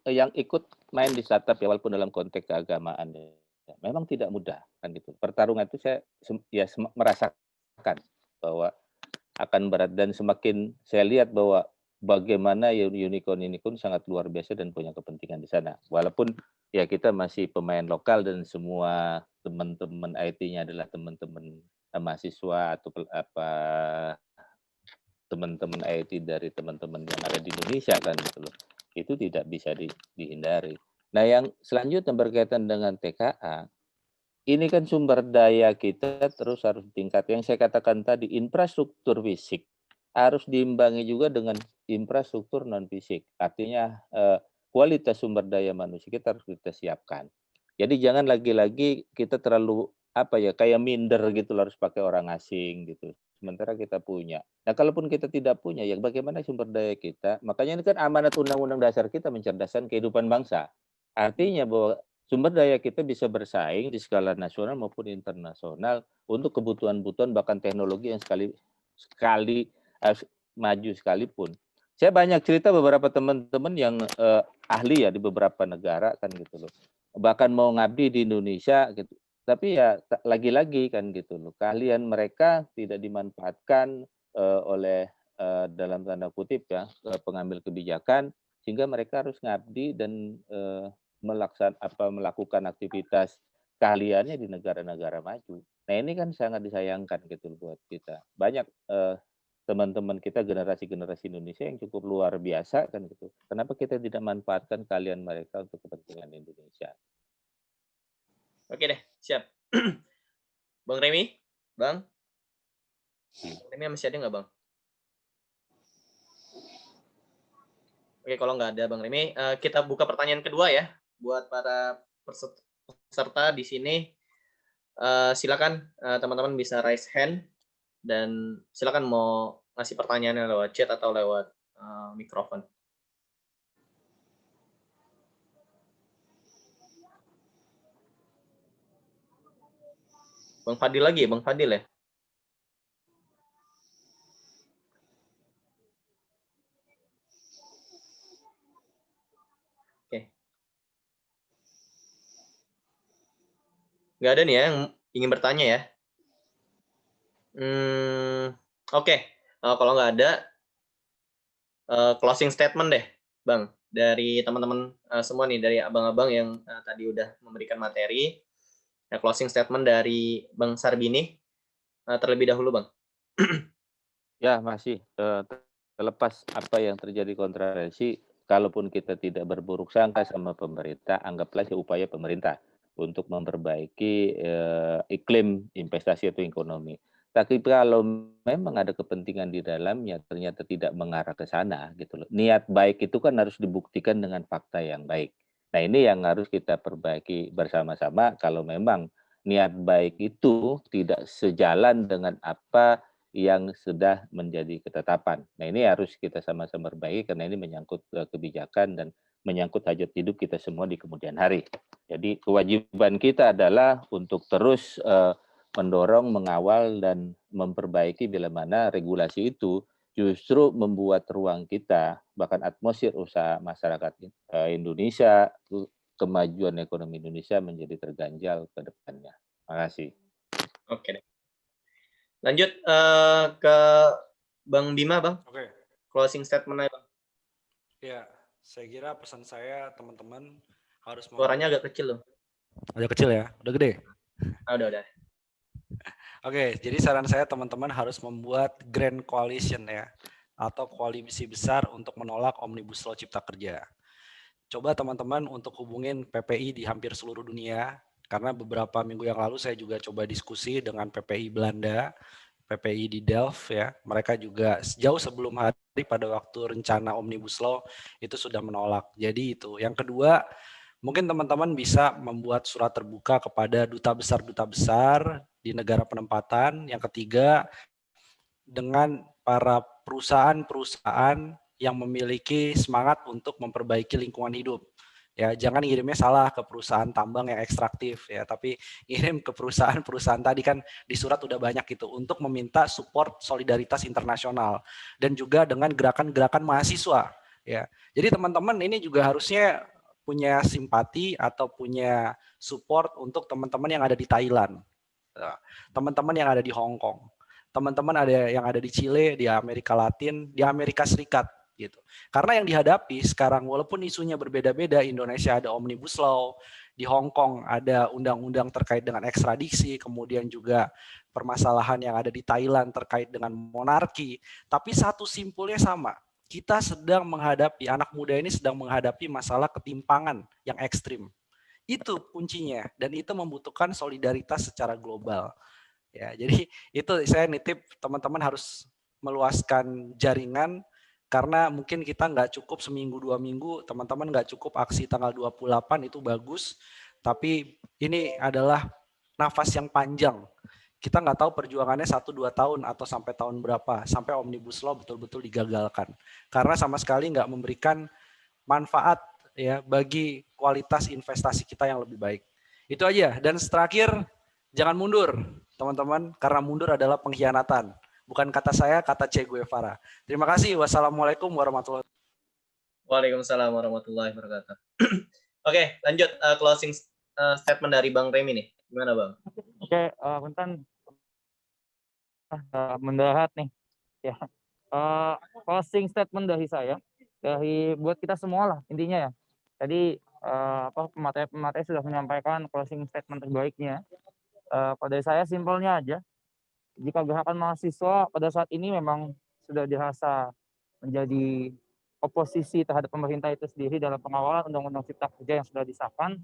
yang ikut main di startup ya, walaupun dalam konteks keagamaan. Ya. Memang tidak mudah kan gitu. Pertarungan itu saya merasakan bahwa akan berat, dan semakin saya lihat bahwa bagaimana unicorn sangat luar biasa dan punya kepentingan di sana. Walaupun ya kita masih pemain lokal dan semua teman-teman IT-nya adalah teman-teman mahasiswa atau teman-teman IT dari teman-teman yang ada di Indonesia kan gitu loh. Itu tidak bisa dihindari. Nah, yang selanjutnya berkaitan dengan TKA, ini kan sumber daya kita terus harus tingkat. Yang saya katakan tadi, infrastruktur fisik harus diimbangi juga dengan infrastruktur non fisik. Artinya kualitas sumber daya manusia kita harus kita siapkan. Jadi jangan lagi-lagi kita terlalu kayak minder gitu harus pakai orang asing gitu. Sementara kita punya. Nah, kalaupun kita tidak punya, ya bagaimana sumber daya kita? Makanya ini kan amanat Undang-Undang Dasar kita mencerdaskan kehidupan bangsa. Artinya bahwa sumber daya kita bisa bersaing di skala nasional maupun internasional untuk kebutuhan-kebutuhan bahkan teknologi yang sekali maju sekalipun. Saya banyak cerita beberapa teman-teman yang ahli ya di beberapa negara kan gitu loh. Bahkan mau ngabdi di Indonesia gitu. Tapi ya lagi-lagi kan gitu loh. Keahlian mereka tidak dimanfaatkan oleh dalam tanda kutip ya pengambil kebijakan, sehingga mereka harus ngabdi dan melakukan aktivitas keahliannya di negara-negara maju. Nah, ini kan sangat disayangkan gitu buat kita. Banyak teman-teman kita generasi-generasi Indonesia yang cukup luar biasa kan gitu. Kenapa kita tidak manfaatkan keahlian mereka untuk kepentingan Indonesia? Oke deh, siap. Bang Remi, Bang Remi masih ada nggak, Bang? Oke, kalau nggak ada Bang Remi, kita buka pertanyaan kedua ya buat para peserta di sini. Silakan teman-teman bisa raise hand dan silakan mau ngasih pertanyaannya lewat chat atau lewat mikrofon. Bang Fadil lagi ya, Bang Fadil ya? Oke. Nggak ada nih ya yang ingin bertanya ya? Oke. Kalau nggak ada, closing statement deh, Bang. Dari teman-teman semua nih, dari abang-abang yang tadi udah memberikan materi. Closing statement dari Bang Sarbini terlebih dahulu, Bang. Ya, masih terlepas apa yang terjadi kontroversi, kalaupun kita tidak berburuk sangka sama pemerintah, anggaplah upaya pemerintah untuk memperbaiki iklim investasi atau ekonomi. Tapi kalau memang ada kepentingan di dalamnya ternyata tidak mengarah ke sana gitu loh. Niat baik itu kan harus dibuktikan dengan fakta yang baik. Nah, ini yang harus kita perbaiki bersama-sama kalau memang niat baik itu tidak sejalan dengan apa yang sudah menjadi ketetapan. Nah, ini harus kita sama-sama perbaiki karena ini menyangkut kebijakan dan menyangkut hajat hidup kita semua di kemudian hari. Jadi kewajiban kita adalah untuk terus mendorong, mengawal, dan memperbaiki bila mana regulasi itu justru membuat ruang kita, bahkan atmosfer usaha masyarakat Indonesia, kemajuan ekonomi Indonesia menjadi terganjal ke depannya. Terima kasih. Oke. Lanjut ke Bang Bima, Bang. Oke. Closing statement aja, Bang. Ya, saya kira pesan saya teman-teman harus suaranya agak kecil loh. Agak kecil ya, udah gede. Udah. Oke, jadi saran saya teman-teman harus membuat grand coalition ya, atau koalisi besar untuk menolak Omnibus Law Cipta Kerja. Coba teman-teman untuk hubungin PPI di hampir seluruh dunia, karena beberapa minggu yang lalu saya juga coba diskusi dengan PPI Belanda, PPI di Delft ya, mereka juga jauh sebelum hari pada waktu rencana Omnibus Law itu sudah menolak. Jadi itu. Yang kedua, mungkin teman-teman bisa membuat surat terbuka kepada duta besar di negara penempatan. Yang ketiga, dengan para perusahaan-perusahaan yang memiliki semangat untuk memperbaiki lingkungan hidup. Ya, jangan ngirimnya salah ke perusahaan tambang yang ekstraktif ya, tapi ngirim ke perusahaan-perusahaan tadi kan di surat udah banyak gitu untuk meminta support solidaritas internasional dan juga dengan gerakan-gerakan mahasiswa ya. Jadi teman-teman ini juga harusnya punya simpati atau punya support untuk teman-teman yang ada di Thailand, teman-teman yang ada di Hong Kong, teman-teman ada yang ada di Chile, di Amerika Latin, di Amerika Serikat gitu. Karena yang dihadapi sekarang walaupun isunya berbeda-beda, Indonesia ada Omnibus Law, di Hong Kong ada undang-undang terkait dengan ekstradisi, kemudian juga permasalahan yang ada di Thailand terkait dengan monarki, tapi satu simpulnya sama. Kita sedang menghadapi, anak muda ini sedang menghadapi masalah ketimpangan yang ekstrim. Itu kuncinya, dan itu membutuhkan solidaritas secara global. Ya, jadi itu saya nitip teman-teman harus meluaskan jaringan, karena mungkin kita nggak cukup seminggu 2 minggu, teman-teman nggak cukup aksi tanggal 28 itu bagus, tapi ini adalah nafas yang panjang. Kita nggak tahu perjuangannya 1-2 tahun atau sampai tahun berapa, sampai Omnibus Law betul-betul digagalkan. Karena sama sekali nggak memberikan manfaat ya bagi kualitas investasi kita yang lebih baik. Itu aja. Dan terakhir, jangan mundur teman-teman, karena mundur adalah pengkhianatan. Bukan kata saya, kata Che Guevara. Terima kasih. Wassalamualaikum warahmatullahi wabarakatuh. Waalaikumsalam warahmatullahi wabarakatuh. Oke, lanjut closing statement dari Bang Remi nih. Gimana Bang? Oke, Punten mendarat nih. Ya. Closing statement dari saya, dari buat kita semua lah intinya ya. Tadi pemateri sudah menyampaikan closing statement terbaiknya. Pada saya simpelnya aja, jika gerakan mahasiswa pada saat ini memang sudah dirasa menjadi oposisi terhadap pemerintah itu sendiri dalam pengawalan Undang-Undang Cipta Kerja yang sudah disahkan,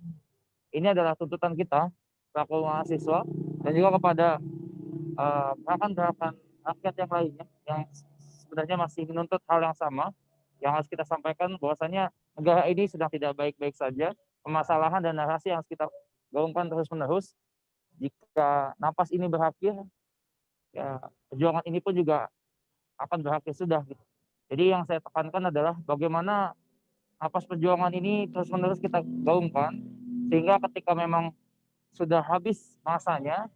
ini adalah tuntutan kita selaku mahasiswa dan juga kepada gerakan-gerakan rakyat yang lainnya yang sebenarnya masih menuntut hal yang sama, yang harus kita sampaikan bahwasanya negara ini sedang tidak baik-baik saja, permasalahan dan narasi yang harus kita gaungkan terus-menerus. Jika napas ini berakhir, ya perjuangan ini pun juga akan berakhir sudah. Gitu. Jadi yang saya tekankan adalah bagaimana napas perjuangan ini terus-menerus kita gaungkan, sehingga ketika memang sudah habis masanya,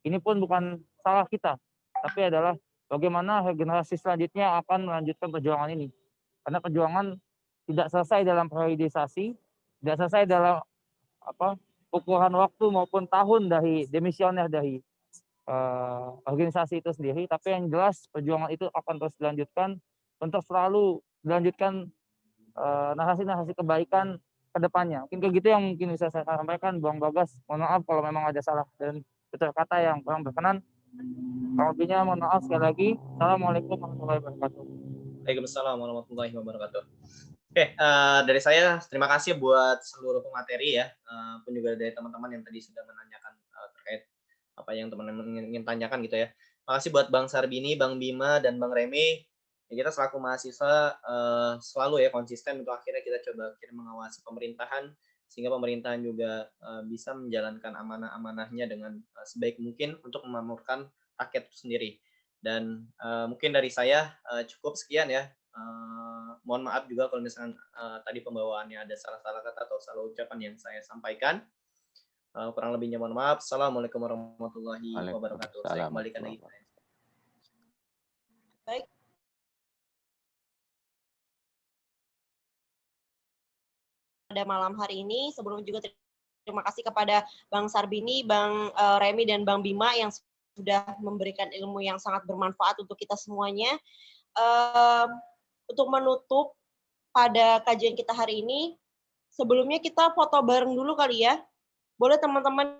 ini pun bukan salah kita, tapi adalah bagaimana generasi selanjutnya akan melanjutkan perjuangan ini. Karena perjuangan tidak selesai dalam periodisasi, tidak selesai dalam ukuran waktu maupun tahun dari demisioner dari organisasi itu sendiri, tapi yang jelas perjuangan itu akan terus dilanjutkan untuk selalu dilanjutkan narasi-narasi kebaikan ke depannya. Mungkin kayak gitu yang mungkin bisa saya sampaikan, Bang Bagas. Mohon maaf kalau memang ada salah dan tutur kata yang kurang berkenan. Kalau lebihnya mohon maaf sekali lagi. Assalamualaikum warahmatullahi wabarakatuh. Waalaikumsalam warahmatullahi wabarakatuh. Oke, dari saya terima kasih buat seluruh pemateri ya, pun juga dari teman-teman yang tadi sudah menanyakan terkait apa yang teman-teman ingin tanyakan gitu ya. Makasih buat Bang Sarbini, Bang Bima, dan Bang Remi. Ya, kita selaku mahasiswa selalu ya konsisten untuk akhirnya kita coba mengawasi pemerintahan, sehingga pemerintahan juga bisa menjalankan amanah-amanahnya dengan sebaik mungkin untuk memakmurkan rakyat itu sendiri. Dan mungkin dari saya cukup sekian ya. Mohon maaf juga kalau misalkan tadi pembawaannya ada salah-salah kata atau salah ucapan yang saya sampaikan. Kurang lebihnya mohon maaf. Assalamualaikum warahmatullahi wabarakatuh. Saya kembalikan lagi. Baik. Pada malam hari ini, sebelum juga terima kasih kepada Bang Sarbini, Bang Remi, dan Bang Bima yang sudah memberikan ilmu yang sangat bermanfaat untuk kita semuanya. Untuk menutup pada kajian kita hari ini, sebelumnya kita foto bareng dulu kali ya. Boleh teman-teman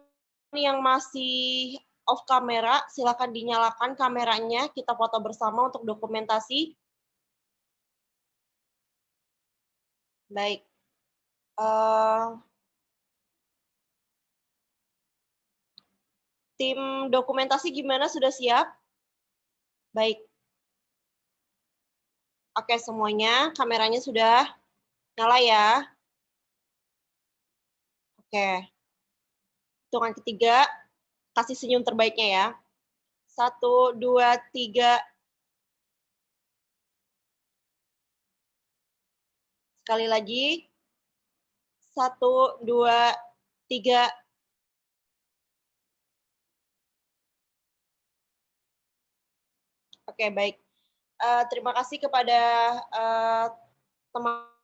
yang masih off kamera, silakan dinyalakan kameranya, kita foto bersama untuk dokumentasi. Baik. Tim dokumentasi gimana, sudah siap? Baik. Oke, semuanya kameranya sudah nyala ya. Oke. Hitungan ketiga, kasih senyum terbaiknya ya. 1, 2, 3. Sekali lagi. 1, 2, 3. Oke, baik. Terima kasih kepada teman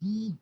Hmm.